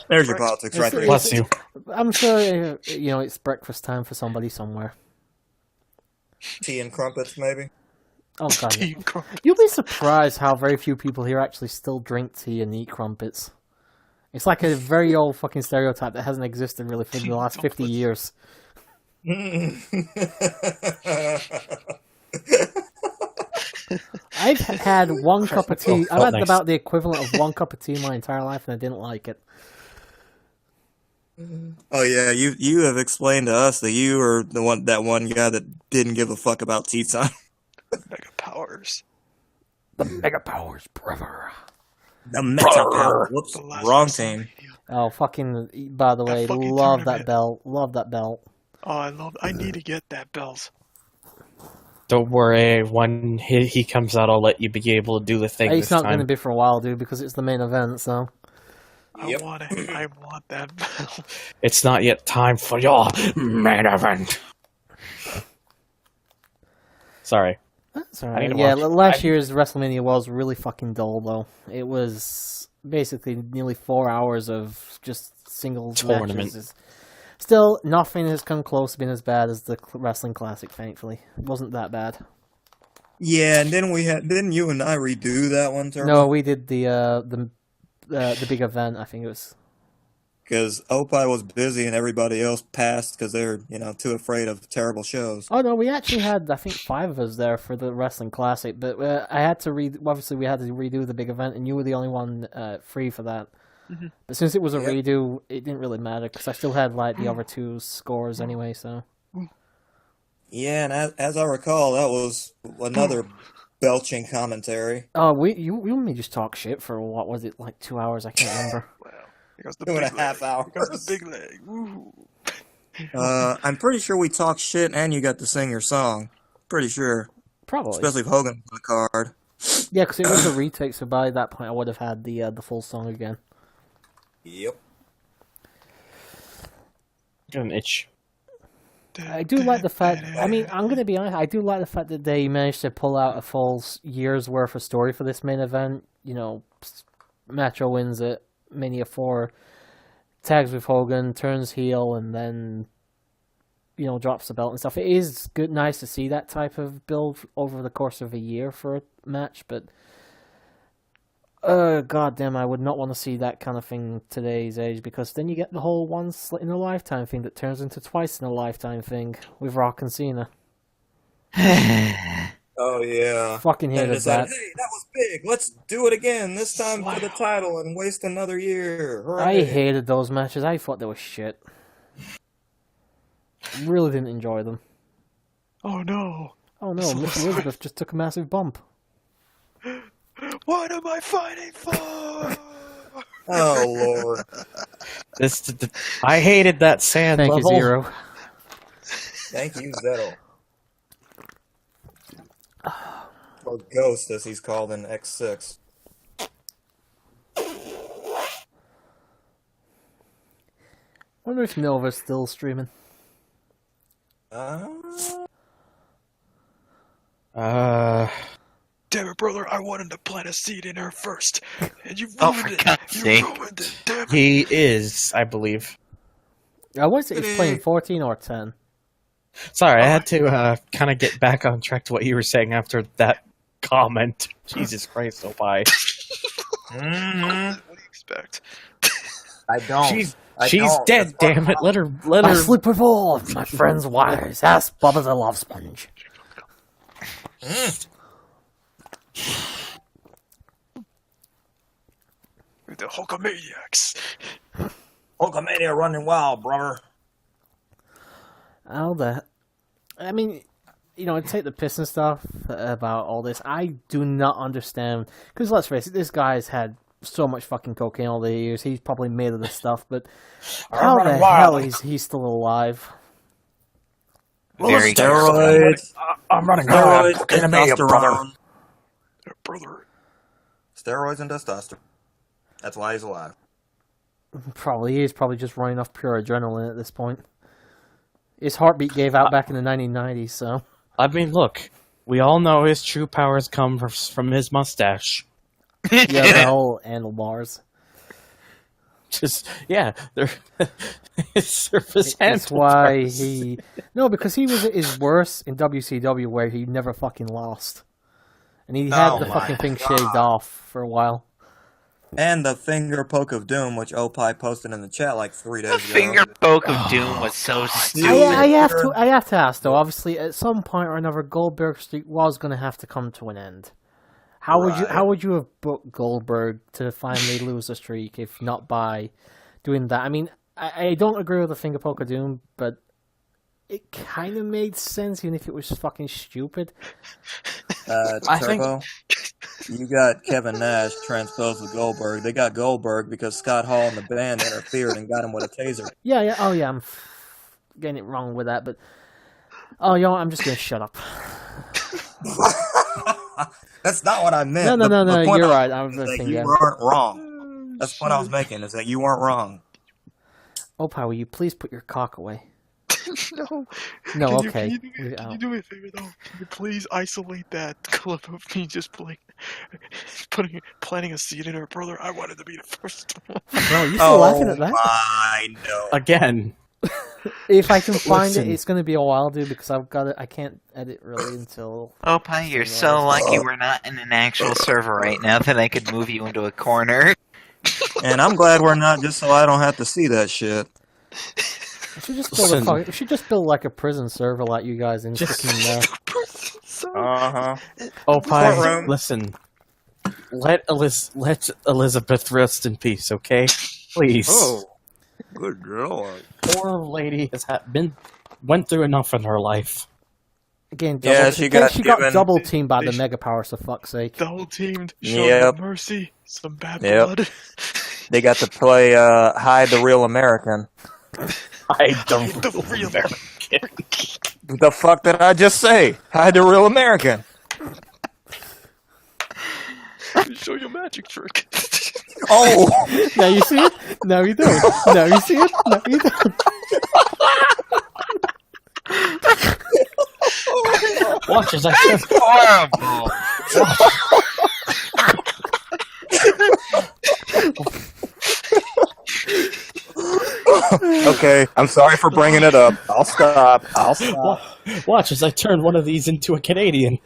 There's your politics right there. Bless you. I'm sure it's breakfast time for somebody somewhere. Tea and crumpets, maybe. Oh god, Tea and crumpets. you'll be surprised how very few people here actually still drink tea and eat crumpets. It's like a very old fucking stereotype that hasn't existed really for the last 50 years. I've had one cup of tea. I've had about the equivalent of one cup of tea my entire life, and I didn't like it. Oh yeah, you have explained to us that you are that one guy that didn't give a fuck about tea time. Mega powers. The mega powers, brother. The Meta Power. Whoops, wrong team. Oh, fucking! By the way, fucking love tournament. that belt. Love that belt. Oh, I need to get that belt. Don't worry, when he comes out, I'll let you be able to do the thing It's this not time. going to be for a while, dude, because it's the main event. So I want it. I want that belt. It's not yet time for your main event. Sorry. that's I alright. need to Yeah, watch- last year's WrestleMania was really fucking dull, though. It was basically nearly 4 hours of just singles Tournament. matches. Still, nothing has come close to being as bad as the Wrestling Classic, thankfully. It wasn't that bad. Yeah, and then didn't you and I redo that one, Turbo? No, we did the big event, I think it was. Because Opie was busy and everybody else passed because they're too afraid of terrible shows. Oh, no, we actually had, I think, 5 of us there for the Wrestling Classic, but I had to obviously we had to redo the big event, and you were the only one free for that. Mm-hmm. But since it was a Yep. redo, it didn't really matter, because I still had, the other two scores anyway, so. Yeah, and as I recall, that was another belching commentary. Oh, you and me just talk shit for, what was it, 2 hours? I can't remember. Wow. Here goes the 2.5 big leg. hours. Here goes the big leg. Woo. I'm pretty sure we talked shit and you got to sing your song. Pretty sure. Probably. Especially if Hogan was on the card. Yeah, because it was a retake, so by that point I would have had the full song again. Yep. Got an itch. I do like the fact, I'm going to be honest, I do like the fact that they managed to pull out a full year's worth of story for this main event. Macho wins it, Mania 4, tags with Hogan, turns heel, and then, drops the belt and stuff. It is nice to see that type of build over the course of a year for a match, but goddamn, I would not want to see that kind of thing today's age, because then you get the whole once in a lifetime thing that turns into twice in a lifetime thing with Rock and Cena. Oh, yeah. Fucking And hated it's like, that. hey, that was big. Let's do it again. This time for the title and waste another year. I Hooray. hated those matches. I thought they were shit. Really didn't enjoy them. Oh no. Oh no, Miss Elizabeth just took a massive bump. What am I fighting for? Oh, Lord. I hated that sand Thank level. you, Zero. Thank you, Zettel. Or Ghost, as he's called in X6. Wonder if Nova's still streaming. Damn it, brother! I wanted to plant a seed in her first, and you Oh, ruined for it. God's You sake. ruined it. Damn it. He is, I believe. I was it was playing 14 or 10. Sorry, I had to kind of get back on track to what you were saying after that comment. Jesus Christ, oh bye. What do you expect? I don't. She's dead, damn it. Let her I sleep with all of my friends' wives. Ask Bubba the Love Sponge. With the Hulkamaniacs. Hulkamania running wild, brother. All that. I mean, take the piss and stuff about all this. I do not understand. Because let's face it, this guy's had so much fucking cocaine all the years. He's probably made of this stuff, but how the hell is he still alive? Very Steroids. I'm running Steroids, brother. Brother. Steroids and testosterone. That's why he's alive. Probably he is probably just running off pure adrenaline at this point. his heartbeat gave out back in the 1990s. So I mean, look, we all know his true powers come from his mustache. yeah, the whole handlebars. They're his surface That's handlebars. why because he was at his worst in WCW where he never fucking lost, and he had the fucking thing shaved off for a while. And the finger poke of doom, which Opie posted in the chat like 3 days ago. The finger poke of doom was so stupid. I have to ask though. Obviously, at some point or another, Goldberg streak was going to have to come to an end. How would you have booked Goldberg to finally lose a streak if not by doing that? I mean, I don't agree with the finger poke of doom, but it kind of made sense even if it was fucking stupid. Turbo, you got Kevin Nash transposed with Goldberg. They got Goldberg because Scott Hall and the band interfered and got him with a taser. Yeah. Oh yeah, I'm getting it wrong with that, but I'm just gonna shut up. That's not what I meant. No, you're right. You weren't wrong. That's what I was making, is that you weren't wrong. Opie, will you please put your cock away? No. Okay. Can you do me a favor, though? Can you please isolate that clip of me just planting a seed in her brother? I wanted to be the first one. Bro, you still laughing at that? I know. Again. If I can find it, it's going to be a while, dude, because I can't edit really until... Opie, you're so lucky we're not in an actual server right now that I could move you into a corner. And I'm glad we're not, just so I don't have to see that shit. We should just build like a prison server like you guys in freaking... Opie, listen. Let Elizabeth rest in peace, okay? Please. Oh. Good lord. Poor lady went through enough in her life. Again, she got double teamed by the Mega Power, so fuck's sake. Double teamed, showing mercy, some bad blood. They got to play Hide the Real American. Hide the Real American. The fuck did I just say? Hide the Real American. Show your magic trick. Oh! Now you see it? No, you don't. Now you see it? No, you don't. Watch as I That's horrible. Okay, I'm sorry for bringing it up. I'll stop. Watch as I turn one of these into a Canadian.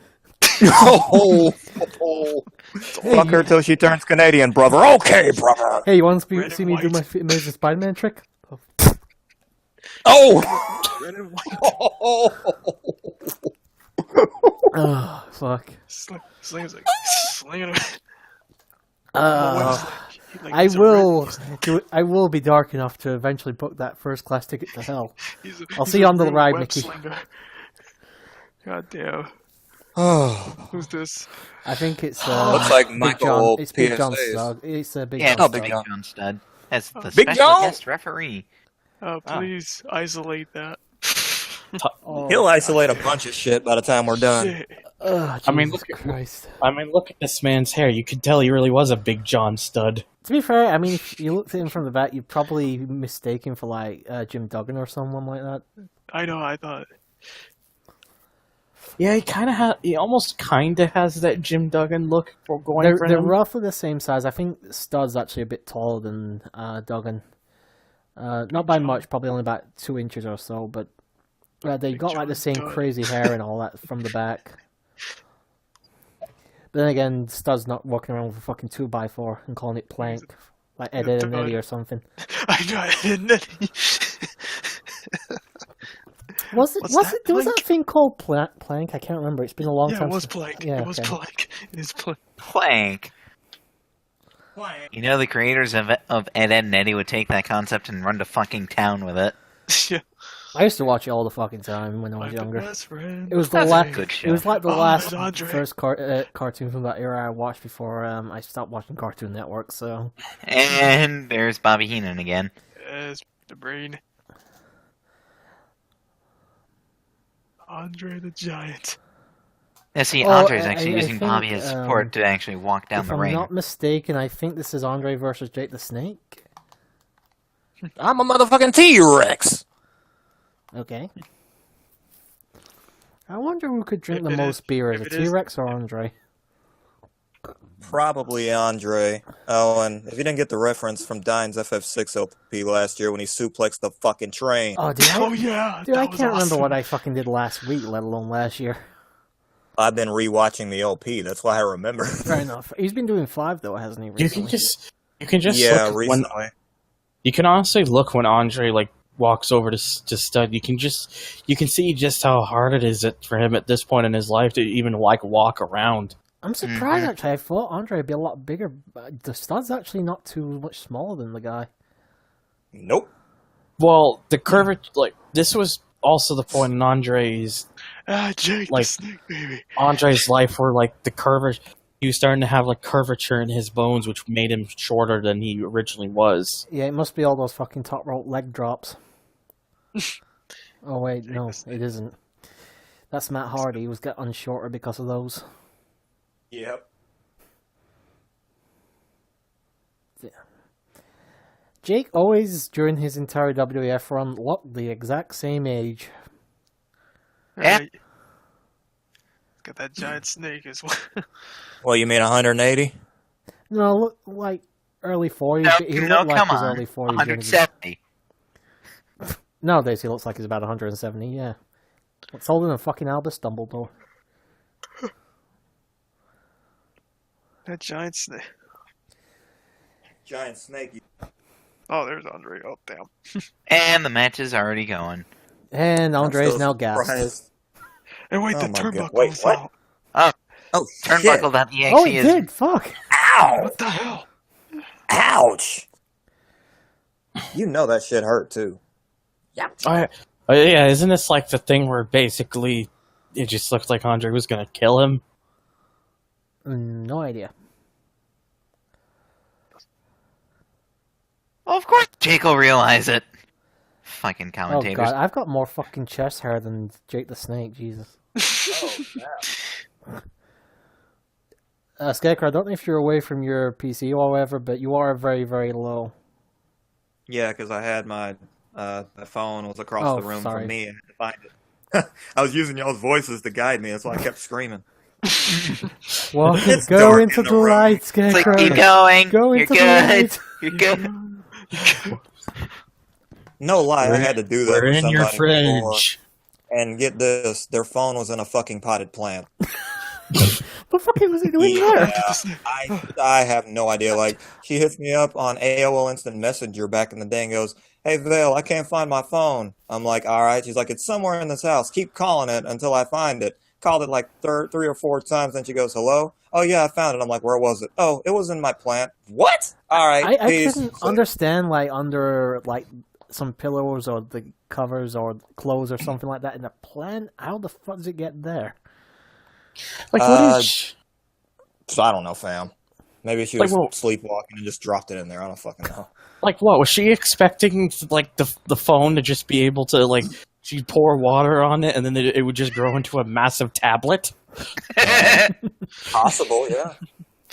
Fuck her till she turns Canadian, brother. Okay, brother. Hey, you want to see me do my Amazing Spider-Man trick? Oh! Oh, fuck. Sling it. I will be dark enough to eventually book that first class ticket to hell. I'll see you on the ride, Mickey. God damn. Who's this? I think it's looks like Michael. It's Big John Stud. It's Big Yeah, John. Big John Stud. That's the Big special John? guest referee. Please isolate that. He'll isolate a bunch of shit by the time we're done. Shit. I mean, look at this man's hair. You could tell he really was a Big John Stud. To be fair, I mean, if you looked at him from the back, you'd probably mistake him for like Jim Duggan or someone like that. I know. I thought. Yeah, he almost kind of has that Jim Duggan look for going for him. They're roughly the same size. I think Stud's actually a bit taller than Duggan. Not by much, probably only about 2 inches or so, but they got like the same crazy hair and all that from the back. But then again, Stud's not walking around with a fucking 2x4 and calling it plank, like Ed and Eddie or something. I know, Ed and Eddie. Was that thing called plank? I can't remember. It's been a long time. Yeah, it was plank. Yeah, it was plank. It is plank. Plank. You know, the creators of Ed, Ed and Eddie would take that concept and run to fucking town with it. Yeah. I used to watch it all the fucking time when I was younger. It was the That's a good show. It was like the last Andre. first cartoon from that era I watched before I stopped watching Cartoon Network. So. And there's Bobby Heenan again. Yes, the brain. Andre the Giant. Yeah, see, Andre's actually using Bobby as support to actually walk down the ring. If I'm not mistaken, I think this is Andre versus Jake the Snake. I'm a motherfucking T-Rex. Okay. I wonder who could drink If the it most is- beer, if the it is- T-Rex or Andre? Probably Andre. Oh, and if you didn't get the reference from Dine's FF6 LP last year when he suplexed the fucking train. Oh, dude, Oh yeah, dude, that I was can't remember awesome. what I fucking did last week, let alone last year. I've been rewatching the LP. That's why I remember. Fair enough. He's been doing 5 though, hasn't he? You can just yeah, look recently. when you can honestly look when Andre like walks over to stud. You can see just how hard it is for him at this point in his life to even like walk around. I'm surprised actually. I thought Andre would be a lot bigger. But the stud's actually not too much smaller than the guy. Nope. Well, the curvature, like this was also the point in Andre's Jake like the Snake Baby. Andre's life where like the curvature. He was starting to have like curvature in his bones, which made him shorter than he originally was. Yeah, it must be all those fucking top rope leg drops. Oh wait, no, it isn't. That's Matt Hardy. He was getting shorter because of those. Yep. Yeah. Jake always, during his entire WWF run, looked the exact same age. Yeah. Right. Got that giant snake as well. Well, you mean 180? No, look like early 40s. No, He no, looked like come his on. early 40s. 170. Nowadays, he looks like he's about 170, yeah. It's older than fucking Albus Dumbledore. That giant snake. Giant snake. Oh, there's Andre. Oh, damn. And the match is already going. And Andre is so now gassed. surprised. And wait, Oh the my God. turnbuckle's Wait, what? out. Oh, Turnbuckle.exe Oh, he is... did! Fuck! Ow! What the hell? Ouch! You know that shit hurt, too. Yeah, isn't this like the thing where basically it just looked like Andre was gonna kill him? No idea. Well, of course Jake will realize it. Fucking Oh commentators. god, I've got more fucking chest hair than Jake the Snake, Jesus. Scarecrow, I don't know if you're away from your PC or whatever, but you are very, very low. Yeah, because I had my phone was across the room sorry. from me. I had to find it. I was using y'all's voices to guide me. That's why I kept screaming. Well, It's go dark into in the the room. light, It's Scarecrow. like, keep going. Go You're into the good. light. You're good. No lie, I had to do that We're for in your somebody before. fridge. And get this, their phone was in a fucking potted plant. What fucking was he doing there? I have no idea. Like, she hits me up on AOL Instant Messenger back in the day and goes, "Hey, Vale, I can't find my phone." I'm like, "All right." She's like, "It's somewhere in this house. Keep calling it until I find it." Called it like 3 or 4 times. Then she goes, "Hello?" "Oh, yeah, I found it." I'm like, "Where was it?" "Oh, it was in my plant." "What?" "All right, I peace." couldn't understand, like, under, like, some pillows or the covers or clothes or something like that in the plant. How the fuck does it get there? Like, what is? So I don't know, fam. Maybe she Like, was well- sleepwalking and just dropped it in there. I don't fucking know. Like, what was she expecting? Like the phone to just be able to like she'd pour water on it and then it would just grow into a massive tablet, Possible, yeah.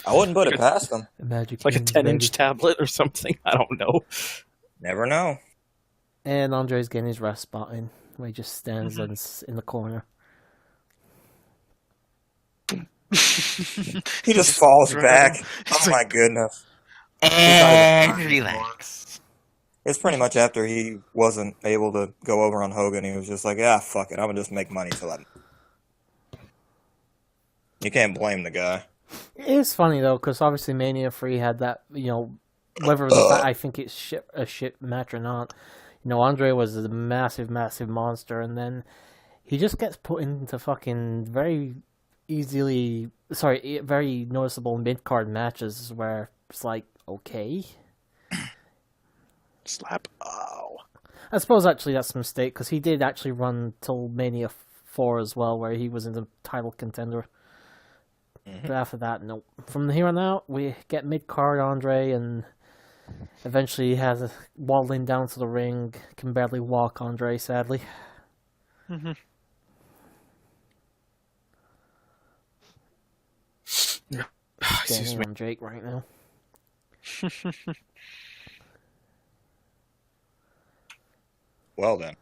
I wouldn't put it past them. Magic like a hands, 10-inch baby. tablet or something. I don't know. Never know. And Andre's getting his rest spot in, where he just stands in the corner. He just falls Right. back. It's Oh my goodness. And relax. It's pretty much after he wasn't able to go over on Hogan. He was just like, "Yeah, fuck it. I'm going to just make money till I..." You can't blame the guy. It is funny though, because obviously Mania 3 had that, whether the fact I think it's a shit match or not. Andre was a massive, massive monster, and then he just gets put into fucking very noticeable mid-card matches where it's like, okay. Slap. Oh. I suppose actually that's a mistake, because he did actually run till Mania 4 as well, where he was in the title contender. But after that, no. From here on out, we get mid-card Andre, and eventually he has a waddling down to the ring, can barely walk Andre, sadly. Excuse me. On Jake right now. Well then.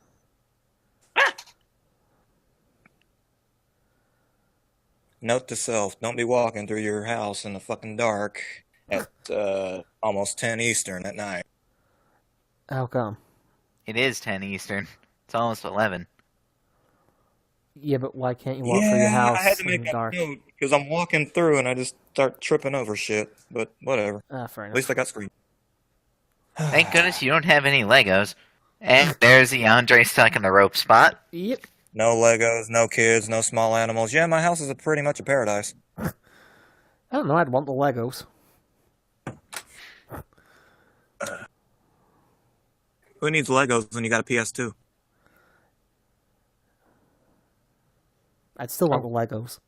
Note to self: don't be walking through your house in the fucking dark at almost 10 Eastern at night. How come? It is 10 Eastern. It's almost 11. Yeah, but why can't you walk through your house I had to make in the that dark? note because I'm walking through and I just start tripping over shit. But whatever. Fair At enough. least I got screen. Thank goodness you don't have any Legos. And there's the Andre stuck in the rope spot. Yep. No Legos, no kids, no small animals. Yeah, my house is pretty much a paradise. I don't know, I'd want the Legos. Who needs Legos when you got a PS2? I'd still want the Legos.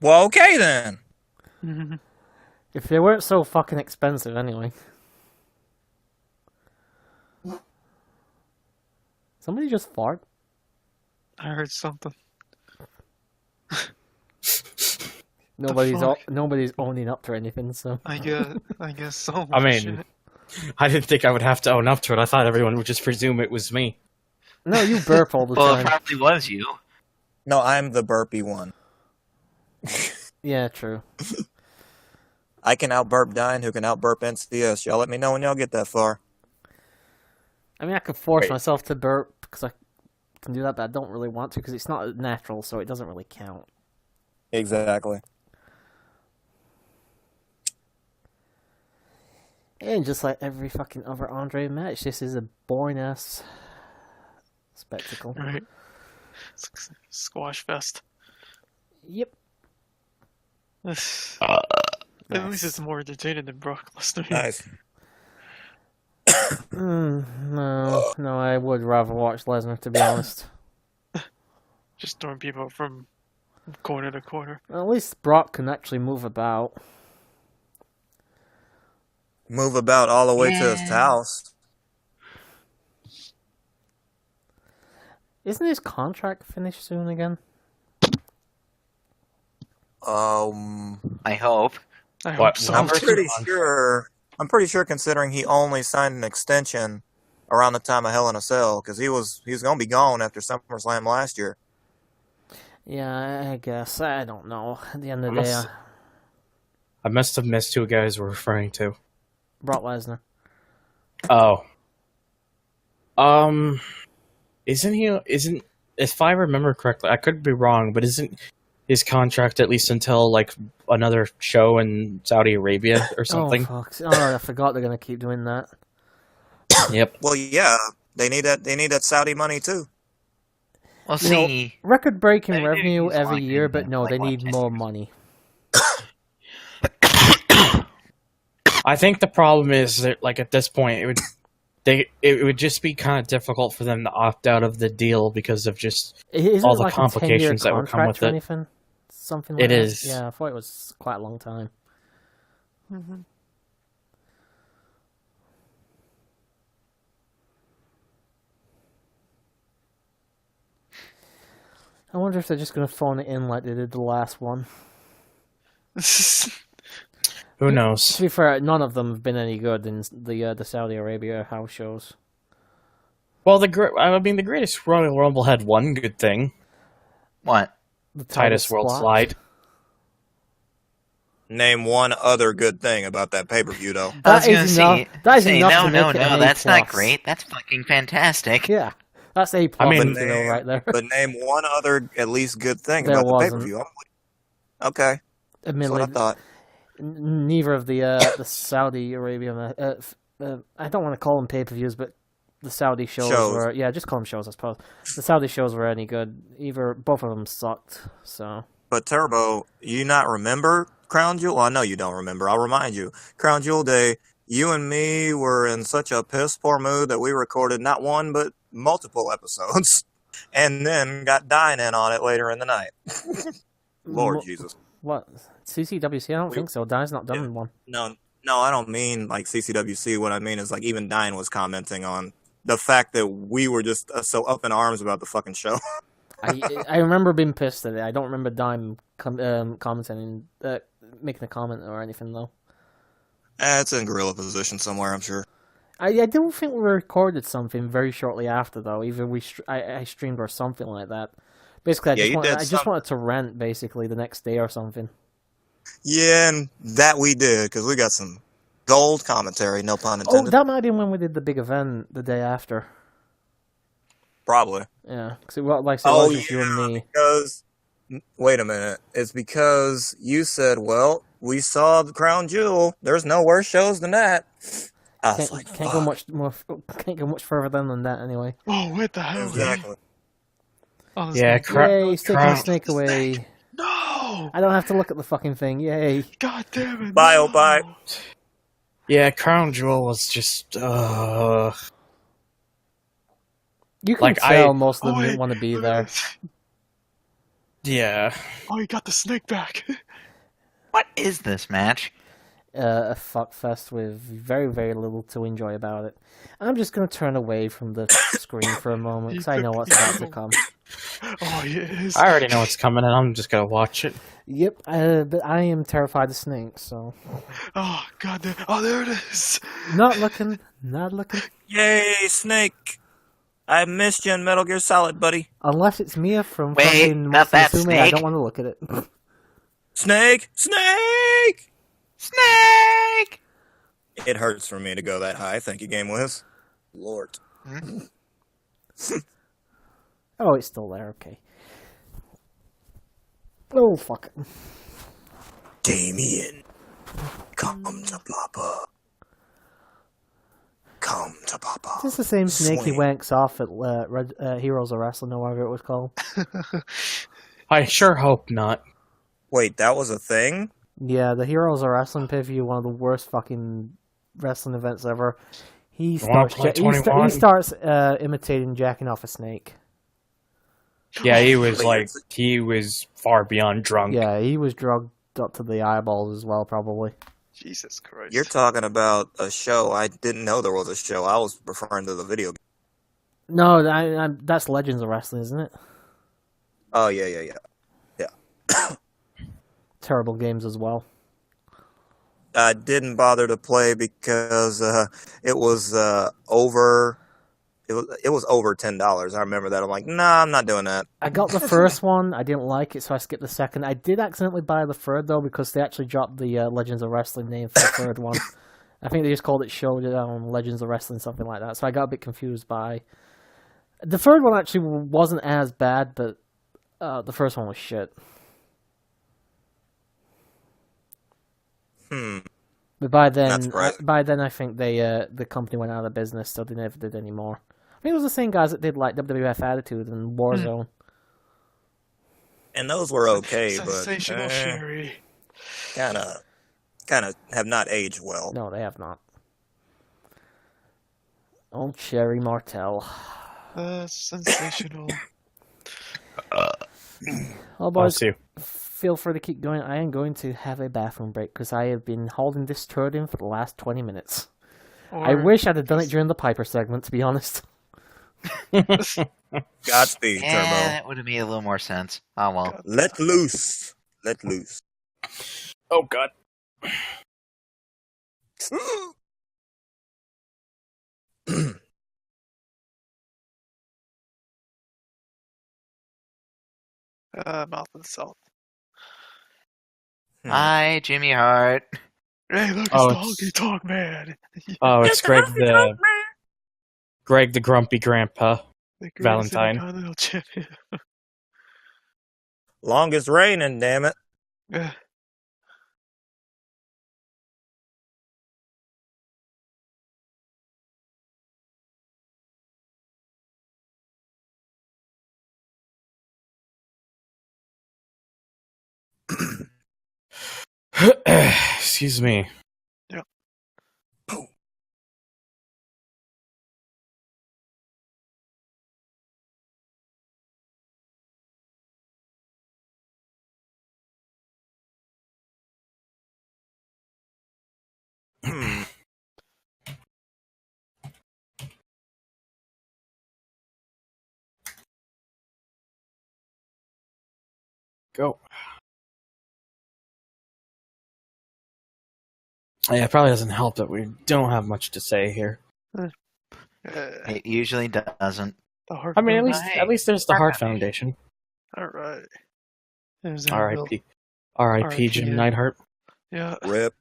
Well, okay then. If they weren't so fucking expensive anyway. Somebody just fart? I heard something. Nobody's owning up to anything, so. I guess so. I mean, Shit. I didn't think I would have to own up to it. I thought everyone would just presume it was me. No, you burp all the Well, time. it probably was you. No, I'm the burpy one. Yeah, true. I can out-burp Dine, who can out-burp NCS. Y'all let me know when y'all get that far. I mean, I could force Wait. myself to burp because I can do that, but I don't really want to because it's not natural, so it doesn't really count. Exactly. And just like every fucking other Andre match, this is a boring-ass spectacle. Right. Squash fest. Yep. At least it's more entertaining than Brock Lesnar. Nice. No, I would rather watch Lesnar, to be honest. Just throwing people from corner to corner. At least Brock can actually move about. Move about all the way to his house. Isn't his contract finished soon again? I hope. I What, hope so. I'm number? pretty sure considering he only signed an extension around the time of Hell in a Cell, because he was going to be gone after SummerSlam last year. Yeah, I guess. I don't know. At the end of the day, I must have missed who guys were referring to. Brock Lesnar. Oh. Isn't if I remember correctly, I could be wrong, but isn't his contract at least until like another show in Saudi Arabia or something? Oh, fuck. Oh, I forgot they're going to keep doing that. Yep. Well, yeah, they need that Saudi money too. We'll You know, see. record-breaking Maybe revenue he's every locked year, in, but no, like they need Manchester. more money. I think the problem is that like at this point it would just be kind of difficult for them to opt out of the deal because of just Isn't all it the like complications a 10-year that would come contract with or it. anything? Something like It that? is. Yeah, I thought it was quite a long time. Mhm. I wonder if they're just going to phone it in like they did the last one. Who knows? To be fair, none of them have been any good in the Saudi Arabia house shows. Well, the greatest Royal Rumble had one good thing: What? The Titus World Spot. Slide. Name one other good thing about that pay-per-view, though. I was That gonna is say, enough. That is enough no, to no, make it no, an that's A+. not great. That's fucking fantastic. Yeah, that's A+. I mean, right there. But name one other at least good thing There about the wasn't. pay-per-view. Okay, that's Admittedly, what I thought. neither of the Saudi Arabia. I don't want to call them pay-per-views, but the Saudi shows were. Yeah, just call them shows, I suppose. The Saudi shows were any good. Both of them sucked. So. But Turbo, you not remember Crown Jewel? Well, I know you don't remember. I'll remind you. Crown Jewel Day, you and me were in such a piss-poor mood that we recorded not one, but multiple episodes. And then got Dine in on it later in the night. Lord Jesus. What? CCWC? I don't think so. Dine's not done one. No, I don't mean like CCWC. What I mean is like even Dine was commenting on the fact that we were just so up in arms about the fucking show. I remember being pissed at it. I don't remember Dime commenting, making a comment or anything though. It's in gorilla position somewhere, I'm sure. I don't think we recorded something very shortly after though. Either I streamed or something like that. Basically, Yeah, I just wanted to rent basically the next day or something. Yeah, and that we did, because we got some gold commentary, no pun Oh, intended. that might have been when we did the big event the day after. Probably. Yeah, because it was just you and me. Because, wait a minute, it's because you said, well, we saw the Crown Jewel, there's no worse shows than that. I was like, can't go much further than that anyway. Oh, what the hell? exactly. Oh, Yeah, Yay, he's taking the snake away. No! I don't have to look at the fucking thing. Yay. God damn it. Bye, no. oh, bye. Yeah, Crown Jewel was just You can Like, tell I- most of them Oh, didn't wait. want to be there. yeah. Oh, you got the snake back. What is this match? A fuckfest with very, very little to enjoy about it. I'm just going to turn away from the screen for a moment because I know what's about to come. Oh, yes. I already know what's coming, and I'm just gonna watch it. Yep, but I am terrified of snakes, so... Oh, god damn. Oh, there it is. Not looking, not looking. Yay, Snake. I missed you in Metal Gear Solid, buddy. Unless it's Mia from Wait, fucking not that Musume, I snake. don't want to look at it. Snake! Snake! Snake! It hurts for me to go that high. Thank you, Game Wiz. Lord. Oh, it's still there, okay. Oh, fuck. Damien, come to Papa. Come to Papa. Is this the same snake he Swing. wanks off at Heroes of Wrestling, or whatever it was called? I sure hope not. Wait, that was a thing? Yeah, the Heroes of Wrestling pay-per-view, one of the worst fucking wrestling events ever. He wanna starts, play he 21? starts imitating jacking off a snake. Yeah, he was far beyond drunk. Yeah, he was drugged up to the eyeballs as well, probably. Jesus Christ. You're talking about a show. I didn't know there was a show. I was referring to the video game. No, that's Legends of Wrestling, isn't it? Oh, yeah. Terrible games as well. I didn't bother to play because it was over. It was over $10. I remember that. I'm like, nah, I'm not doing that. I got the first one. I didn't like it, so I skipped the second. I did accidentally buy the third, though, because they actually dropped the Legends of Wrestling name for the third one. I think they just called it Showdown Legends of Wrestling, something like that. So I got a bit confused by... The third one actually wasn't as bad, but the first one was shit. But by then, I think the company went out of business, so they never did any more. I think it was the same guys that did like WWF Attitude and Warzone. And those were okay, Sensational but Sherry. kind of have not aged well. No, they have not. Old Sherry Martel. Sensational. Well, boys, see. feel free to keep going. I am going to have a bathroom break because I have been holding this turd in for the last 20 minutes. I wish I'd have done it during the Piper segment, to be honest. Godspeed, Yeah, Turbo. that would have made a little more sense. Oh well. Let loose. Let loose. Oh god. Mouth and salt. Hi, Jimmy Hart. Hey, look, it's Oh, the it's- Honky Tonk Man. Oh, it's Greg the Grumpy Grandpa. The greatest Valentine. Intercontinental Champion. Longest reigning, damn it. Yeah. Excuse me. Go. Yeah, it probably doesn't help that we don't have much to say here. It usually doesn't. The Heart I mean, Foundation. at least there's the Heart Foundation. All right. There's R.I.P. R.I.P. Jim yeah. Neidhart. Yeah. Rip.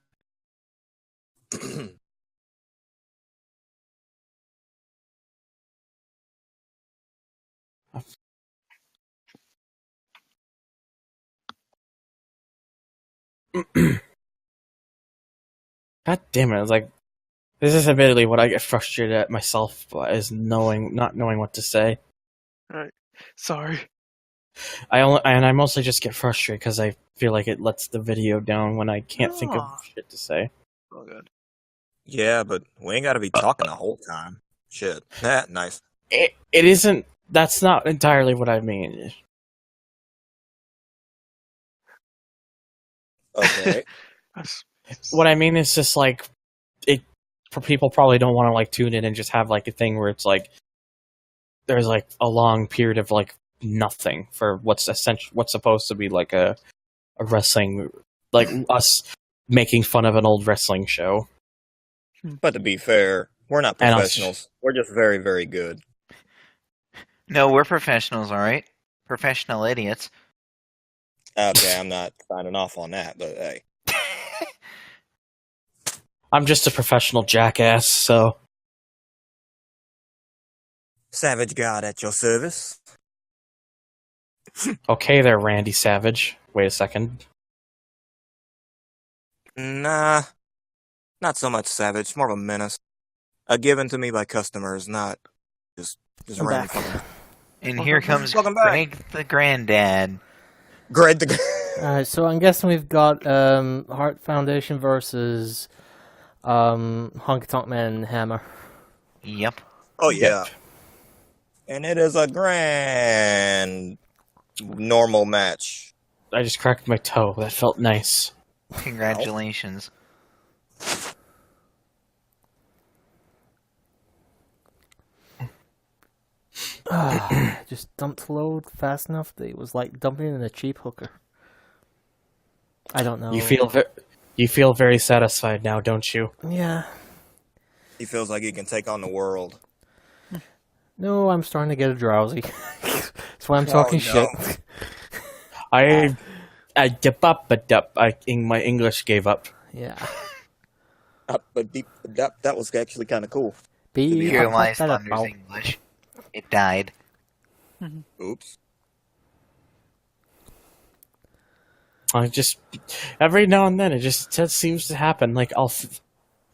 God damn it! It's like this is admittedly what I get frustrated at myself is not knowing what to say. All right. Sorry. I mostly just get frustrated because I feel like it lets the video down when I can't think of shit to say. Oh good. Yeah, but we ain't got to be talking the whole time. Shit. Nice. It isn't. That's not entirely what I mean. Okay. What I mean is just like it. People probably don't want to like tune in and just have like a thing where it's like there's like a long period of like nothing for what's supposed to be like a wrestling, like us making fun of an old wrestling show. But to be fair, we're not And professionals. We're just very, very good. No, we're professionals, all right? Professional idiots. Okay, I'm not signing off on that, but hey. I'm just a professional jackass, so. Savage God at your service. Okay there, Randy Savage. Wait a second. Nah, not so much savage, more of a menace. Given to me by customers, not just I'm random back. fucking. And here comes Welcome back. Greg the Granddad. Greg the. Alright, so I'm guessing we've got Heart Foundation versus Honky Tonk Man and Hammer. Yep. Oh yeah, Yep. and it is a grand normal match. I just cracked my toe. That felt nice. Congratulations. Just dumped load fast enough that it was like dumping in a cheap hooker. I don't know. You feel very satisfied now, don't you? Yeah. He feels like he can take on the world. No, I'm starting to get a drowsy. That's why I'm talking no. shit. I my English gave up. Yeah. But that was actually kind of cool. Here lies Thunder's English. It died. Oops. I just every now and then it just seems to happen. Like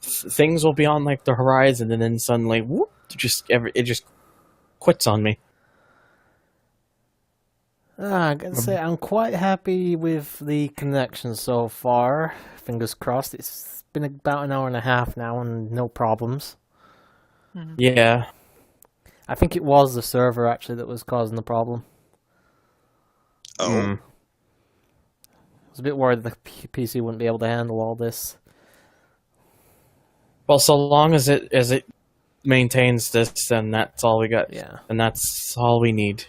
things will be on like the horizon, and then suddenly, whoop! It just quits on me. I gotta say, I'm quite happy with the connection so far. Fingers crossed. It's been about an hour and a half now, and no problems. Yeah. I think it was the server actually that was causing the problem. Oh. I was a bit worried the PC wouldn't be able to handle all this. Well, so long as it maintains this, then that's all we got. Yeah. And that's all we need.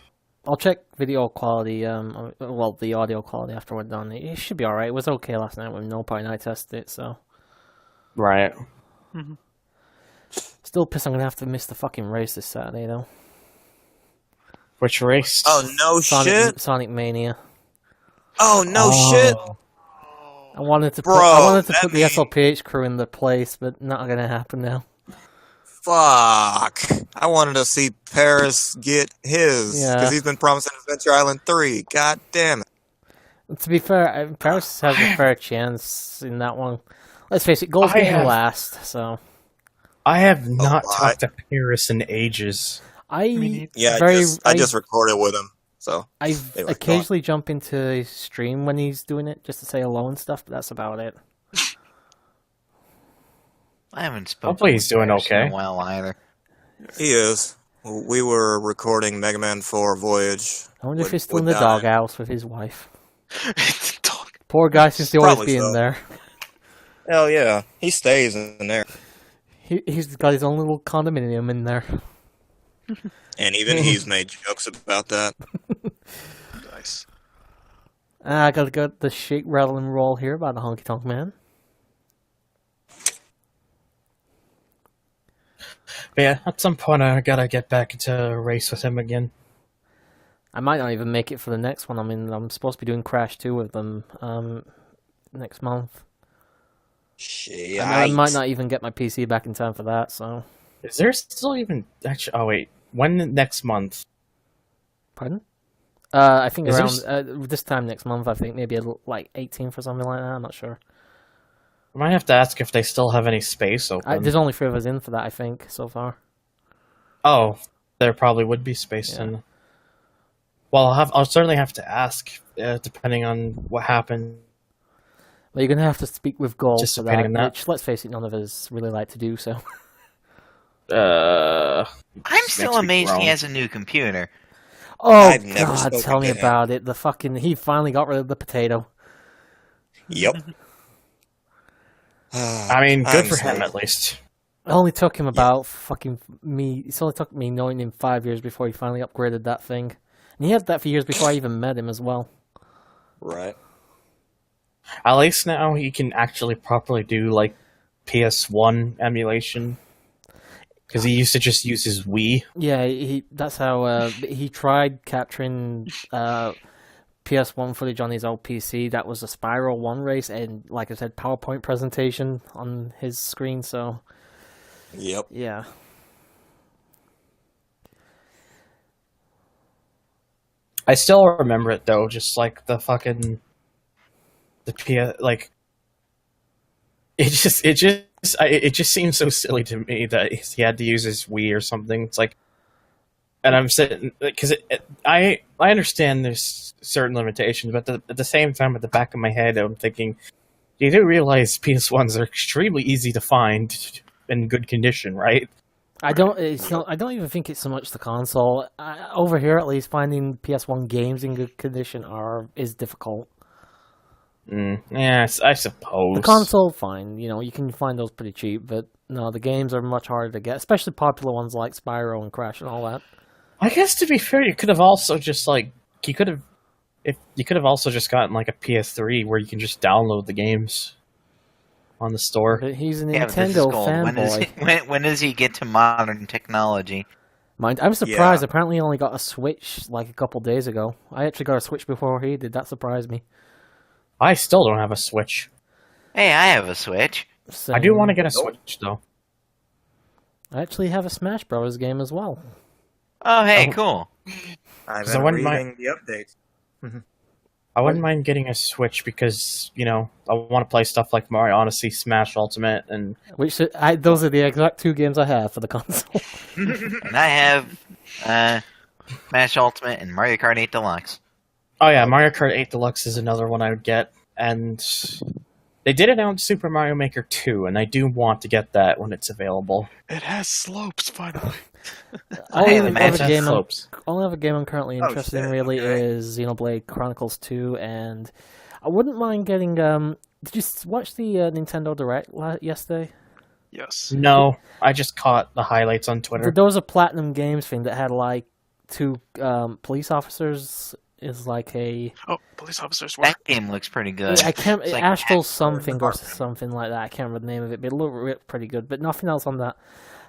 I'll check video quality, the audio quality after we're done. It should be alright. It was okay last night when Nopi and I tested it, so. Right. Still pissed I'm gonna have to miss the fucking race this Saturday, though. Which race? Oh no shit! Sonic Mania. Oh no shit! I wanted to Bro, put the SLPH crew in the place, but not gonna happen now. Fuck! I wanted to see Paris get his because Yeah. he's been promising Adventure Island 3. God damn it! To be fair, Paris has a fair chance in that one. Let's face it, Gold's getting last, so. I have not Oh, talked to Paris in ages. I I just recorded with him, so I Anyway, occasionally jump into his stream when he's doing it just to say hello and stuff, but that's about it. I haven't spoken Hopefully he's with doing Paris okay. in a while either. he is. We were recording Mega Man 4 Voyage. I wonder if with- he's still in with the Dime. doghouse with his wife. Dog. Poor guy seems to always Probably be so. in there. Hell yeah, he stays in there, He's got his own little condominium in there. and even he's made jokes about that. Nice. I gotta get the shake, rattle, and roll here by the Honky Tonk Man. But yeah, at some point I gotta get back into a race with him again. I might not even make it for the next one. I mean, I'm supposed to be doing Crash 2 with them next month. Shit. I might not even get my PC back in time for that, so... Is there still even... Actually, oh, wait. When next month? Pardon? I think around this time next month, I think. Maybe like 18th or something like that. I'm not sure. I might have to ask if they still have any space open. There's only 3 of us in for that, I think, so far. Oh, there probably would be space then. Well, I'll certainly have to ask, depending on what happened. Well, you're going to have to speak with Gold Just for depending that, on that. which, let's face it, none of us really like to do, so... I'm still Next week, amazed he Ron. has a new computer. Oh, I've never God, spoken tell me to him. about it. He finally got rid of the potato. Yep. I mean, good I'm for him sorry. at least. It only took him about It's only took me knowing him 5 years before he finally upgraded that thing. And he had that for years before I even met him as well. Right. At least now he can actually properly do, like, PS1 emulation. Because he used to just use his Wii. Yeah, that's how he tried capturing PS1 footage on his old PC. That was a Spiral 1 race and, like I said, PowerPoint presentation on his screen, so... Yep. Yeah. I still remember it, though, just like the fucking... The PS... Like... It just seems so silly to me that he had to use his Wii or something. It's like... And I'm sitting... Because I understand there's certain limitations, but at the same time, at the back of my head, I'm thinking... You do realize PS1s are extremely easy to find in good condition, right? I don't even think it's so much the console. Over here, at least, finding PS1 games in good condition is difficult. Yes, I suppose. The console, fine. You can find those pretty cheap, but no, the games are much harder to get, especially popular ones like Spyro and Crash and all that. I guess to be fair, you could have also just also just gotten like a PS3 where you can just download the games on the store. But he's a Yeah, but this is Nintendo gold. fanboy. When does he get to modern technology? I'm surprised. Yeah. Apparently, he only got a Switch like a couple days ago. I actually got a Switch before he did. That surprised me. I still don't have a Switch. Hey, I have a Switch. So, I do want to get a Switch though. I actually have a Smash Bros. Game as well. Oh, hey, cool. I've So been when reading the updates. I wouldn't mind getting a Switch because, I want to play stuff like Mario Odyssey, Smash Ultimate, and... Those are the exact 2 games I have for the console. And I have Smash Ultimate and Mario Kart 8 Deluxe. Oh yeah, Mario Kart 8 Deluxe is another one I would get, and they did announce Super Mario Maker 2, and I do want to get that when it's available. It has slopes, finally. Only the other match has game slopes. only other game I'm currently interested in shit, really okay. is Xenoblade Chronicles 2, and I wouldn't mind getting. Did you watch the Nintendo Direct yesterday? Yes. No, I just caught the highlights on Twitter. There was a Platinum Games thing that had like 2 police officers. Is like a Oh, police officers work. That game looks pretty good. I can't It's like Astral Astral something or Department. something like that. I can't remember the name of it, but it looked pretty good. But nothing else on that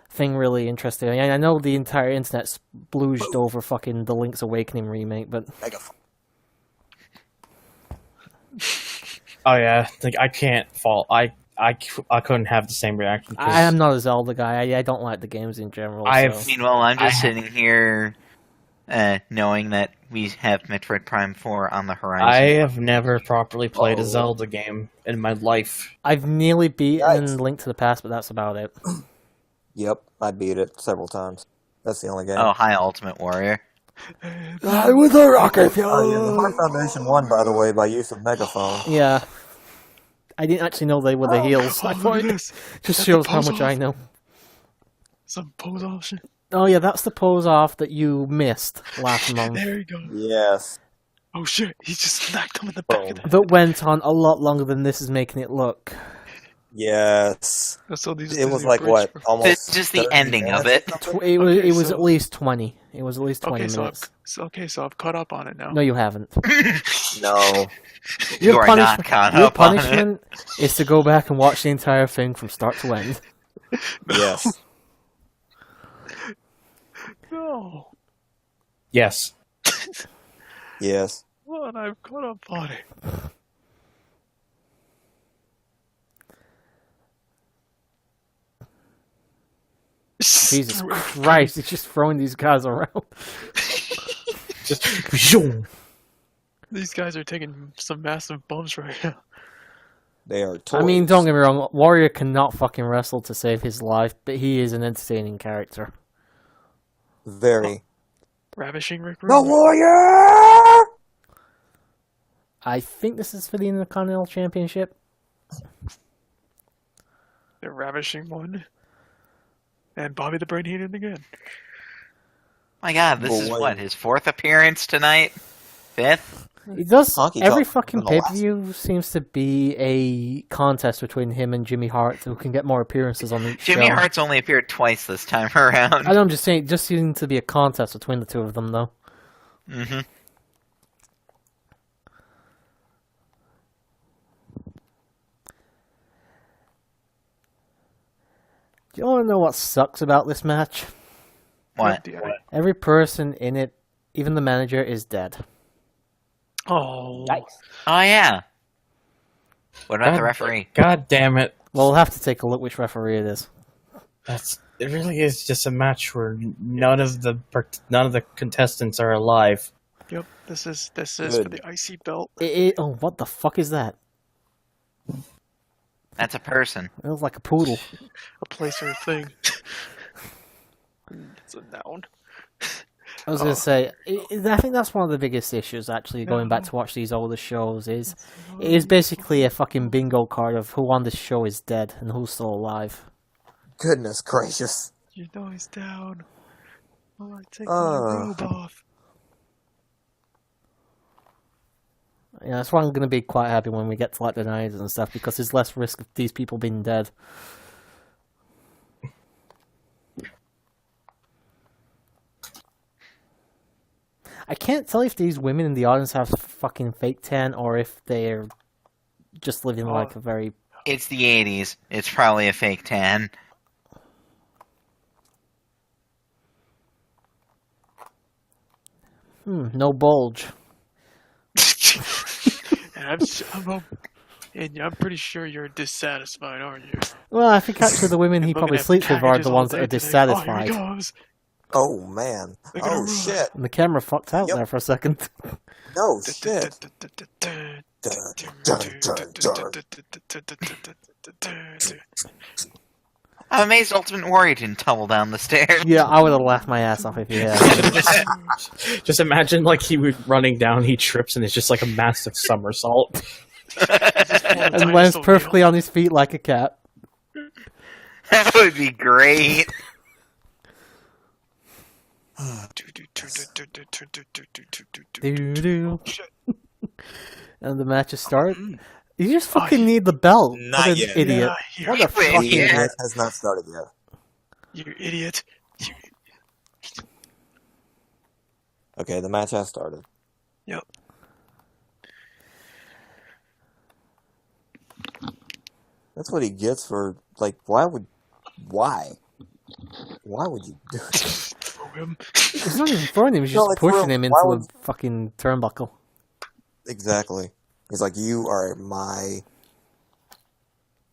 thing really interesting. I know the entire internet's splooged over fucking the Link's Awakening remake, but Megaphone. Oh yeah, like I can't fault. I couldn't have the same reaction. 'cause I am not a Zelda guy. I don't like the games in general. I've- so. Meanwhile, I'm just I- sitting here knowing that we have Metroid Prime 4 on the I horizon. have never properly played Oh. a Zelda game in my life. I've nearly beaten Yikes. Link to the Past, but that's about it. Yep, I beat it several times. That's the only game. Oh, hi, Ultimate Warrior. With a rocket Oh, yeah, the Heart Foundation won, by the way, by use of Megaphone. Yeah. I didn't actually know they were the heels. Oh, I look thought at it this. just That's shows the how pose much I off. know. Some pose off shit. Oh yeah, that's the pose off that you missed last month. There you go. Yes. Oh shit, he just smacked him in the back of the head. That went on a lot longer than this is making it look. Yes. That's all these It was Disney like, breaks what, were. almost Just the 30 ending of minutes it. or something? It was Okay, it was so- at least 20. It was at least 20 Okay, minutes. so I've caught up on it now. No, you haven't. No. You are not caught your up on it. punishment is to go back and watch the entire thing from start to end. Yes. No. Yes. Yes. What I've got a body. Jesus Christ, he's just throwing these guys around. Just zoom. These guys are taking some massive bumps right now. They are toys. I mean, don't get me wrong, Warrior cannot fucking wrestle to save his life, but he is an entertaining character. Very. Ravishing Rick The Rude. Warrior! I think this is for the Intercontinental Championship. The Ravishing one. And Bobby the Brain Heenan again. My God, this is what, his 4th appearance tonight? 5th? He does. Honky Every Tonk fucking for the last. pay-per-view seems to be a contest between him and Jimmy Hart, who can get more appearances on each Jimmy show. Hart's only appeared twice this time around. I know, I'm just saying, it just seems to be a contest between the two of them, though. Mm-hmm. Do you want to know what sucks about this match? What? Every person in it, even the manager, is dead. Oh. Oh, yeah. What about the referee? God damn it! Well, we'll have to take a look which referee it is. It really is just a match where none of the contestants are alive. Yep, this is Good. for the IC belt. Oh, what the fuck is that? That's a person. It looks like a poodle. A place or a thing. It's a noun. I was going to say, I think that's one of the biggest issues, actually, going back to watch these older shows, is it is basically a fucking bingo card of who on this show is dead and who's still alive. Goodness gracious. You know he's down. Alright, take my robe off. Yeah, that's why I'm going to be quite happy when we get to like the 90s and stuff, because there's less risk of these people being dead. I can't tell if these women in the audience have fucking fake tan or if they're just living like a very... It's the 80s. It's probably a fake tan. no bulge. And I'm pretty sure you're dissatisfied, aren't you? Well, I think actually the women he Looking probably at sleeps with are packages the all ones that day are today. dissatisfied. Oh, here he goes. Oh, man. Look at Oh, her. shit. And the camera fucked out there for a second. No, shit. I'm amazed Ultimate Warrior didn't tumble down the stairs. Yeah, I would have laughed my ass off if he had. Just imagine like he was running down, he trips, and it's just like a massive somersault. And lands perfectly on his feet like a cat. That would be great. Doo-doo. And the match is started. You just fucking need the belt. Not What an yet. idiot. Yeah, What a you're fucking an idiot. idiot. It has not started yet. You idiot. Okay, the match has started. Yep. That's what he gets for, like, why would you do it? Throw him. He's not even throwing him, he's No, just like, pushing for- him why into would- a fucking turnbuckle. Exactly. He's like, you are my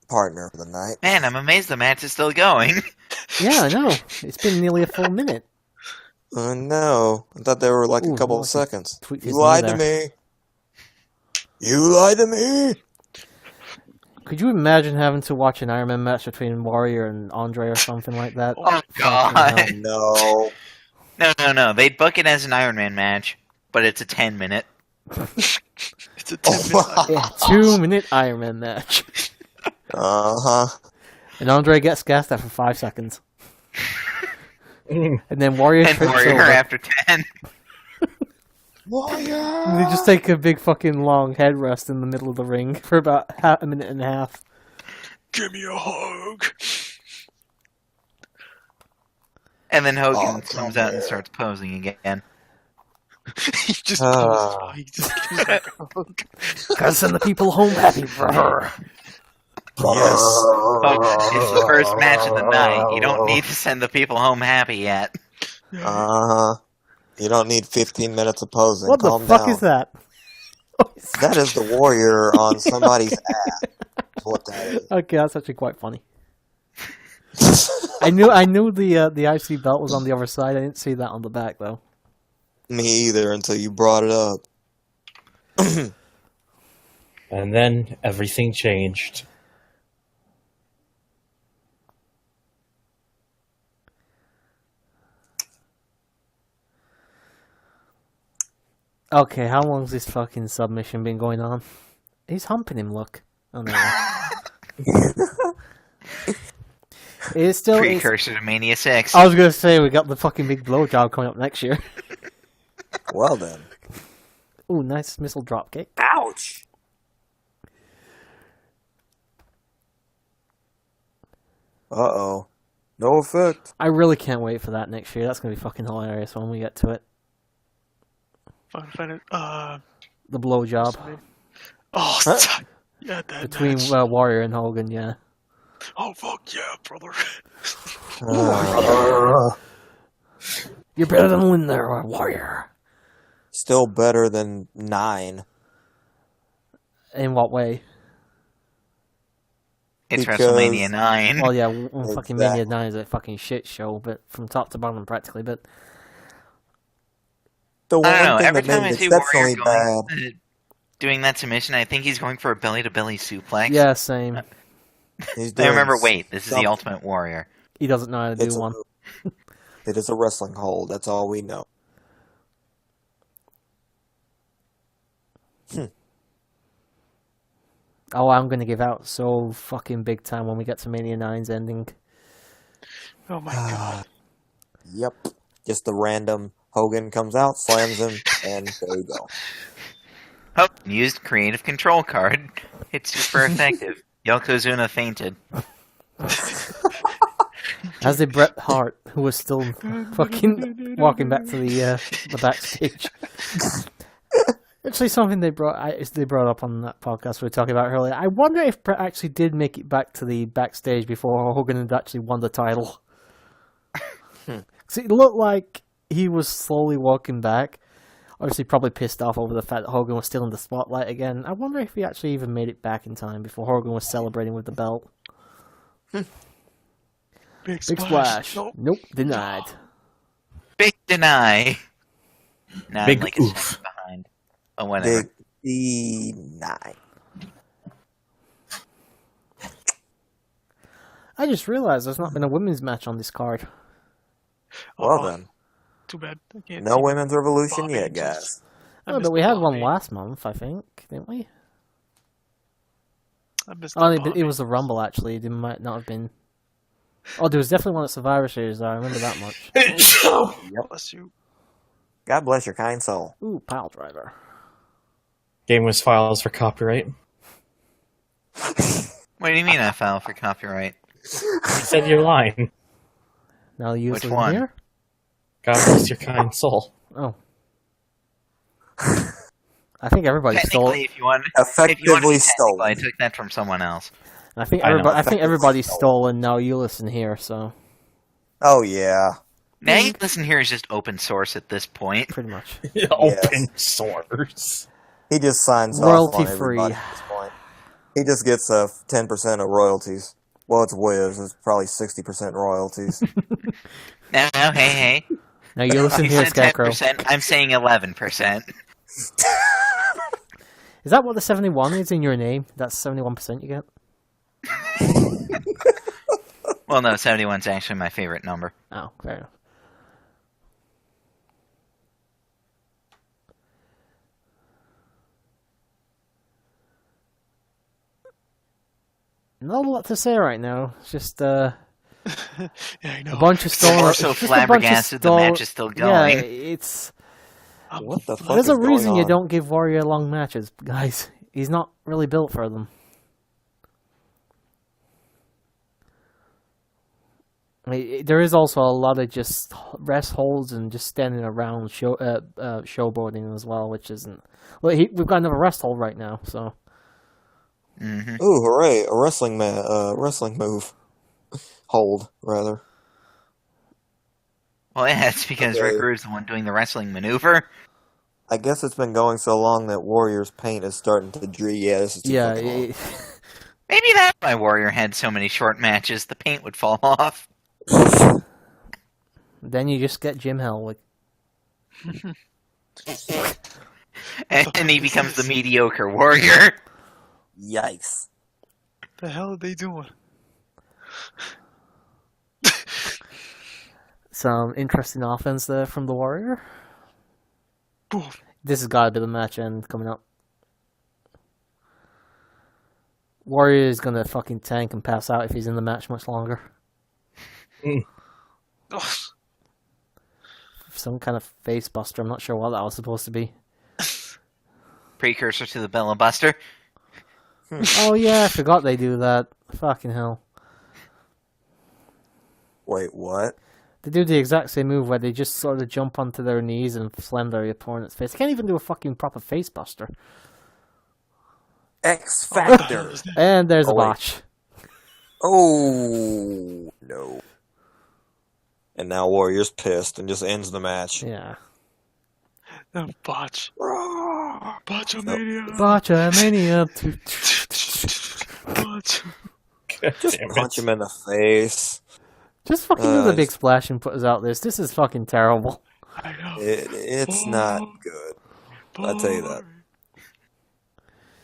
partner for the night. Man, I'm amazed the match is still going. Yeah, I know. It's been nearly a full minute. No. I thought they were like Ooh, a couple look, of seconds. tweet You his lied knee to me. You lied to me. Could you imagine having to watch an Iron Man match between Warrior and Andre or something like that? Oh, Fucking God. hell. No. No. They'd book it as an Iron Man match, but it's a 10-minute. It's a 10-minute. Yeah, 2-minute Iron Man match. Uh-huh. And Andre gets gassed after 5 seconds. And then Warrior And trips Warrior over. after 10. Warrior! And they just take a big fucking long head rest in the middle of the ring for about a minute and a half. Give me a hug. And then Hogan Oh, comes out and starts posing again. He just Ah. he just gives back a hug. Gotta send the people home happy, brother. Yes. Folks, it's the first match of the night. You don't need to send the people home happy yet. Uh-huh. You don't need 15 minutes of posing. What the Calm fuck down. is that? That is the warrior on somebody's ass. That's what that is. Okay, that's actually quite funny. I knew the IC belt was on the other side. I didn't see that on the back though. Me either until you brought it up. And then everything changed. Okay, how long's this fucking submission been going on? He's humping him, look. Oh no. It's still Precursor to Mania 6. I was gonna say we got the fucking big blowjob coming up next year. Well then. Ooh, nice missile dropkick. Ouch! Uh-oh. No effect. I really can't wait for that next year. That's gonna be fucking hilarious when we get to it. Find it. The blowjob Oh, Huh? yeah, that between match. Warrior and Hogan, yeah. Oh fuck yeah, brother. You're better than Lynn there, Warrior. Still better than 9. In what way? It's because- WrestleMania 9. Well, yeah, fucking Mania Exactly. 9 is a fucking shit show, but from top to bottom practically. But The one I don't know. thing Every that time made I it see Warrior exceptionally bad. doing that submission, I think he's going for a belly-to-belly suplex. yeah, same. He's I doing remember, wait, this is the something. Ultimate Warrior. He doesn't know how to do It's a- one. It is a wrestling hold. That's all we know. Oh, I'm gonna give out so fucking big time when we get to Mania 9's ending. Oh my god. Yep. Just the random Hogan comes out, slams him, and there you go. Oh, used creative control card. It's super effective. Yokozuna fainted. As did Bret Hart, who was still fucking walking back to the backstage. Actually, something they brought up on that podcast we were talking about earlier. I wonder if Bret actually did make it back to the backstage before Hogan had actually won the title. So it looked like he was slowly walking back. Obviously, probably pissed off over the fact that Hogan was still in the spotlight again. I wonder if he actually even made it back in time before Hogan was celebrating with the belt. Big Big splash. Nope, denied. Big deny. Nah, Big like a oof. second behind. Oh, whatever. Big E9. I just realized there's not been a women's match on this card. Well Oh, then. Too bad. I can't No see women's revolution Bobby yet, and guys. just- I Oh, missed but we the had one Bobby. last month, I think, didn't we? I missed Oh, the but it Bobby. was the Rumble, actually. It might not have been... Oh, there was definitely one at Survivor Series, though. I remember that much. Bless you. God bless your kind soul. Ooh, pile driver. Game was files for copyright. What do you mean I filed for copyright? You said your line. Now you Which use one? here? God bless your kind soul. Oh. I think everybody stole Technically, it. if you want to Effectively be technical, stolen. I took that from someone else. I think I know. everybody stole, and now you listen here, so Oh, yeah. Now you listen here is just open source at this point. pretty much. Open source. He just signs off Royalty on free. everybody at this point. He just gets 10% of royalties. Well, it's Wiz. It's probably 60% royalties. No, hey. Now you listen You here, said Scarecrow. 10%, I'm saying 11%. Is that what the 71 is in your name? That's 71% you get? Well, no, 71's actually my favorite number. Oh, fair enough. Not a lot to say right now. It's just Yeah, I know. a bunch of stolen. We're it's so just a bunch of flabbergasted the match is still going. Yeah, it's. What the fuck There's is a going reason you on? don't give Warrior long matches, guys. He's not really built for them. I mean, there is also a lot of just rest holds and just standing around showboarding as well, which isn't. Well, we've got another rest hold right now, so. Mm-hmm. Ooh, hooray! A wrestling wrestling move. Hold, rather. Well, yeah, it's because Okay. Rick Rude's the one doing the wrestling maneuver. I guess it's been going so long that Warrior's paint is starting to dream. Yeah, this is too fucking long. Maybe that's why Warrior had so many short matches. The paint would fall off. Then you just get Jim Hellwig. And he becomes the mediocre Warrior. Yikes. The hell are they doing? Some interesting offense there from the Warrior. Boom. This has got to be the match end coming up. Warrior is going to fucking tank and pass out if he's in the match much longer. Oh, Some kind of face buster. I'm not sure what that was supposed to be. Precursor to the Bella Buster. Oh yeah, I forgot they do that. Fucking hell. Wait, what? They do the exact same move where they just sort of jump onto their knees and slam their opponent's face. They can't even do a fucking proper face buster. X Factor. And there's a Oh, wait. botch. Oh, no. And now Warrior's pissed and just ends the match. Yeah. Botch. Botchamania. Botchamania. Botch. Just punch him in the face. Just fucking do the big splash and put us out this. This is fucking terrible. I know. It's not good. I'll tell you that.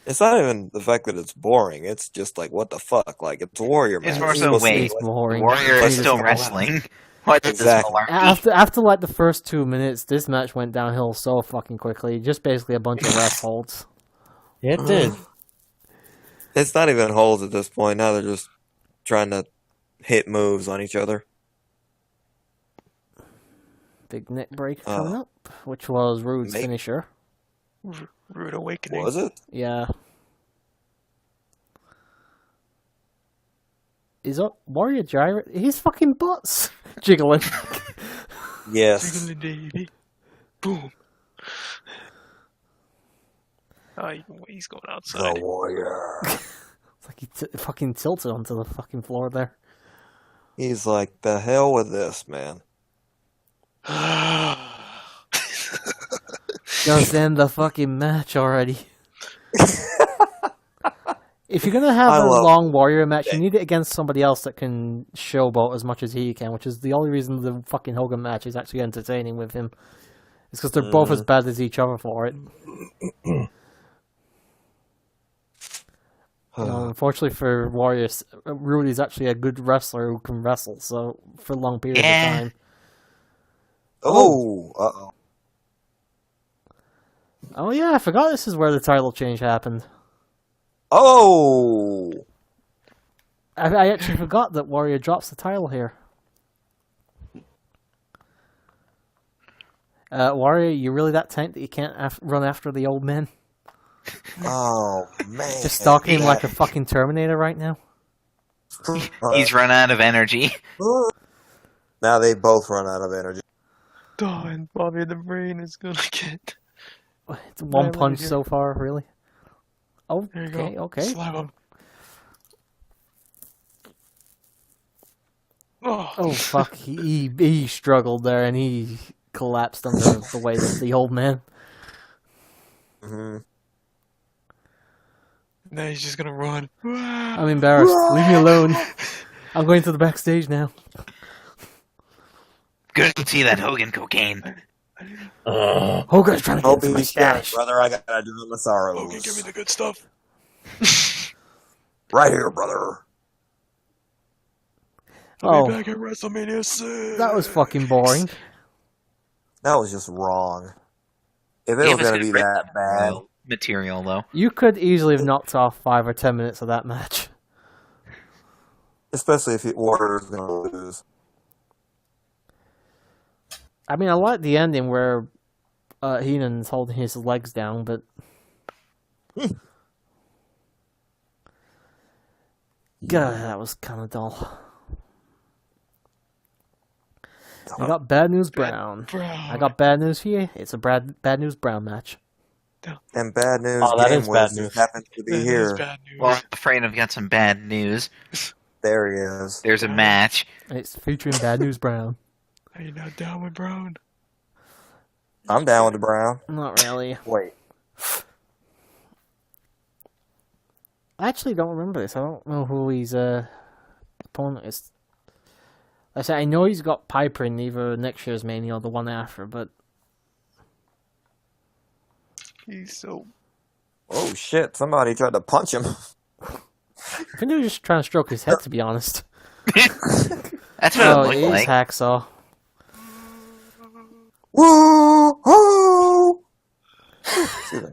It's not even the fact that it's boring. It's just like, what the fuck? Like, it's a Warrior match. It's more It's so, supposed to be wait, It's boring. Warrior is Let's still just- wrestling. What is Exactly. this malarkey? After like the first 2 minutes, this match went downhill so fucking quickly. Just basically a bunch of rest holds. It did. It's not even holds at this point. Now they're just trying to hit moves on each other. Big neck break coming up, which was Rude's Make- finisher. Rude awakening. Was it? Yeah. Is Warrior gyro? His fucking butt's jiggling. Yes. Jiggly baby. Boom. Oh, he's going outside. The Warrior. It's like he fucking tilted onto the fucking floor there. He's like, the hell with this, man. Just end the fucking match already. If you're gonna have I a love- long Warrior match, you need it against somebody else that can showboat as much as he can, which is the only reason the fucking Hogan match is actually entertaining with him. It's because they're both as bad as each other for it. Unfortunately for Warriors, Rudy's actually a good wrestler who can wrestle, so for long periods of time. Oh, uh-oh. Oh yeah, I forgot this is where the title change happened. Oh! I actually forgot that Warrior drops the title here. Warrior, you really that tank that you can't run after the old man? Oh, man. Just stalking him like a fucking Terminator right now? He's run out of energy. Now they both run out of energy. Oh, and Bobby the Brain is gonna get. It's one Yeah, punch here. so far, really? Oh, There you okay, go. okay. Slap him. Oh, Oh, fuck. He struggled there, and he collapsed under the weight of the old man. hmm now he's just gonna run. I'm embarrassed. Leave me alone. I'm going to the backstage now. Good to see that Hogan cocaine. Hogan's trying to get Hope into my he's got it, stash. brother. I gotta do my sorrows. Okay, give me the good stuff. Right here, brother. I'll Oh, be back at WrestleMania 6. that was fucking boring. That was just wrong. If it It was was gonna good be Rick that bad, material, though. You could easily have knocked off 5 or 10 minutes of that match. especially if Warrior's gonna lose. I mean, I like the ending where Heenan's holding his legs down, but... God, that was kind of dull. I got Bad News Brown. I got bad news for you. It's a Bad News Brown match. And bad news. Oh, that Game is bad Wiz news. happens to be That is here. bad news. Well, I'm afraid I've got some bad news. There he is. There's a match. And it's featuring Bad News Brown. Are you not down with Brown? I'm down with the Brown. Not really. Wait. I actually don't remember this. I don't know who his opponent is. I say I know he's got Piper in either next year's Mania or the one after, but He's so... Oh shit! Somebody tried to punch him. I think they were just trying to stroke his head, to be honest. That's what it It looked is like. Hacksaw. Woo! Ho! Excuse me.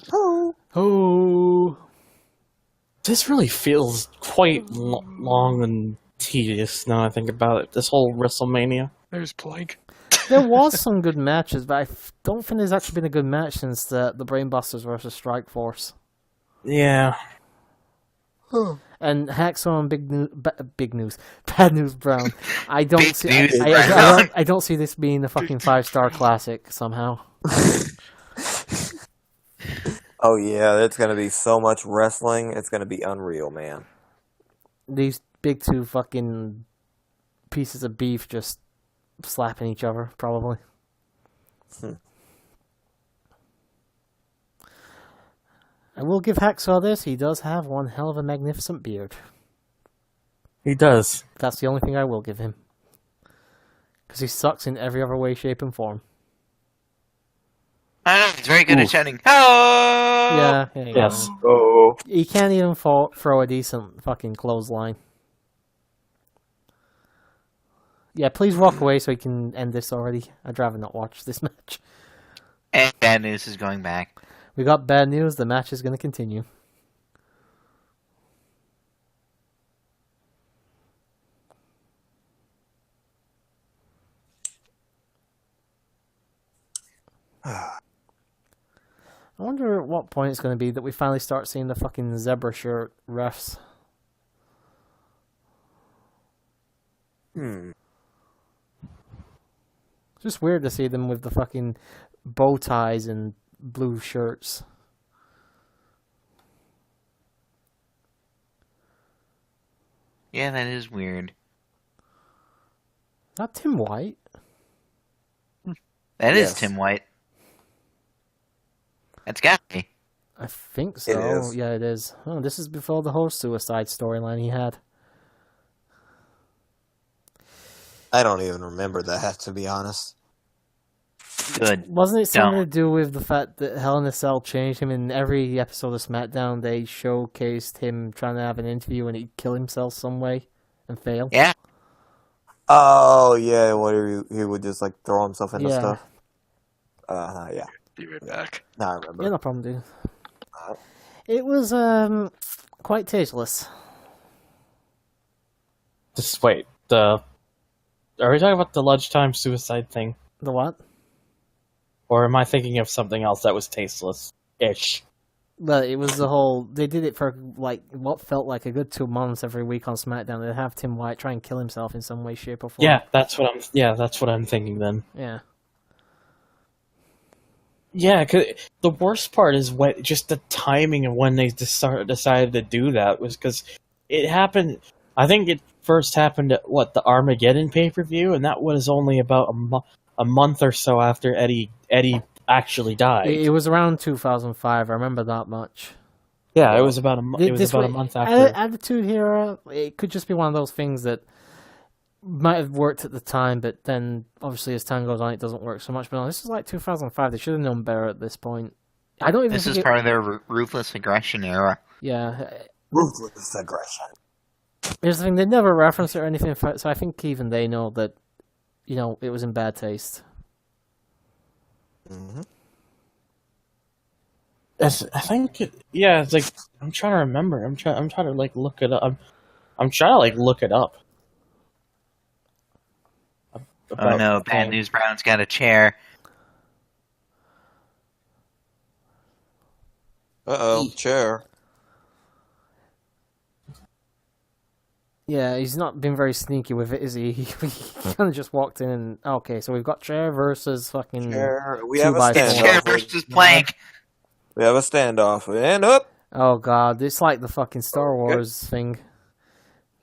Ho! Oh, This really feels quite long and tedious now I think about it. This whole WrestleMania. There's Plank. there was some good matches, but I don't think there's actually been a good match since the Brainbusters versus Strikeforce. Yeah. And Hacksaw and Bad News Brown. I don't Big see. News I don't see this being a fucking 5-star classic somehow. Oh yeah, it's gonna be so much wrestling. It's gonna be unreal, man. These big two fucking pieces of beef just slapping each other, probably. I will give Hacksaw this. He does have one hell of a magnificent beard. He does. That's the only thing I will give him. Because he sucks in every other way, shape, and form. I don't know, he's very good at shouting, "Hello!" Yeah, there you go. Yes. Oh. He can't even throw a decent fucking clothesline. Yeah, please walk away so we can end this already. I'd rather not watch this match. And Bad News is going back. We got bad news. The match is going to continue. I wonder at what point it's going to be that we finally start seeing the fucking zebra shirt refs. It's just weird to see them with the fucking bow ties and blue shirts. Yeah, that is weird. Not Tim White. That is Yes. Tim White. That's got me. I think so. It is. Yeah, it is. Oh, this is before the whole suicide storyline he had. I don't even remember that, to be honest. Good. Wasn't it something Don't. to do with the fact that Hell in a Cell changed him? In every episode of SmackDown, they showcased him trying to have an interview and he'd kill himself some way and fail. Yeah. Oh yeah, where he would just like throw himself into Yeah. stuff. Yeah. Be right back. Now I remember. Yeah, no problem, dude. It was quite tasteless. Just wait. Are we talking about the lunchtime suicide thing? The what? Or am I thinking of something else that was tasteless-ish? Well, it was the whole. They did it for like what felt like a good 2 months every week on SmackDown. They'd have Tim White try and kill himself in some way, shape, or form. Yeah, that's what I'm thinking then. Yeah. Yeah, 'cause the worst part is just the timing of when they decided to do that was because it happened. I think it first happened at the Armageddon pay-per-view, and that was only about a month or so after Eddie actually died. It was around 2005. I remember that much. Yeah, it was about a month after. Attitude Era, it could just be one of those things that might have worked at the time, but then obviously as time goes on, it doesn't work so much. But no, this is like 2005. They should have known better at this point. I don't even. This think is part of their ruthless aggression era. Yeah. Ruthless aggression. Here's the thing: they never reference it or anything, so I think even they know that, it was in bad taste. Mm-hmm. I think it's like I'm trying to remember. I'm trying to like look it up. I'm trying to like look it up. Oh no, Bad News Brown's got a chair. Uh-oh, chair. Yeah, he's not been very sneaky with it, is he? He kind of just walked in and okay, so we've got chair versus fucking Chair. We 2 have a by 4. It's chair standoff. versus plank. We have a standoff. And up. Oh god, it's like the fucking Star Wars thing.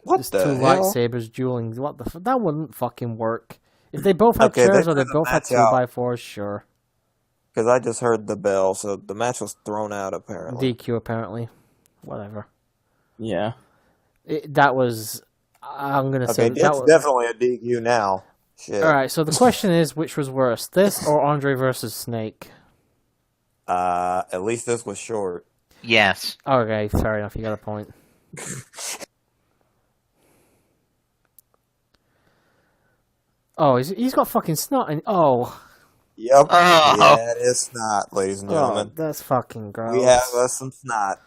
What Just the two hell? lightsabers dueling. What the? That wouldn't fucking work. If they both had Okay, chairs they or they had a both had match out. 2x4s, sure. Because I just heard the bell, so the match was thrown out apparently. DQ apparently. Whatever. Yeah. That was. I'm gonna say Okay, that it's was. definitely a DQ now. Shit. All right. So the question is, which was worse, this or Andre versus Snake? At least this was short. Yes. Okay, fair enough. You got a point. Oh, he's got fucking snot and Yep. Oh. Yeah, it is snot, ladies and gentlemen. that's fucking gross. We have some snot.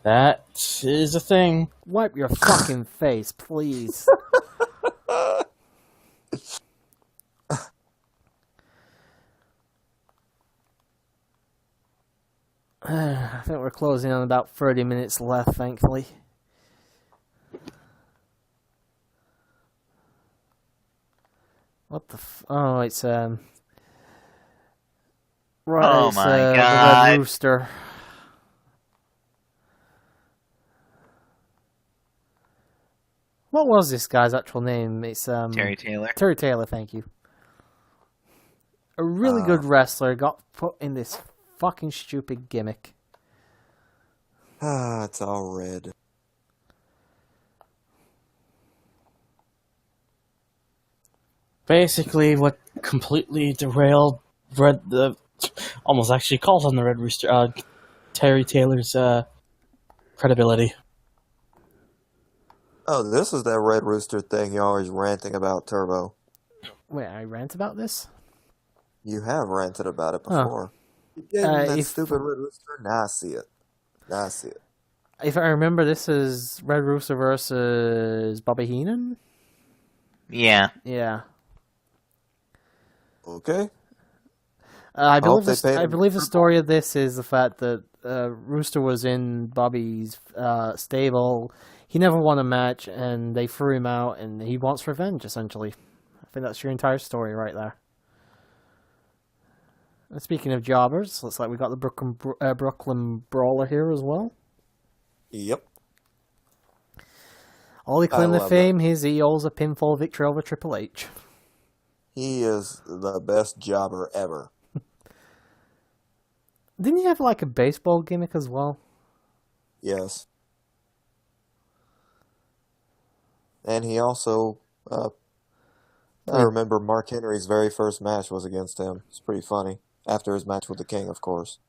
That is a thing. Wipe your fucking face, please. I think we're closing on about 30 minutes left, thankfully. What the oh, it's right, Oh it's my the God. Red Rooster. What was this guy's actual name? It's Terry Taylor. Terry Taylor, thank you. A really good wrestler got put in this fucking stupid gimmick. It's all red. Basically, what completely derailed almost actually calls on the Red Rooster, Terry Taylor's credibility. Oh, this is that Red Rooster thing you're always ranting about, Turbo. Wait, I rant about this? You have ranted about it before. That stupid Red Rooster? Now I see it. If I remember, this is Red Rooster versus Bobby Heenan? Yeah. Yeah. Okay. I hope believe they paid I him believe the triple. story of this is the fact that Rooster was in Bobby's stable. He never won a match, and they threw him out, and he wants revenge, essentially. I think that's your entire story right there. And speaking of jobbers, looks like we got the Brooklyn Brawler here as well. Yep. All he claimed to love fame is he owes a pinfall victory over Triple H. He is the best jobber ever. Didn't he have like a baseball gimmick as well? Yes. And he also, I remember Mark Henry's very first match was against him. It's pretty funny. After his match with the King, of course.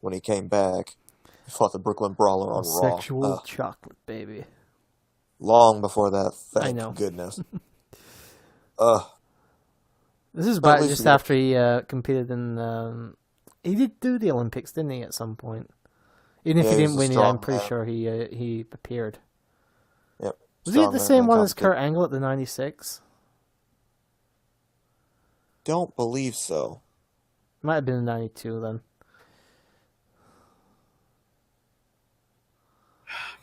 When he came back, he fought the Brooklyn Brawler on Raw. Sexual chocolate, baby. Long before that, thank know. goodness. This is But at back least just we- after he competed in... he did do the Olympics, didn't he, at some point? Even if Yeah, he he didn't was a win it, I'm strong pretty man. sure he appeared. Yep. Was he at the Strongman same one as competition. Kurt Angle at the 96? Don't believe so. Might have been the 92 then.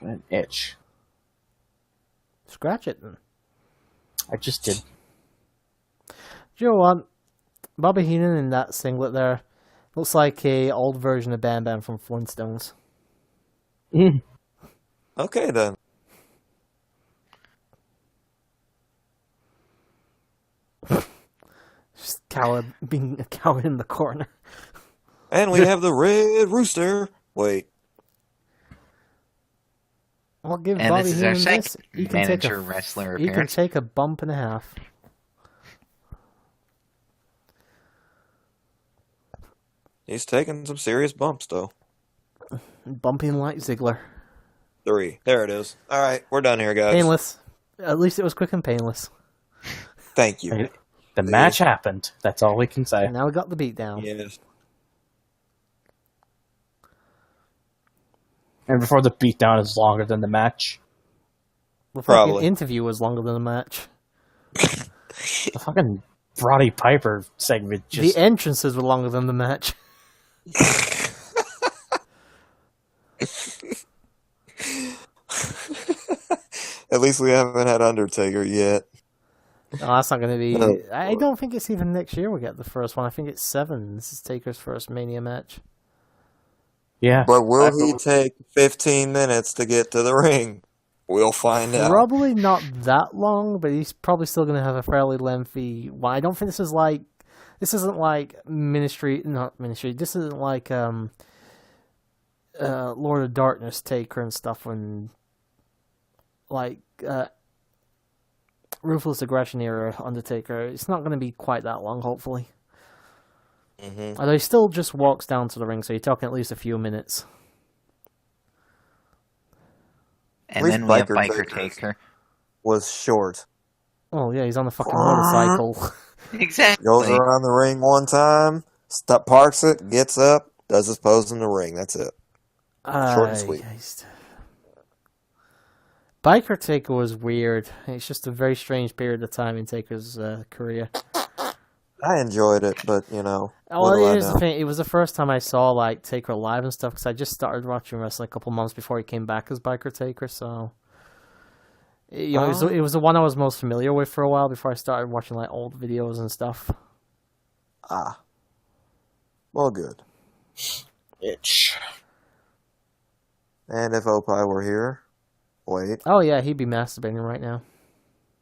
An itch. Scratch it then. I just did. Do you know what? Bobby Heenan in that singlet there looks like a old version of Bam Bam from Flintstones. Okay, then. Just being a coward in the corner. And we have the Red Rooster. Wait. I'll give And Bobby this is our Heenan this. second He can take manager a wrestler He can appearance. take a bump and a half. He's taking some serious bumps, though. Bumping like Ziggler. 3. There it is. All right, we're done here, guys. Painless. At least it was quick and painless. Thank you. The match happened. That's all we can say. And now we got the beat down. Yes. And before the beatdown is longer than the match. The fucking Probably. interview was longer than the match. The fucking Roddy Piper segment just... The entrances were longer than the match. At least we haven't had Undertaker yet. No, that's not going to be... No. I don't think it's even next year we'll get the first one. I think it's 7. This is Taker's first Mania match. Yeah. But will he take 15 minutes to get to the ring? We'll find out. Probably not that long, but he's probably still going to have a fairly lengthy one. I don't think this isn't like not Ministry. This isn't like Lord of Darkness Taker and stuff when like Ruthless Aggression era Undertaker. It's not going to be quite that long, hopefully. Mm-hmm. Although he still just walks down to the ring, so you're talking at least a few minutes. And then we have Biker Taker. Was short. Oh yeah, he's on the fucking motorcycle. Exactly. Goes around the ring one time, parks it, gets up, does his pose in the ring. That's it. Short and sweet. Biker Taker was weird. It's just a very strange period of time in Taker's career. I enjoyed it, but you know. Well, here's the thing. It was the first time I saw like Taker live and stuff because I just started watching wrestling a couple months before he came back as Biker Taker. So, you know, it was the one I was most familiar with for a while before I started watching like old videos and stuff. Ah, well, good. Itch. And if Opie were here, wait. Oh yeah, he'd be masturbating right now.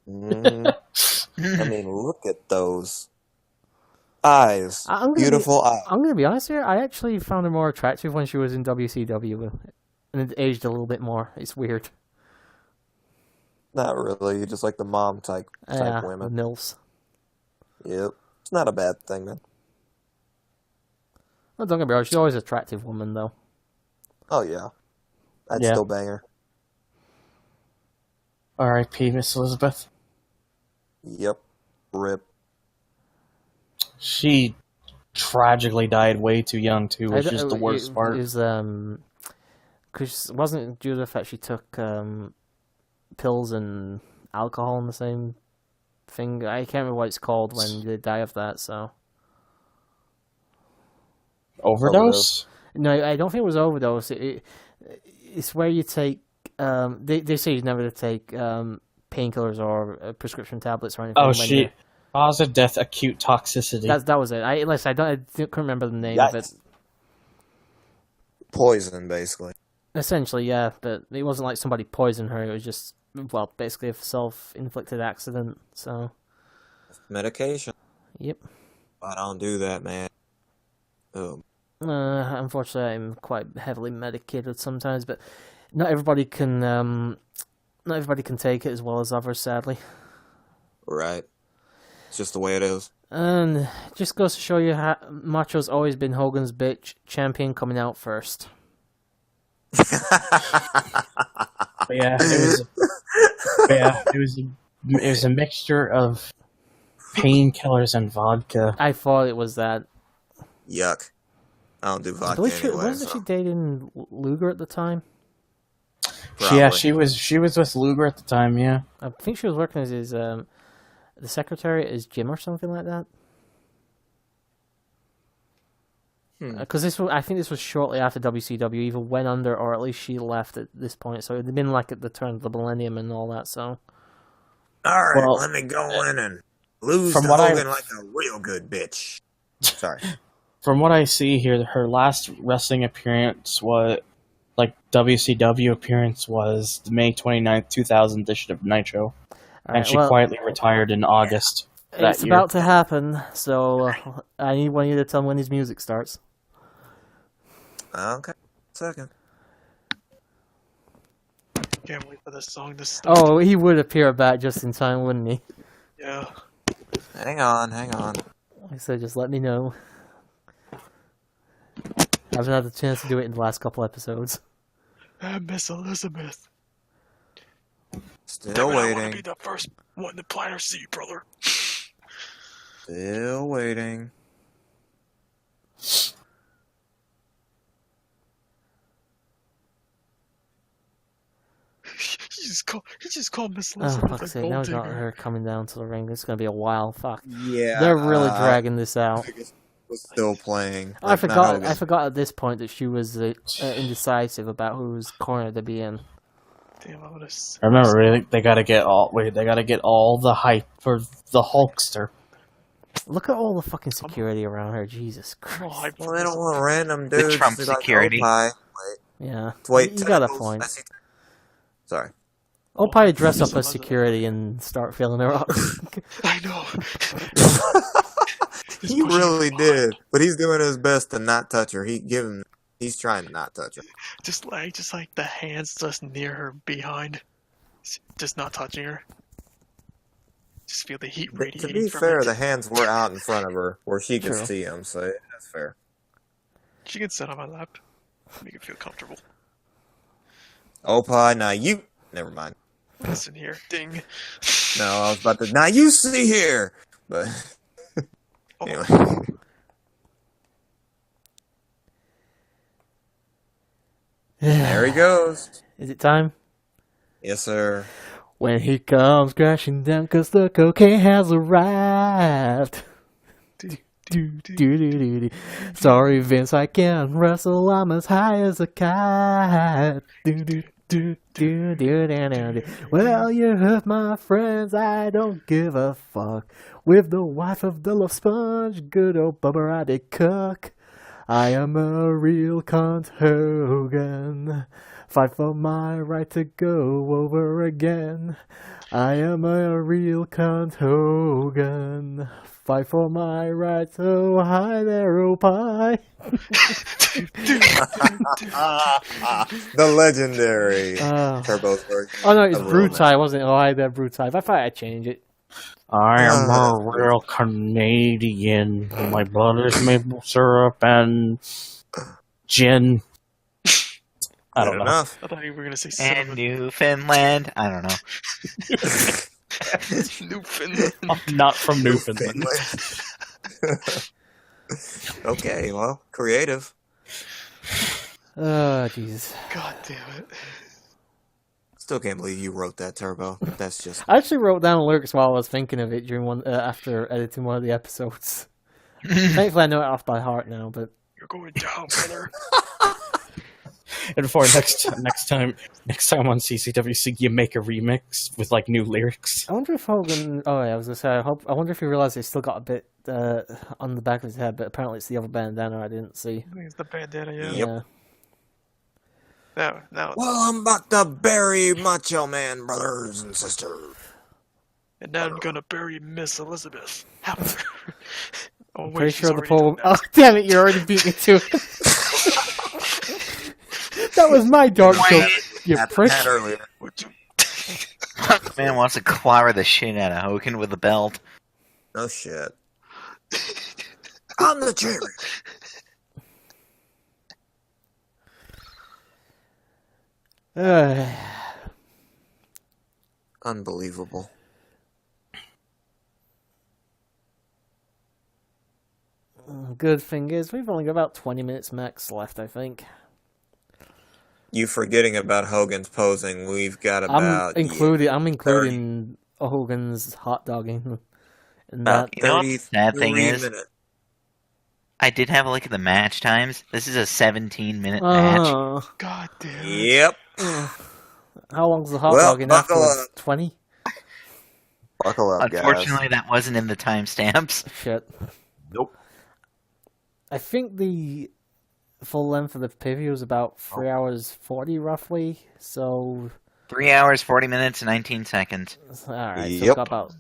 I mean, look at those eyes. Beautiful eyes. I'm gonna be honest here. I actually found her more attractive when she was in WCW, and it aged a little bit more. It's weird. Not really. You just like the mom type women. MILFs. Yep. It's not a bad thing, then. Well, don't get me wrong. She's always an attractive woman, though. Oh, yeah. I'd still bang her. R.I.P. Miss Elizabeth. Yep. RIP. She tragically died way too young, too, which is the worst part. Because it wasn't due to the fact she took pills and alcohol in the same thing. I can't remember what it's called when they die of that, so... Overdose? No, I don't think it was overdose. It's where you take... they say you're never to take painkillers or prescription tablets or anything. Oh, cause of death, acute toxicity. That was it. I couldn't remember the name of it. Poison, basically. Essentially, yeah, but it wasn't like somebody poisoned her. It was just, well, basically a self-inflicted accident, so... Medication. Yep. I don't do that, man. Unfortunately, I'm quite heavily medicated sometimes, but not everybody can take it as well as others, sadly. Right. It's just the way it is. And it just goes to show you how Macho's always been Hogan's bitch, champion coming out first. But yeah, it was a mixture of painkillers and vodka. I thought it was that. Yuck. I don't do vodka anyway. Wasn't she dating Luger at the time? Probably. Yeah, she was with Luger at the time, yeah. I think she was working as his the secretary at his gym or something like that. Because I think this was shortly after WCW either went under or at least she left at this point. So it had been like at the turn of the millennium and all that. So, all right, let me go in and lose to Hogan like a real good bitch. Sorry. From what I see here, her last wrestling appearance was, like, WCW appearance was the May 29th, 2000 edition of Nitro. And she quietly retired in August that it's year. about to happen, so I need one of you to tell me when his music starts. Okay. Second. Can't wait for this song to start. Oh, he would appear back just in time, wouldn't he? Yeah. Hang on. Like I said, just let me know. I haven't had the chance to do it in the last couple episodes. Miss Elizabeth. Still waiting. I want to be the first one to plant her seed, brother. Still waiting. He just called Miss Oh, Elizabeth fuck's a sake, gold now we got digger. her coming down to the ring. It's gonna be a while. Fuck. Yeah. They're really dragging this out. Was still playing. I forgot at this point that she was indecisive about whose corner to be in. Damn, I Remember, they gotta get all the hype for the Hulkster. Look at all the fucking security around her. Jesus Christ. Well, they don't want random dudes. The Trump security. Like, Yeah. wait, you got a point. Sorry. I'll probably dress up as security and start filling her up. I know. He really did, but he's doing his best to not touch her. He's trying to not touch her. Just like the hands just near her behind, just not touching her. Just feel the heat radiating. To be from fair, it. the hands were out in front of her where she could True. see him, so yeah, that's fair. She can sit on my lap, make it feel comfortable. Opie, now you. Never mind. Listen here, ding. No, I was about to. Now you see here, but Oh. anyway. There he goes. Is it time? Yes, sir. When he comes crashing down 'cause the cocaine has arrived. Sorry, Vince, I can't wrestle. I'm as high as a kite. Well, you hurt my friends. I don't give a fuck. With the wife of the love sponge, good old Bubba I did cook. I am a real cunt, Hogan. Fight for my right to go over again. I am a real cunt, Hogan. Fight for my right, so hi there, Opie. The legendary Turbo version. Oh no, it's of Brutai, wasn't it? Oh, hi there, Brutai. If I thought I'd change it. I am a real Canadian. My blood is maple syrup and gin. I don't know. Enough. I thought you were gonna say And cinnamon. Newfoundland. I don't know. Newfoundland. I'm not from Newfoundland. Okay, well, creative. Oh, Jesus. God damn it. Still can't believe you wrote that, Turbo. That's just. I actually wrote down lyrics while I was thinking of it during after editing one of the episodes. Thankfully, I know it off by heart now, but You're going down, brother. And for next time on CCWC, you make a remix with like new lyrics. I wonder if Hogan. Oh, yeah, I was gonna say. I wonder if he realized he still got a bit on the back of his head, but apparently it's the other bandana I didn't see. I think it's the bandana, yeah. Yep. Now, Well, I'm about to bury Macho Man, brothers and sisters. and now I'm gonna bury Miss Elizabeth. Oh, wait, Pretty she's sure the already poem. done Oh, damn it! You already beat me to it. That was my dark joke, you prick. Had earlier. that. Man wants to clobber the shit out of Hogan with a belt. No shit. I'm the champion. Unbelievable. Good thing is, we've only got about 20 minutes max left, I think. You forgetting about Hogan's posing. We've got I'm about including Hogan's hot dogging in that. You know what the sad thing 33 is? minutes. I did have a look at the match times. This is a 17-minute match. God damn it. Yep. How long's the hot Well, dogging buckle afterwards? up. 20? Buckle up, guys. Unfortunately, that wasn't in the timestamps. Shit. Nope. I think the full length of the pay-per-view was about 3 hours 40 roughly, so 3 hours, 40 minutes, and 19 seconds. alright, so we Yep. got about,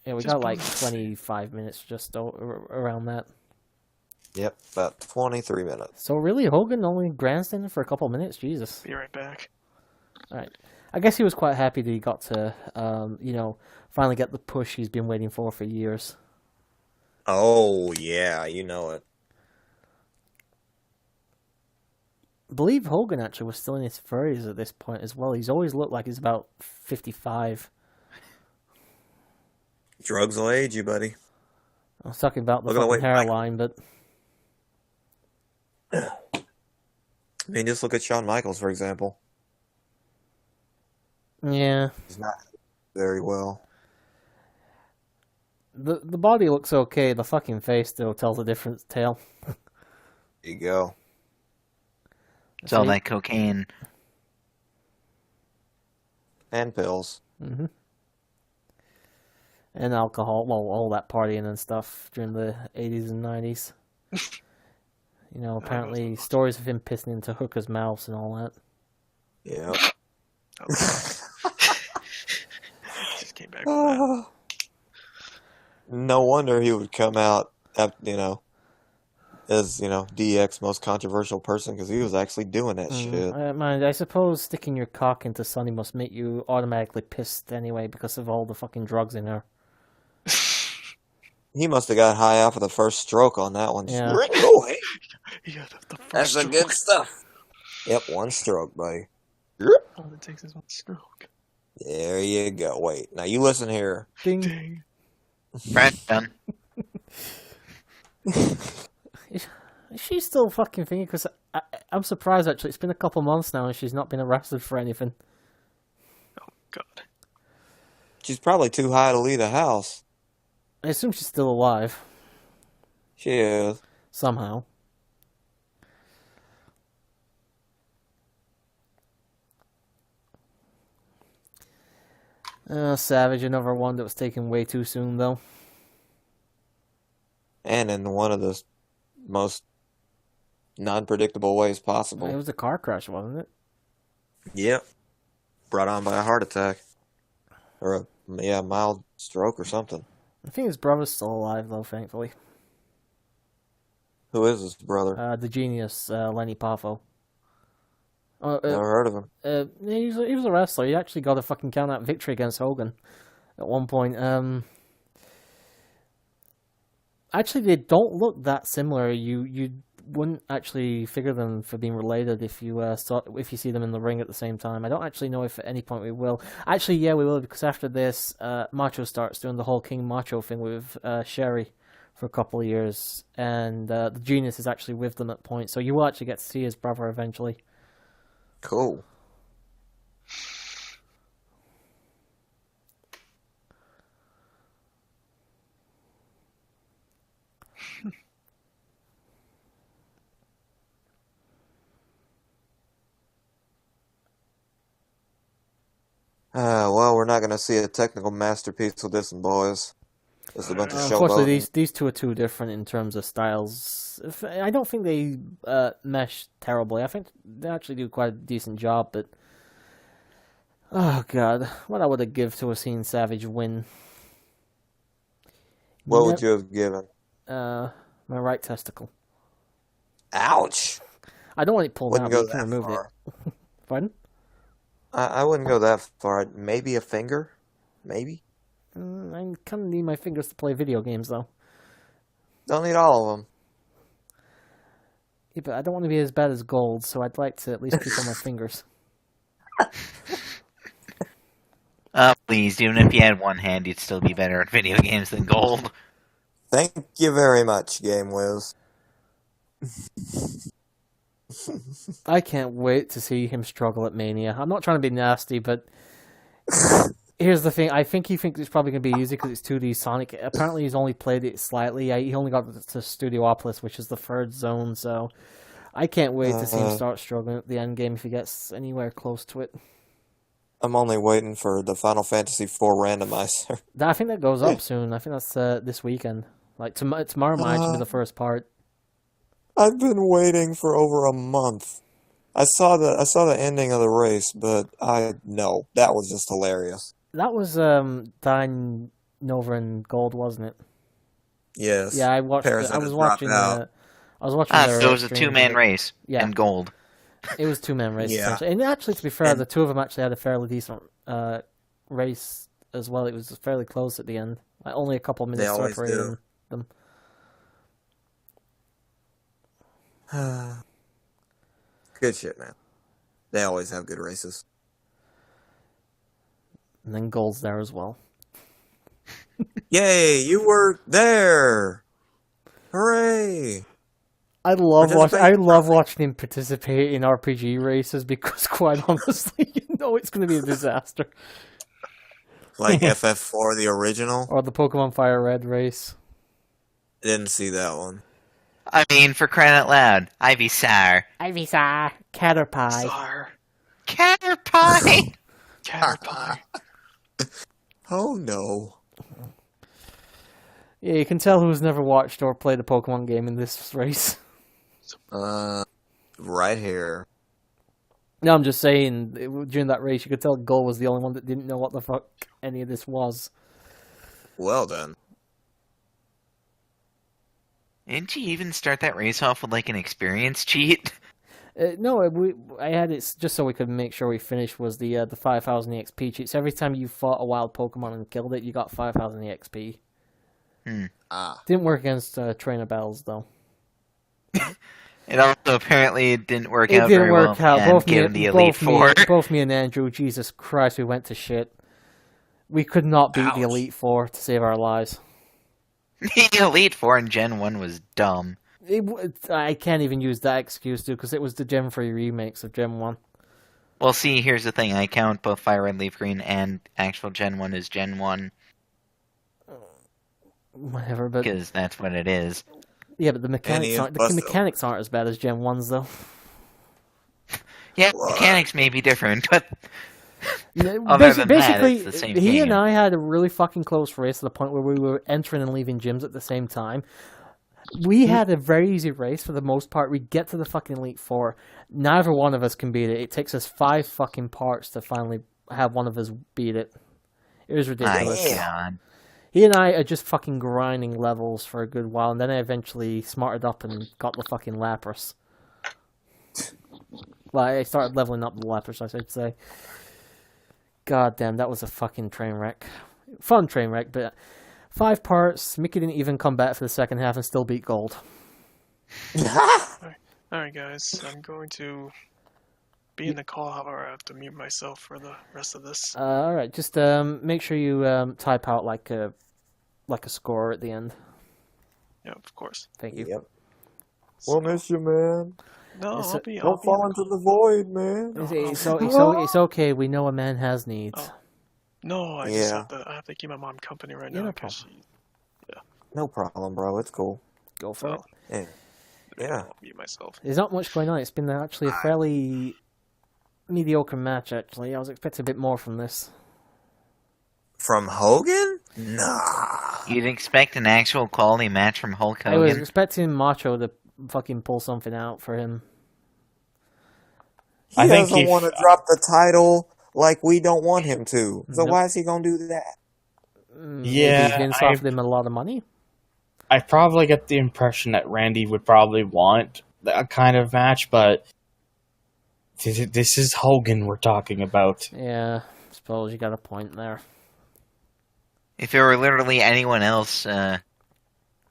we Just got like pause. 25 minutes just around that. Yep, about 23 minutes. So really, Hogan only grandstanding for a couple minutes? Jesus. Be right back. Alright. I guess he was quite happy that he got to, finally get the push he's been waiting for years. Oh, yeah, you know it. I believe Hogan actually was still in his 30s at this point as well. He's always looked like he's about 55. Drugs will age you, buddy. I was talking about the Look at the fucking way- hairline, but I mean, just look at Shawn Michaels, for example. yeah. He's not very well. The body looks okay, the fucking face still tells a different tale. There you go. It's all See? that cocaine. And pills. Mm-hmm. And alcohol, well, all that partying and stuff during the 80s and 90s. Apparently stories of him pissing into hookers' mouths and all that. Yeah. came back from that. No wonder he would come out, you know, as, you know, DX most controversial person, because he was actually doing that shit. Man, I suppose sticking your cock into Sunny must make you automatically pissed anyway because of all the fucking drugs in her. He must have got high off of the first stroke on that one. Yeah. Yeah, the first That's the stroke. good stuff. Yep, one stroke, buddy. All it takes is one stroke. There you go. Wait, now you listen here. Ding. Dang. Right, done. She's still fucking thinking, because I'm surprised actually. It's been a couple months now and she's not been arrested for anything. Oh, God. She's probably too high to leave the house. I assume she's still alive. She is. Somehow. Savage, another one that was taken way too soon, though. And in one of the most non-predictable ways possible. It was a car crash, wasn't it? Yep. Brought on by a heart attack. Or a mild stroke or something. I think his brother's still alive, though, thankfully. Who is his brother? The genius, Lenny Poffo. Never heard of him. He was a wrestler. He actually got a fucking count-out victory against Hogan at one point. Actually, they don't look that similar. You wouldn't actually figure them for being related if you see them in the ring at the same time. I don't actually know if at any point we will. Actually, yeah, we will, because after this, Macho starts doing the whole King Macho thing with Sherry for a couple of years, and the genius is actually with them at point, so you will actually get to see his brother eventually. Cool. Well, we're not going to see a technical masterpiece with this one, boys. It's a bunch of showboating. Unfortunately, these two are too different in terms of styles. I don't think they mesh terribly. I think they actually do quite a decent job, but oh god, what I would have give to have seen Savage win. What would you have given? My right testicle. Ouch! I don't want it pulled Wouldn't out, go but you can that remove far. it. Pardon? I wouldn't go that far. Maybe a finger? Maybe? I kind of need my fingers to play video games, though. Don't need all of them. Yeah, but I don't want to be as bad as Gold, so I'd like to at least keep all my fingers. Please, even if you had one hand, you'd still be better at video games than Gold. Thank you very much, Game Wiz. I can't wait to see him struggle at Mania. I'm not trying to be nasty, but here's the thing. I think he thinks it's probably going to be easy because it's 2D Sonic. Apparently, he's only played it slightly. He only got to Studiopolis, which is the third zone, so I can't wait to see him start struggling at the end game if he gets anywhere close to it. I'm only waiting for the Final Fantasy IV randomizer. I think that goes up soon. I think that's this weekend. Like tomorrow might actually be the first part. I've been waiting for over a month. I saw the ending of the race, but that was just hilarious. That was Dying Nova and Gold, wasn't it? Yes. Yeah, I watched. I was watching. I was watching. So it was a two-man race. Yeah. And Gold. It was two-man race. Yeah. And actually, to be fair, the two of them actually had a fairly decent race as well. It was fairly close at the end. Like, only a couple of minutes separating them. Good shit, man. They always have good races. And then Gold's there as well. Yay, you were there! Hooray! I love watching him participate in RPG races because, quite honestly, you know it's going to be a disaster. Like FF4, the original? Or the Pokemon Fire Red race. Didn't see that one. I mean, for crying out loud, Ivysaur. Ivysaur. Caterpie. Czar. Caterpie! Caterpie. Oh no. Yeah, you can tell who's never watched or played a Pokemon game in this race. Right here. No, I'm just saying, during that race, you could tell Gull was the only one that didn't know what the fuck any of this was. Well then. Didn't you even start that race off with like an experience cheat? No, I had it just so we could make sure we finished, was the 5,000 EXP cheats. Every time you fought a wild Pokemon and killed it, you got 5,000 EXP. Didn't work against Trainer Battles, though. It also apparently didn't work It out didn't very work well. out. Both given the Elite Four. Both me and Andrew, Jesus Christ, we went to shit. We could not beat the Elite Four to save our lives. The Elite Four in Gen 1 was dumb. I can't even use that excuse, dude, because it was the Gen 3 remakes of Gen 1. Well, see, here's the thing. I count both Fire Red, Leaf Green and actual Gen 1 as Gen 1. Whatever, but... Because that's what it is. Yeah, but the mechanics aren't as bad as Gen 1's, though. Yeah, mechanics may be different, but... Basically, it's the same he game. and I had a really fucking close race to the point where we were entering and leaving gyms at the same time. We had a very easy race for the most part. We get to the fucking Elite Four. Neither one of us can beat it. It takes us 5 fucking parts to finally have one of us beat it. It was ridiculous. My God. He and I are just fucking grinding levels for a good while, and then I eventually smarted up and got the fucking Lapras. Well, I started leveling up the Lapras, I should say. God damn, that was a fucking train wreck. Fun train wreck, but 5 parts. Mickey didn't even come back for the second half and still beat Gold. Alright, guys, I'm going to be in the call out, or I have to mute myself for the rest of this. Alright, just make sure you type out like a score at the end. Yeah, of course. Thank you. Yep. We'll miss you, man. No, It's I'll be. Don't fall into the void, man. It's okay. We know a man has needs. Oh. No, I just have to keep my mom company right now. No Cause problem. No problem, bro. It's cool. Go for it. Yeah. I'll mute myself. There's not much going on. It's been actually a fairly mediocre match, actually. I was expecting a bit more from this. From Hogan? Nah. You'd expect an actual quality match from Hulk Hogan? I was expecting Macho to fucking pull something out for him. He doesn't want to drop the title like we don't want him to. So why is he going to do that? Yeah, Vince offered him a lot of money. I probably get the impression that Randy would probably want that kind of match, but this is Hogan we're talking about. Yeah, I suppose you got a point there. If it were literally anyone else,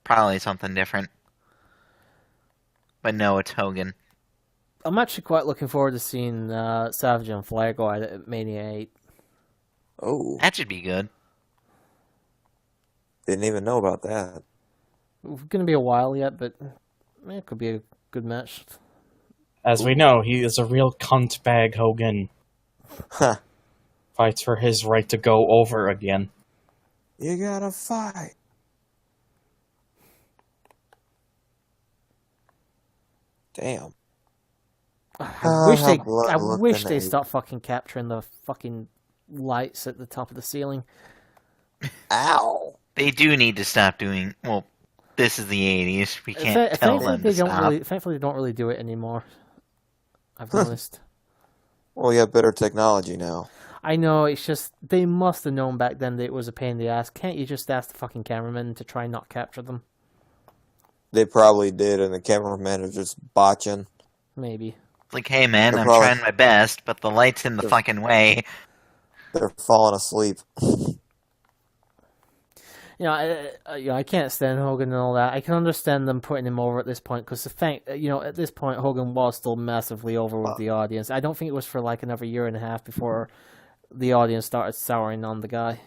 probably something different. But no, it's Hogan. I'm actually quite looking forward to seeing Savage and Flair go at Mania 8. Oh. That should be good. Didn't even know about that. It's going to be a while yet, but it could be a good match. As we know, he is a real cunt bag, Hogan. Huh. Fights for his right to go over again. You gotta fight. Damn. I wish they stopped fucking capturing the fucking lights at the top of the ceiling. Ow. They do need to stop doing... Well, this is the 80s. We can't tell them to stop. Thankfully, they don't really do it anymore. I've noticed. Well, you have better technology now. I know, it's just... They must have known back then that it was a pain in the ass. Can't you just ask the fucking cameraman to try and not capture them? They probably did, and the cameraman is just botching. Maybe. Like, hey man, I'm trying my best, but the light's in the fucking way. They're falling asleep. I can't stand Hogan and all that. I can understand them putting him over at this point, because at this point, Hogan was still massively over with the audience. I don't think it was for like another year and a half before the audience started souring on the guy.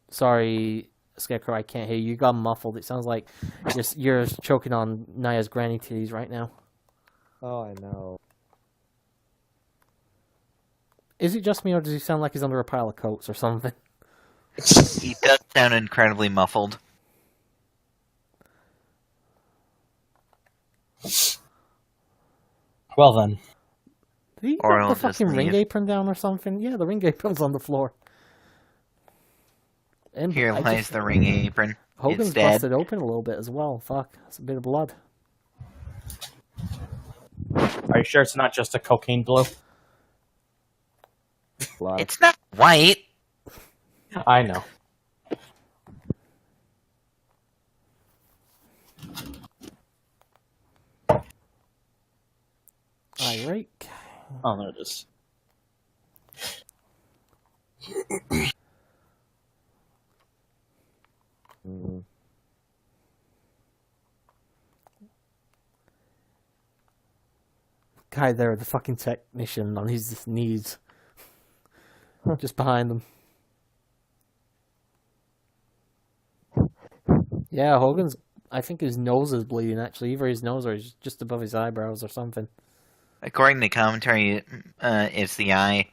Sorry, Scarecrow, I can't hear you. You got muffled. It sounds like you're choking on Naya's granny titties right now. Oh, I know. Is it just me, or does he sound like he's under a pile of coats or something? He does sound incredibly muffled. Well then. Did he Or knock he'll the fucking just ring leave. apron down or something? Yeah, the ring apron's on the floor. And Here lies the ring apron. Hogan's It's dead. busted open a little bit as well. Fuck, that's a bit of blood. Are you sure it's not just a cocaine glow? Blood. It's not white. I know. Alright. Oh, there it is. Mm. Guy there, the fucking technician on his knees. Just behind them. Yeah, Hogan's... I think his nose is bleeding, actually. Either his nose or he's just above his eyebrows or something. According to commentary, it's the eye.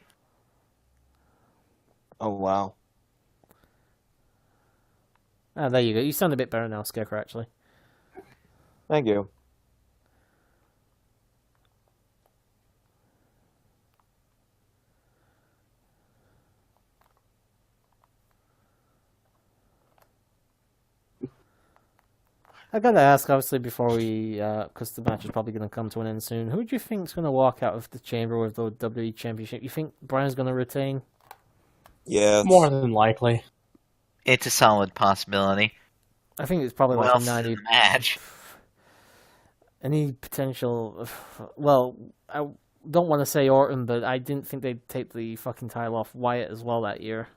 Oh, wow. Ah, there you go. You sound a bit better now, Scarecrow, actually. Thank you. I gotta ask, obviously, before we, because the match is probably gonna come to an end soon. Who do you think's gonna walk out of the chamber with the WWE Championship? You think Bryan's gonna retain? Yeah. More than likely. It's a solid possibility. I think it's probably Who like a else is in 90. the match? Any potential? Well, I don't want to say Orton, but I didn't think they'd take the fucking title off Wyatt as well that year.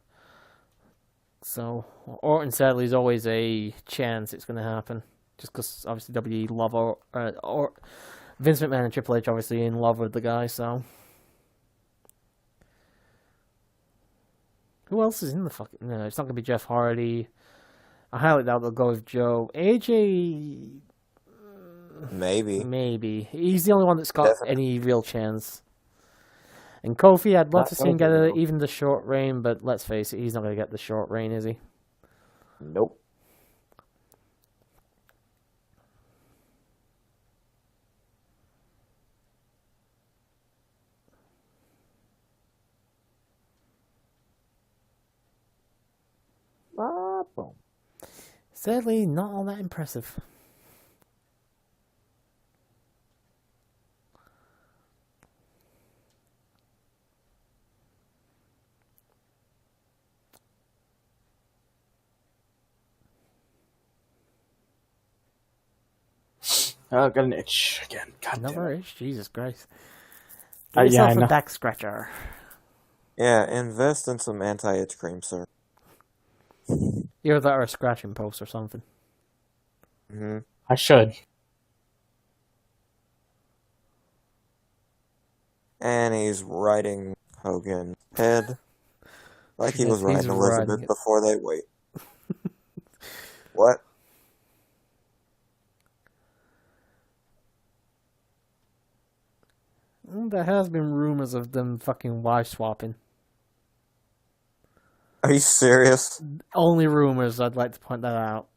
So Orton sadly is always a chance it's gonna happen. Just because obviously WWE love or Vince McMahon and Triple H obviously in love with the guy. So who else is in the fucking? No, it's not gonna be Jeff Hardy. I highly doubt they'll go with Joe. AJ, Maybe. He's the only one that's got Definitely. any real chance. And Kofi, I'd love Not to see him Kofi, get no. even the short reign, but let's face it, he's not gonna get the short reign, is he? Nope. Boom. Sadly, not all that impressive. Oh, got an itch again. God damn Another it. itch? Jesus Christ. Yeah, Give yourself I know. a back scratcher. Yeah, invest in some anti-itch cream, sir. Either that or a scratching post or something. Mm-hmm. I should. And he's riding Hogan's head like he Yes, was he's riding Elizabeth riding it. before they wait. What? There has been rumors of them fucking wife swapping. Are you serious? Only rumors, I'd like to point that out.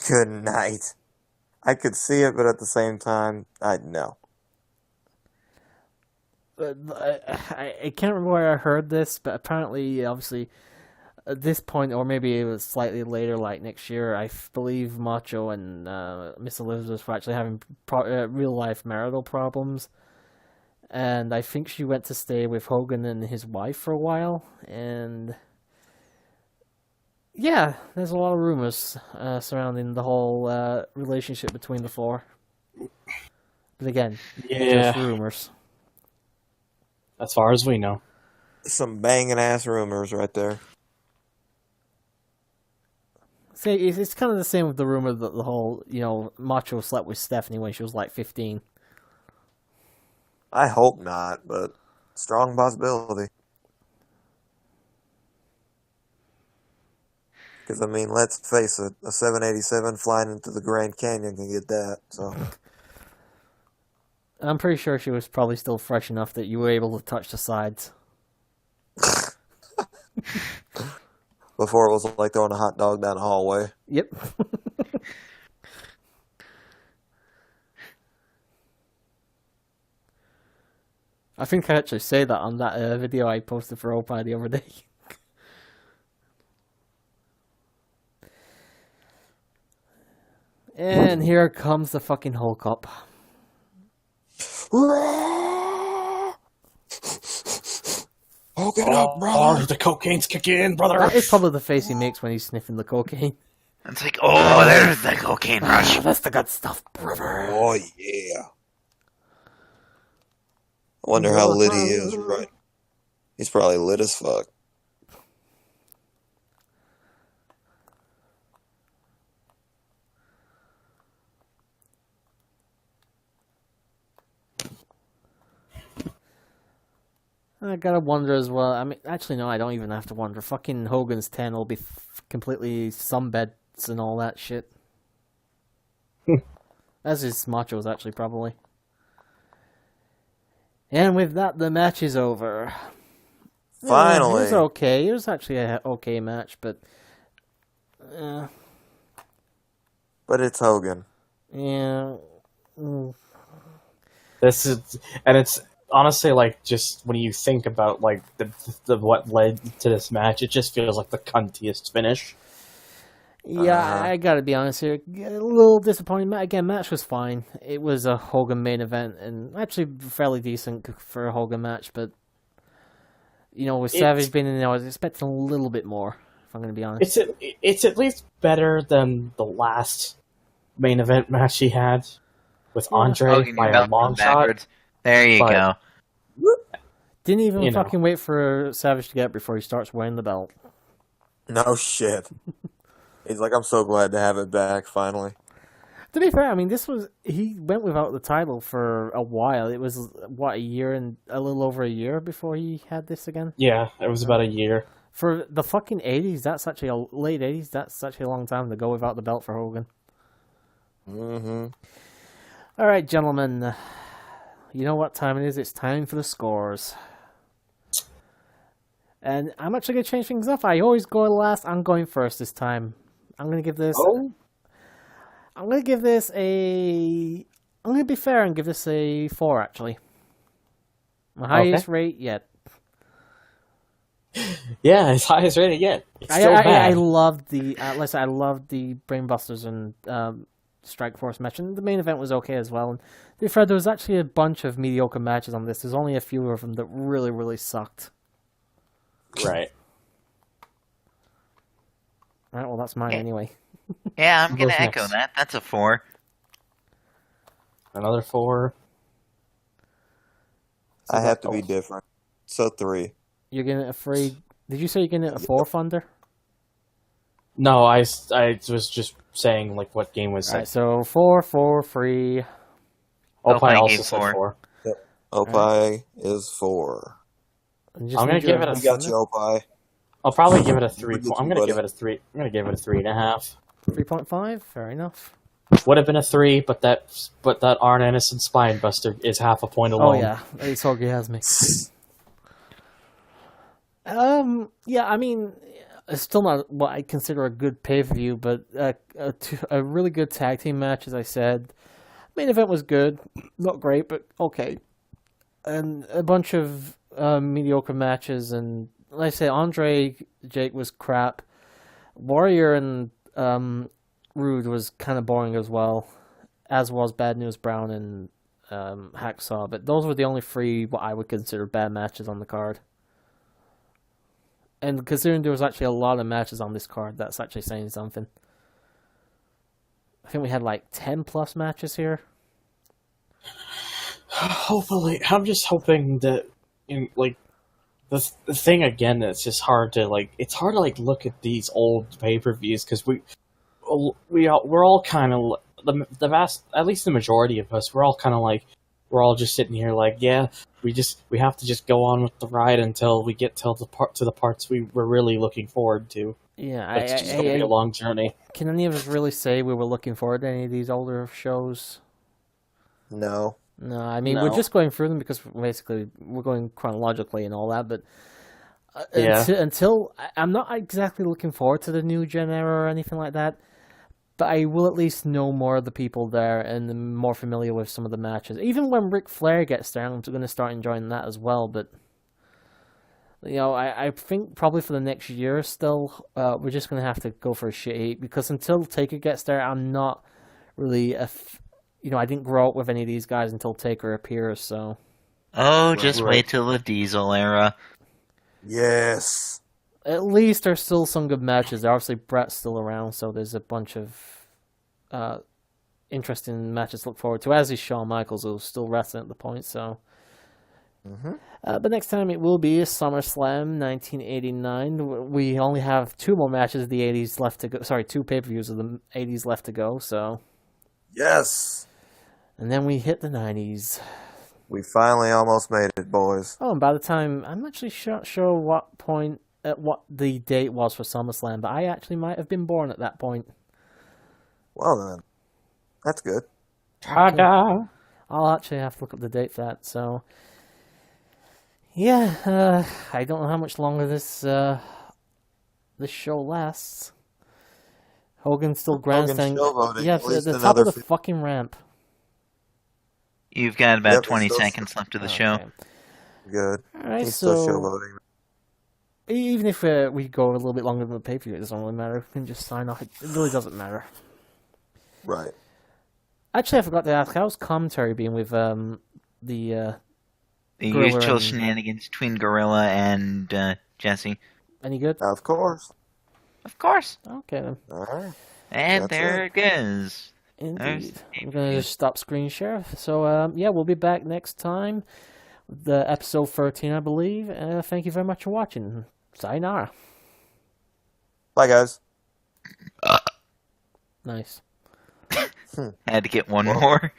Good night. I could see it, but at the same time, I'd know. I can't remember where I heard this, but apparently, obviously, at this point, or maybe it was slightly later, like next year, I believe Macho and Miss Elizabeth were actually having real-life marital problems. And I think she went to stay with Hogan and his wife for a while. And yeah, there's a lot of rumors surrounding the whole relationship between the four. But again, Yeah. just rumors. As far as we know. Some banging ass rumors right there. See, it's kind of the same with the rumor that the whole, Macho slept with Stephanie when she was like 15. I hope not, but strong possibility. Because, I mean, let's face it, a 787 flying into the Grand Canyon can get that, so... I'm pretty sure she was probably still fresh enough that you were able to touch the sides. Before it was like throwing a hot dog down a hallway. Yep. I think I actually say that on that video I posted for Opie the other day. And here comes the fucking Hulk up. Oh, get up, brother! The cocaine's kicking in, brother. That is probably the face he makes when he's sniffing the cocaine. It's like, oh, there's the cocaine rush. That's the good stuff, brother. Oh, yeah. I wonder how lit he is, right? He's probably lit as fuck. I gotta wonder as well. I mean, actually, no, I don't even have to wonder. Fucking Hogan's 10 will be completely sunbeds and all that shit. As is Macho's, actually, probably. And with that, the match is over. Finally. It was okay. It was actually an okay match, but... But it's Hogan. yeah. This is, and it's honestly like just when you think about like the what led to this match, it just feels like the cuntiest finish. Yeah, I gotta be honest here. A little disappointing. Again, match was fine. It was a Hogan main event, and actually fairly decent for a Hogan match. But you know, with Savage being in there, I was expecting a little bit more. If I'm gonna be honest, It's at least better than the last main event match he had with Andre Hogan, by you're a long shot. backwards. There you go. didn't even you know. fucking wait for Savage to get up before he starts wearing the belt. No shit. He's like, I'm so glad to have it back, finally. To be fair, I mean, he went without the title for a while. It was, what, a little over a year before he had this again? Yeah, it was about a year. For the fucking 80s, late 80s, that's such a long time to go without the belt for Hogan. Mm-hmm. Alright, gentlemen. You know what time it is? It's time for the scores. And I'm actually going to change things up. I always go last. I'm going first this time. I'm going to give this... I'm going to give this a... I'm going to be fair and give this a 4, actually. My highest rate yet. Yeah, his highest rated yet. It's still I bad. loved the... listen, I loved the Brainbusters and Strike Force match. And the main event was okay as well. And to be fair, there was actually a bunch of mediocre matches on this. There's only a few of them that really, really sucked. Right. Alright, well, that's mine anyway. Yeah, I'm gonna Goes echo next. that. That's a 4. Another 4. I have to be different. So 3. You're getting it a free... Did you say you're getting it a 4, Thunder? No, I was just saying like what game was Alright, so 4, free. Opie also gave said 4. 4. Opie is 4. I'm gonna give it a... You got your Opie. I'll probably give it a 3. Look at I'm you, gonna give buddy. it a 3. I'm gonna give it a 3.5. 3.5, fair enough. Would have been a 3, but that Arn Anderson spine buster is half a point alone. Oh yeah, it's orgasmic. Yeah, I mean, it's still not what I consider a good pay-per-view, but a really good tag team match, as I said. Main event was good, not great, but okay. And a bunch of mediocre matches, and like I say, Andre Jake was crap. Warrior and Rude was kind of boring as well, as was Bad News Brown and Hacksaw. But those were the only 3 what I would consider bad matches on the card. And considering there was actually a lot of matches on this card, that's actually saying something. I think we had like 10 plus matches here. Hopefully, I'm just hoping that, like, the thing again that's just hard to like. It's hard to like look at these old pay-per-views because we're all kind of the vast, at least the majority of us, we're all kind of like we're all just sitting here like, yeah, we have to just go on with the ride until we get to the parts we're really looking forward to. Yeah, It's just going to be a long journey. Can any of us really say we were looking forward to any of these older shows? No. No, I mean, No. we're just going through them because basically we're going chronologically and all that, but Yeah. until I'm not exactly looking forward to the new gen era or anything like that, but I will at least know more of the people there and am more familiar with some of the matches. Even when Ric Flair gets there, I'm going to start enjoying that as well, but you know, I think probably for the next year still, we're just going to have to go for a shit heat because until Taker gets there, I'm not really I didn't grow up with any of these guys until Taker appears, so... Oh, just Right. wait till the Diesel era. Yes. At least there's still some good matches. Obviously, Brett's still around, so there's a bunch of interesting matches to look forward to, as is Shawn Michaels, who's still wrestling at the point, so... Mm-hmm. But next time it will be SummerSlam 1989. We only have 2 more matches of the 80s left to go. Sorry, 2 pay-per-views of the 80s left to go, so... Yes. And then we hit the 90s. We finally almost made it, boys. Oh, and by the time... I'm actually sure what the date was for SummerSlam, but I actually might have been born at that point. Well then, that's good. Ta-da! I'll actually have to look up the date for that, so... Yeah, I don't know how much longer this show lasts. Hogan's still grandstanding. showboating Yeah, at least the top of another the fucking ramp. You've got about Yep, 20 still- seconds left of the show. Okay. Good. Alright, He's still so showboating. even if we go a little bit longer than the pay-per-view, it doesn't really matter. We can just sign off. It really doesn't matter. Right. Actually, I forgot to ask, how's commentary being with the The Gorilla usual and- shenanigans between Gorilla and Jesse. any good? Of course. Of course. Okay then. All right. And That's there it goes. Indeed. There's- I'm going to just stop screen share. So, yeah, we'll be back next time. The episode 13, I believe. Thank you very much for watching. Sayonara. Bye, guys. Nice. Had to get one more.